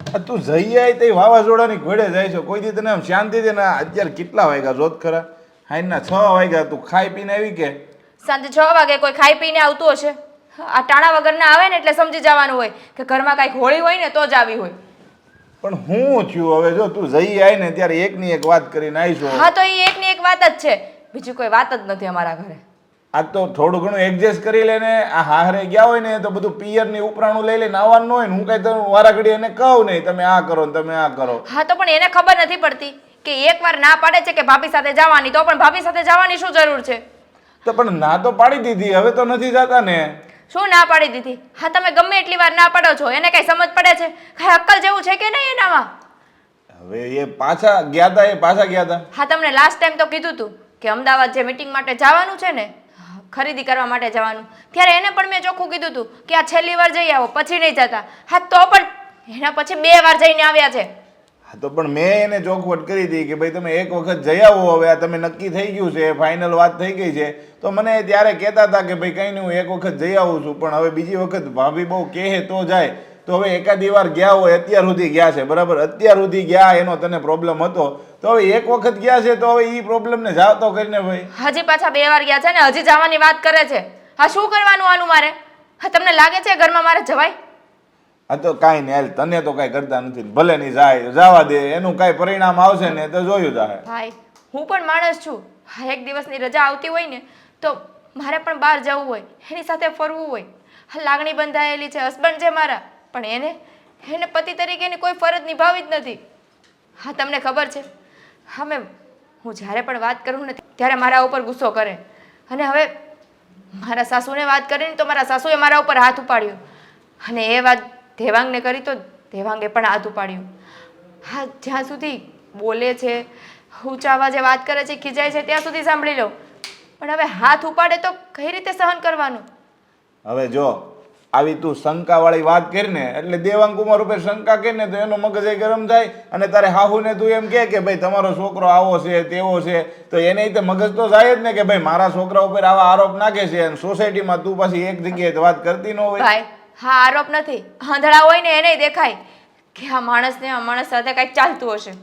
આ તું જઈ આય તે વાવાઝોડાની ઘોડે જાય છે. કોઈ દી તને આમ શાંતિથી ને અત્યારે કેટલા વાગ્યા જોત ખરા? હાઈના 6 વાગ્યા. તું ખાઈ પીને આવી કે સાંજે 6 વાગે કોઈ ખાઈ પીને આવતું હશે. આ ટાણા વગરના આવે ને એટલે સમજી જવાનું હોય કે ઘરમાં કાંઈક હોળી હોય ને તો જ આવી હોય. પણ હું થયું હવે જો તું જઈ આવી ને ત્યારે એકની એક વાત કરીને આવીશું. હા તો એ એકની એક વાત જ છે, બીજી કોઈ વાત જ નથી અમારા ઘરે. આ તો થોડું ઘણું એડજસ્ટ કરી લે ને. આ હારે ગયા હોય ને તો બધું પિયરની ઉપરાણું લઈ લઈને આવવાનું હોય ને. હું કઈ તમે વારાઘડી એને કહું નહીં તમે આ કરો ને તમે આ કરો. હા તો પણ એને ખબર નથી પડતી કે એકવાર ના પાડે છે કે ભાભી સાથે જવાની, તો પણ ભાભી સાથે જવાની શું જરૂર છે? તો પણ ના તો પાડી દીધી, હવે તો નથી જતા ને. શું ના પાડી દીધી? હા તમે ગમે એટલી વાર ના પાડો છો, એને કઈ સમજ પડે છે? કઈ અક્કલ જેવું છે કે નહીં એનામાં? હવે એ પાછા ગયા તા, એ પાછા ગયા તા. હા તમને લાસ્ટ ટાઈમ તો કીધું તું કે અમદાવાદ જે મીટિંગ માટે જવાનું છે ને, ખરીદી કરવા માટે જવાનું, ત્યારે એને પણ મેં ચોખ્ખું કીધું હતું કે આ છેલ્લી વાર જઈ આવો, પછી નહીં જતા. હા તો પણ એના પછી 2 વાર જઈને આવ્યા છે. હા તો પણ મેં એને ચોખવટ કરી હતી કે ભાઈ તમે એક વખત જઈ આવો, હવે આ તમે નક્કી થઈ ગયું છે, ફાઇનલ વાત થઈ ગઈ છે. તો મને ત્યારે કહેતા હતા કે ભાઈ કંઈ નહીં હું એક વખત જઈ આવું છું, પણ હવે બીજી વખત ભાભી બહુ કહે તો જાય. તો હવે એકાદી વાર ગયા હોય, અત્યાર સુધી ગયા છે બરાબર, અત્યાર સુધી ગયા એનો તને પ્રોબ્લેમ હતો, તો હવે એક વખત ગયા છે તો હવે એ પ્રોબ્લેમને જાવ તો કરીને ભાઈ. હજી પાછા 2 વાર ગયા છે ને હજી જવાની વાત કરે છે. હા શું કરવાનું આનું મારે? હા તમને લાગે છે ઘરમાં મારે જવાય? હા તો કાંઈ નહીં હાલ, તને તો કાંઈ કરતા નથી, ભલે નહીં જાય, જવા દે, એનું કાંઈ પરિણામ આવશે ને તો જોયું જાય. ભાઈ હું પણ માણસ છું. હા એક દિવસની રજા આવતી હોય ને તો મારે પણ બહાર જવું હોય, એની સાથે ફરવું હોય. હા લાગણી બંધાયેલી છે, હસબન્ડ છે મારા, પણ એને પતિ તરીકેની કોઈ ફરજ નિભાવી જ નથી. હા તમને ખબર છે, હા હું જ્યારે પણ વાત કરું ને ત્યારે મારા ઉપર ગુસ્સો કરે, અને હવે મારા સાસુને વાત કરીને તો મારા સાસુએ મારા ઉપર હાથ ઉપાડ્યો, અને એ વાત દેવાંગને કરી તો દેવાંગે પણ હાથ ઉપાડ્યો. હા જ્યાં સુધી બોલે છે, ઊંચા અવાજે વાત કરે છે, ખીજાય છે ત્યાં સુધી સાંભળી લો, પણ હવે હાથ ઉપાડે તો કઈ રીતે સહન કરવાનું? હવે જો આવી તું શંકાવાળી વાત કરીને એટલે દેવાંગ કુમાર ઉપર શંકા કરીને તો એનો મગજ ગરમ થાય, અને તારે હાહુને તું એમ કે ભાઈ તમારો છોકરો આવો છે તેવો છે, તો એને તો મગજ તો જાય જ ને કે ભાઈ મારા છોકરા ઉપર આવા આરોપ નાખે છે, અને સોસાયટીમાં તું પાછી એક જગ્યાએ વાત કરતી ન હોય. ભાઈ હા આરોપ નથી, આંધળા હોય ને એને દેખાય કે આ માણસ સાથે કંઈક ચાલતું હશે.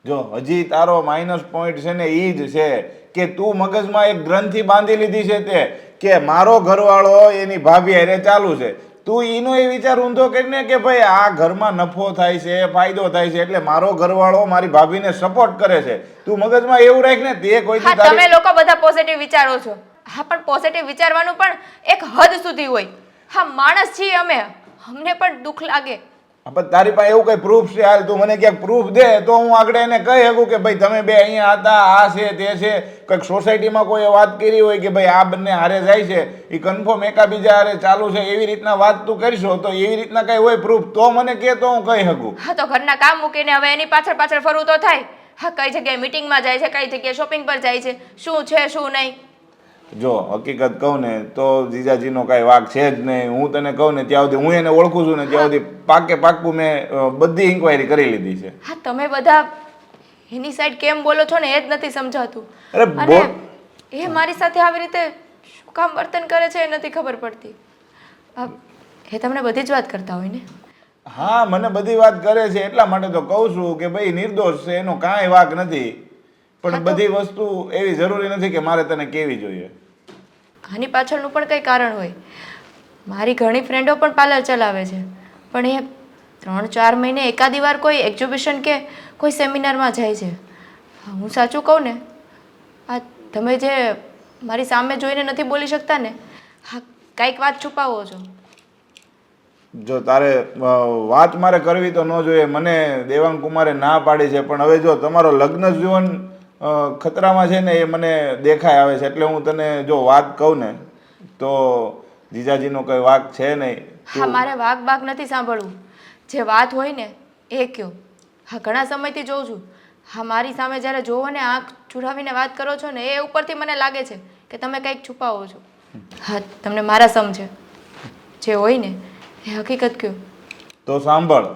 જો હજી તારો માઇનસ પોઈન્ટ છે ને એ જ છે કે તું મગજમાં એક ગ્રંથિ બાંધી લીધી છે તે કે મારો ઘરવાળો એની ભાભી હારે ચાલુ છે. તું એનો એ વિચાર ઊંધો કરીને કે ભાઈ આ ઘરમાં નફો થાય છે, ફાયદો થાય છે, એટલે મારો ઘરવાળો મારી ભાભીને સપોર્ટ કરે છે. તું મગજમાં એવું રાખ ને તે કોઈ હા તમે લોકો બધા પોઝિટિવ વિચારો છો. હા પણ પોઝિટિવ વિચારવાનું પણ એક હદ સુધી હોય. હા માણસ છીએ અમે, અમને પણ દુઃખ લાગે. પણ તારી પાસે એવું કઈ પ્રૂફ છે? હાલ તું મને ક્યાંક પ્રૂફ દે તો હું આગળ એને કહી શકું કે ભાઈ તમે બે અહીંયા હતા, આ છે તે છે. કંઈક સોસાયટીમાં કોઈ વાત કરી હોય કે ભાઈ આ બંને હારે જાય છે, એ કન્ફર્મ એકાબીજા હારે ચાલુ છે, એવી રીતના વાત તું કરશો તો એવી રીતના કઈ હોય પ્રૂફ તો મને કે તો હું કહી શકું. હા તો ઘરના કામ મૂકીને હવે એની પાછળ ફરવું તો થાય. હા કઈ જગ્યાએ મીટિંગમાં જાય છે, કઈ જગ્યાએ શોપિંગ પર જાય છે, શું છે શું નહીં. જો હકીકત કહું ને તો જીજાજીનો કાંઈ વાંક છે જ નહીં. હું તને કહું ને ત્યાં સુધી હું એને ઓળખું છું ને ત્યાં સુધી પાક્કું મેં બધી ઇન્ક્વાયરી કરી લીધી છે. હા તમે બધા એની સાઈડ કેમ બોલો છો ને એ જ નથી સમજાતું. અરે અને એ મારી સાથે આવી રીતે શું કામ વર્તન કરે છે એ નથી ખબર પડતી. એ તમને બધી જ વાત કરતા હોય ને? હા મને બધી વાત કરે છે, એટલા માટે તો કહું છું કે ભાઈ નિર્દોષ છે, એનો કાંઈ વાંક નથી. પણ બધી વસ્તુ એવી જરૂરી નથી કે મારે તને કેવી જોઈએ. આની પાછળનું પણ કંઈ કારણ હોય. મારી ઘણી ફ્રેન્ડો પણ પાર્લર ચલાવે છે, પણ એ 3-4 મહિને એકાદી વાર કોઈ એક્ઝિબિશન કે કોઈ સેમિનારમાં જાય છે. હું સાચું કહું ને, આ તમે જે મારી સામે જોઈને નથી બોલી શકતા ને, હા કંઈક વાત છુપાવો છો. જો તારે વાત મારે કરવી તો ન જોઈએ, મને દેવાંગ કુમારે ના પાડી છે, પણ હવે જો તમારો લગ્ન જીવન ખતરામાં છે ને એ મને દેખાય આવે છે. એટલે હું તને જો વાત કહું ને તો જીજાજીનો કંઈ વાંક છે નહીં. હા મારે વાઘ નથી સાંભળવું, જે વાત હોય ને એ કયો. હા ઘણા સમયથી જોઉં છું, હા મારી સામે જ્યારે જોવો ને આંખ ચુરાવીને વાત કરો છો ને એ ઉપરથી મને લાગે છે કે તમે કંઈક છુપાવો છો. હા તમને મારા સમજે જે હોય ને એ હકીકત કયો. તો સાંભળ,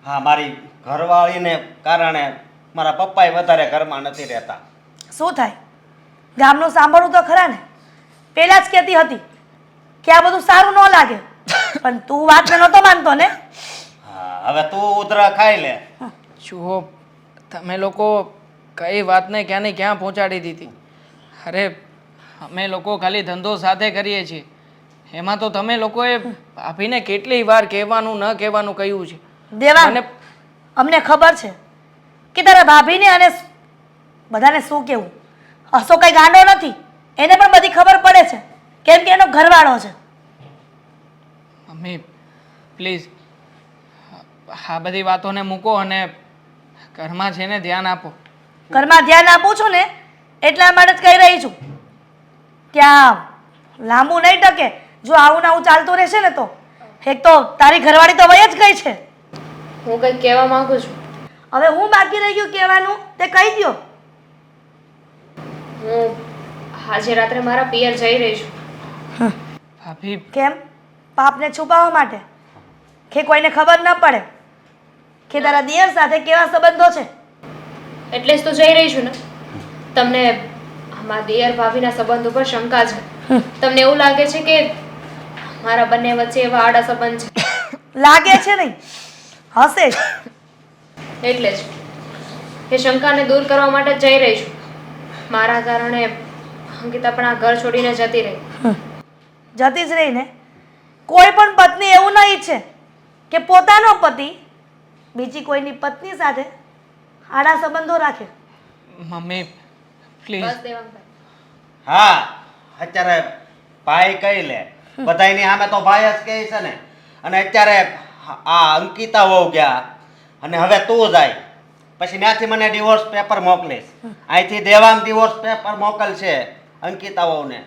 હા મારી ઘરવાળીને કારણે મારા પપ્પાએ વધારે ઘરમાં નથી રહેતા. શું થાય? ગામનું સાંભળવું તો ખરા ને. પહેલાં જ કહેતી હતી કે આ બધું સારું ન લાગે, પણ તું વાતને નહોતો માનતો ને. હા હવે તું ઉધરા ખાઈ લે. જુઓ, તમે લોકો કઈ વાતને ક્યાં ને ક્યાં પહોંચાડી દીધી. અરે અમે લોકો ખાલી ધંધો સાથે કરીએ છીએ, એમાં તો તમે લોકોએ ભાભીને કેટલી વાર કહેવાનું ન કહેવાનું કહ્યું છે. દેવાંગ, મને અમને ખબર છે કે તારા ભાભીને અને બધાને શું કહેવું. હસો કઈ ગાંડો નથી, એને પણ બધી ખબર પડે છે, કેમ કે એનો ઘરવાળો છે. મમ્મી પ્લીઝ આ બધી વાતોને મૂકો અને ઘરમાં છે ને ધ્યાન આપો. ઘરમાં ધ્યાન આપું છું ને એટલા માટે જ કહી રહી છું કે આ લાંબુ નહીં ટકે. જો આવું ને આવું ચાલતું રહેશે ને તો એક તો તારી ઘરવાળી તો વય જ ગઈ છે. હું કંઈક કહેવા માંગુ છું. હવે હું બાકી રહી ગયું કહેવાનું તે કહી દ્યો. હું આજે રાત્રે મારા પિયર જઈ રહી છું. ભાભી કેમ? પાપને છુપાવવા માટે કે કોઈને ખબર ન પડે કે તારા દિયર સાથે કેવા સંબંધો છે. એટલે જ તો જઈ રહી છું ને. તમને મારા દિયર ભાભીના સંબંધ ઉપર શંકા છે. તમને એવું લાગે છે કે મારા બંને વચ્ચે એવા આડા સંબંધ છે. લાગે છે નહીં, હશે જ. એટલે જ એ શંકાને દૂર કરવા માટે જ જઈ રહી છું. મારા કારણે અંકિતા પણ આ ઘર છોડીને જતી રહી. જતી જ રહી ને. કોઈ પણ પત્ની એવું નહીં ઈચ્છે કે પોતાનો પતિ બીજી કોઈની પત્ની સાથે આડા સંબંધો રાખે. Mummy please. બસ દેવાંગભાઈ, હા અત્યારે ભાઈ કહી લે, બધાયની સામે તો ભાઈ જ કહે છે ને. અને અત્યારે આ અંકિતા વહુ ગયા અને હવે તું જાય પછી ત્યાંથી મને ડિવોર્સ પેપર મોકલીશ. અહીંથી દેવાંગ ડિવોર્સ પેપર મોકલશે અંકિતા વહુને.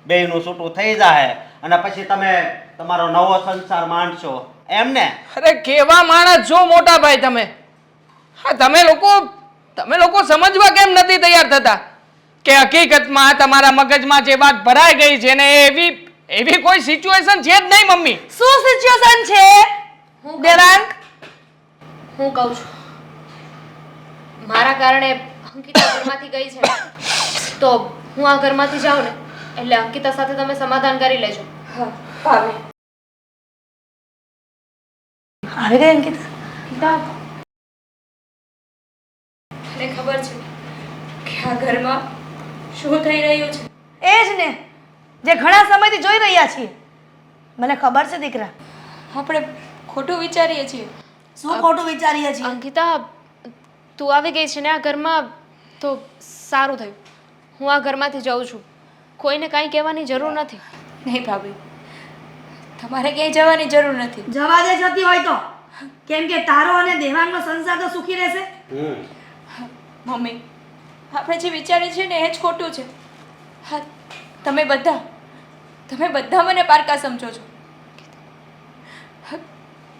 બેયનું છૂટું થઈ જાય અને પછી તમે તમારો નવો સંસાર માંડશો એમ ને. અરે કેવા માણસ છો મોટા ભાઈ તમે. હા તમે લોકો સમજવા કેમ નથી તૈયાર થતા કે હકીકતમાં તમારા મગજમાં જે વાત ભરાઈ ગઈ છે ને એવી કોઈ સિચ્યુએશન છે જ નહીં મમ્મી. શું સિચ્યુએશન છે દેવાંગ? હું કહું છું, મારા કારણે અંકિતા ઘરમાંથી ગઈ છે ને, તો હું આ ઘરમાંથી જાઉં ને એટલે અંકિતા સાથે તમે સમાધાન કરી લેજો. ભાભી આવી ગઈ અંકિતા. મને ખબર છે કે આ ઘરમાં શું થઈ રહ્યું છે. એ જ ને જે ઘણા સમયથી જોઈ રહ્યા છીએ. મને ખબર છે દીકરા. આપણે ખોટું વિચારીએ છીએ. શું ખોટું વિચારીએ છીએ? અંકિતા, તું આવી ગઈ છે ને આ ઘરમાં તો સારું થયું. હું આ ઘરમાંથી જાઉં છું. કોઈને કાંઈ કહેવાની જરૂર નથી. નહીં ભાભી, તમારે ક્યાંય જવાની જરૂર નથી. જવા દે જતી હોય તો. કેમ કે તારો અને દેવાંગનો સંસાર તો સુખી રહેશે. મમ્મી, આપણે જે વિચારીએ છીએ ને એ જ ખોટું છે. હા, તમે બધા મને પારકા સમજો છો.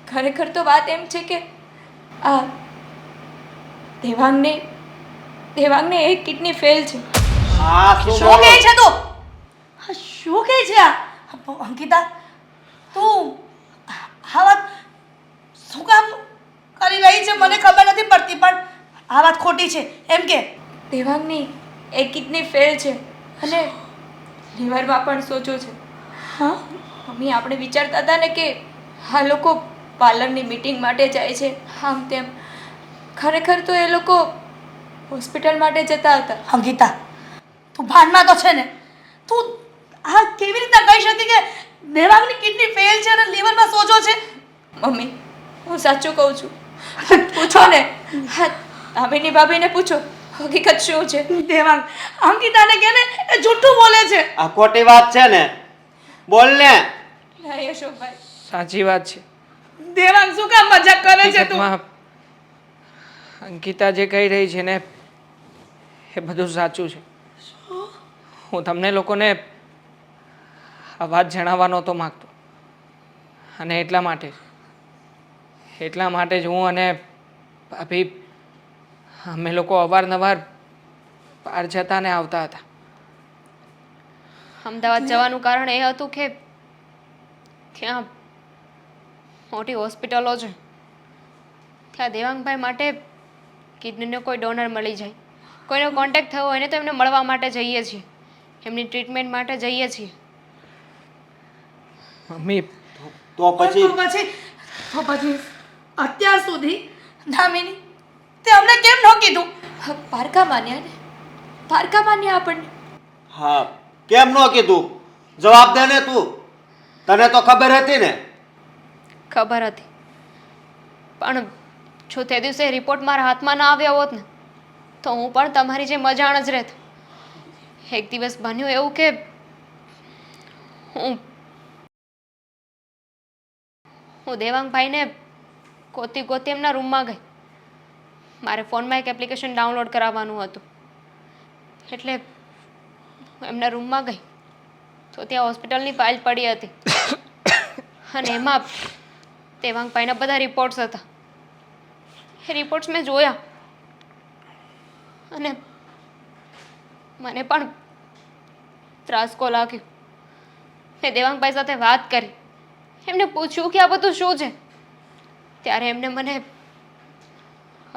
ખરેખર તો વાત એમ છે કે આ દેવાંગને એક કિડની ફેલ છે. હા શું કહે છે તું? હા, શું કહે છે આ? અંકિતા, તું આ વાત શું કામ કરી રહી છે મને ખબર નથી પડતી, પણ આ વાત ખોટી છે એમ કે. દેવાંગની એક કિડની ફેલ છે અને લીવરમાં પણ સોજો છે. હા, મમ્મી, આપણે વિચારતા હતા ને કે આ લોકો પાર્લરની મીટિંગ માટે જાય છે આમ તેમ. ખરેખર તો એ લોકો હોસ્પિટલ માટે જતા હતા. અંકિતા, તું ભાનમાં તો છે ને. તું આ કેવી રીતના કહી શકી કે દેવાંગની કિડની ફેલ છે અને લીવરમાં સોજો છે? મમ્મી, હું સાચું કહું છું. પૂછો ને, હા, ભાભીની ભાભીને પૂછો હકીકત શું છે. દેવાંગ, અંકિતાને કે ને એ જૂઠું બોલે છે. આ ખોટી વાત છે ને, બોલ ને. ના યશોભાઈ, સાચી વાત છે. દેવાંગ, શું કામ મજાક કરે છે તું? હકીકતમાં અંકિતા જે કહી રહી છે ને એ બધું સાચું છે. હું તમને લોકોને આ વાત જણાવવા નહોતો માગતો અને એટલા માટે જ હું અને ભાભી અમે લોકો અવારનવાર બહાર જતા ને આવતા હતા. અમદાવાદ જવાનું કારણ એ હતું કે ત્યાં મોટી હોસ્પિટલો છે. ત્યાં દેવાંગભાઈ માટે કિડનીનો કોઈ ડોનર મળી જાય, કોઈનો કોન્ટેક્ટ થયો હોય ને તો એમને મળવા માટે જઈએ છીએ, એમની ટ્રીટમેન્ટ માટે જઈએ છીએ. મમ્મી તો પછી તો પછી અત્યાર સુધી દામિની તે અમને કેમ ન કીધું? પારકા માન્યા ને, પારકા માન્યા આપણને. હા, કેમ ન કીધું? જવાબ દે ને તું. તને તો ખબર હતી ને. ખબર હતી, પણ જો તે દિવસે રિપોર્ટ મારા હાથમાં ના આવ્યા હોત ને તો હું પણ તમારી જેમ અજાણ જ રહેત. એક દિવસ બન્યું એવું કે હું દેવાંગભાઈને ગોતી ગોતી એમના રૂમમાં ગઈ. મારે ફોનમાં એક એપ્લિકેશન ડાઉનલોડ કરાવવાનું હતું, એટલે હું એમના રૂમમાં ગઈ તો ત્યાં હોસ્પિટલની ફાઇલ પડી હતી અને એમાં દેવાંગભાઈના બધા રિપોર્ટ્સ હતા. એ રિપોર્ટ્સ મેં જોયા અને મને પણ ત્રાસકો લાગ્યો. મેં દેવાંગભાઈ સાથે વાત કરી, એમને પૂછ્યું કે આ બધું શું છે. ત્યારે એમને મને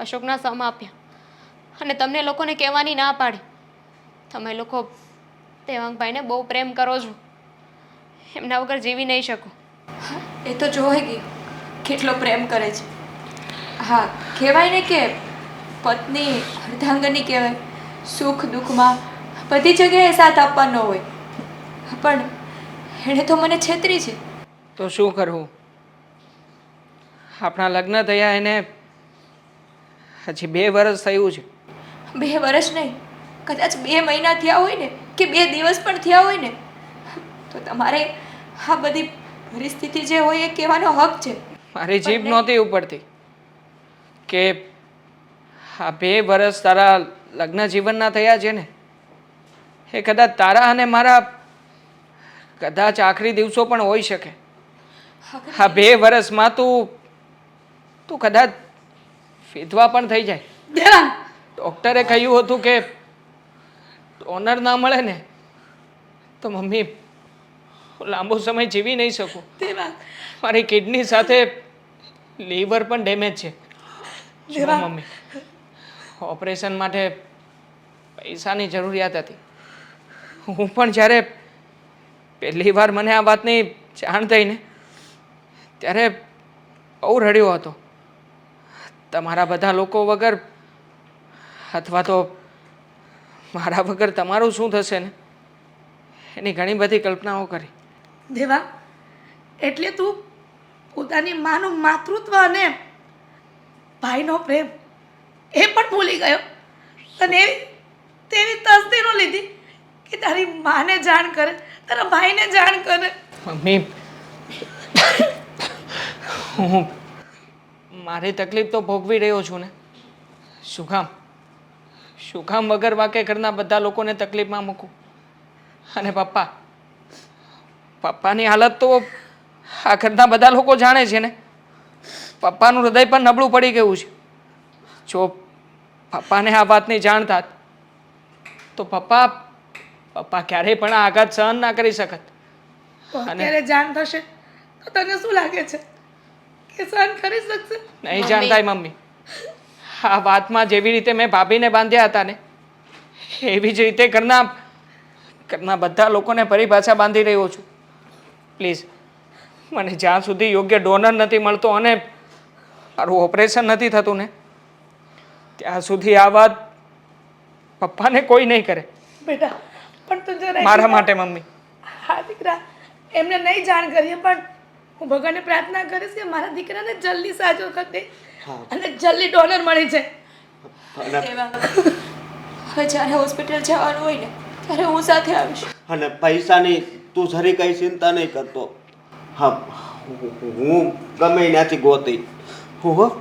અશોકના સમ આપ્યા અને તમને લોકોને કહેવાની ના પાડી. તમે લોકો દેવાંગભાઈને બહુ પ્રેમ કરો છો, એમના વગર જીવી નહીં શકો. એ તો જોઈ ગયું કેટલો પ્રેમ કરે છે. હા, કહેવાય ને કે પત્ની અર્ધાંગની કહેવાય, સુખ દુઃખમાં બધી જગ્યાએ સાથ આપવાનો હોય. પણ એણે તો મને છેતરી છે. તો શું કરવું? આપણા લગ્ન થયા એને હજી 2 વર્ષ થયું છે. 2 વર્ષ નહીં, કદાચ 2 મહિના થયા હોય ને કે 2 દિવસ પણ થયા હોય ને તો તમારે આ બધી પરિસ્થિતિ જે હોય એ કહેવાનો હક છે. મારી જીભ નહોતી ઉપડતી કે આ 2 વર્ષ તારા લગ્ન જીવનના થયા છે ને એ કદાચ તારા અને મારા કદાચ આખરી દિવસો પણ હોઈ શકે. આ 2 વર્ષમાં તું કદાચ વિધવા પણ થઈ જાય. દેવાંગ, ડૉક્ટરે કહ્યું હતું કે ડોનર ના મળે ને તો મમ્મી હું લાંબો સમય જીવી નહીં શકું. દેવાંગ, મારી કિડની સાથે લીવર પણ ડેમેજ છે. જો મમ્મી, ઓપરેશન માટે પૈસાની જરૂરિયાત હતી. હું પણ જ્યારે પહેલી વાર મને આ વાતની જાણ થઈ ને ત્યારે બહુ રડ્યો હતો. તમારા બધા લોકો વગર અથવા તો મારા વગર તમારું શું થશે ને એની ઘણી બધી કલ્પનાઓ કરી. દેવાંગ, એટલે તું પોતાની માનું માતૃત્વ અને ભાઈનો પ્રેમ એ પણ ભૂલી ગયો અને તેવી તસ્દીનો લીધી કે તારી માને જાણ કરે, તારા ભાઈને જાણ કરે. મમ્મી, હું મારી તકલીફ તો ભોગવી રહ્યો છું ને. શું કામ વગર વાકે ઘરના બધા લોકોને તકલીફમાં મૂકું? અને પપ્પાની હાલત તો આ ઘરના બધા લોકો જાણે છે ને. પપ્પાનું હૃદય પણ નબળું પડી ગયું છે. જો પપ્પાને આ વાતની જાણ થાત તો પપ્પા ક્યારેય પણ આ આઘાત સહન ના કરી શકત. અત્યારે જાણ થશે તો તને શું લાગે છે કે સહન કરી શકશે? નહીં જાણ થાય મમ્મી. આ વાતમાં જેવી રીતે મેં ભાભીને બાંધ્યા હતા ને એવી જ રીતે ઘરના બધા લોકોને ફરી પાછા બાંધી રહ્યો છું. પ્લીઝ, મને જ્યાં સુધી યોગ્ય ડોનર નથી મળતો અને મારું ઓપરેશન નથી થતું ને ત્યાં સુધી આ વાત પપ્પાને કોઈ નહીં કરે. બેટા, પણ તું જરા મારા માટે મમ્મી. હા દીકરા, એમને નહીં જાણ કરીએ પણ હું ભગવાનને પ્રાર્થના કરીશ કે મારા દીકરાને જલ્દી સાજો કરી દે અને જલ્દી ડોનર મળી જાય. હવે જ્યારે હોસ્પિટલ જવાનું હોય ને ત્યારે હું સાથે આવીશ. અને પૈસાની તું જરી કઈ ચિંતા નહીં કરતો. હા, હું ગમે ત્યાંથી ગોતી. હું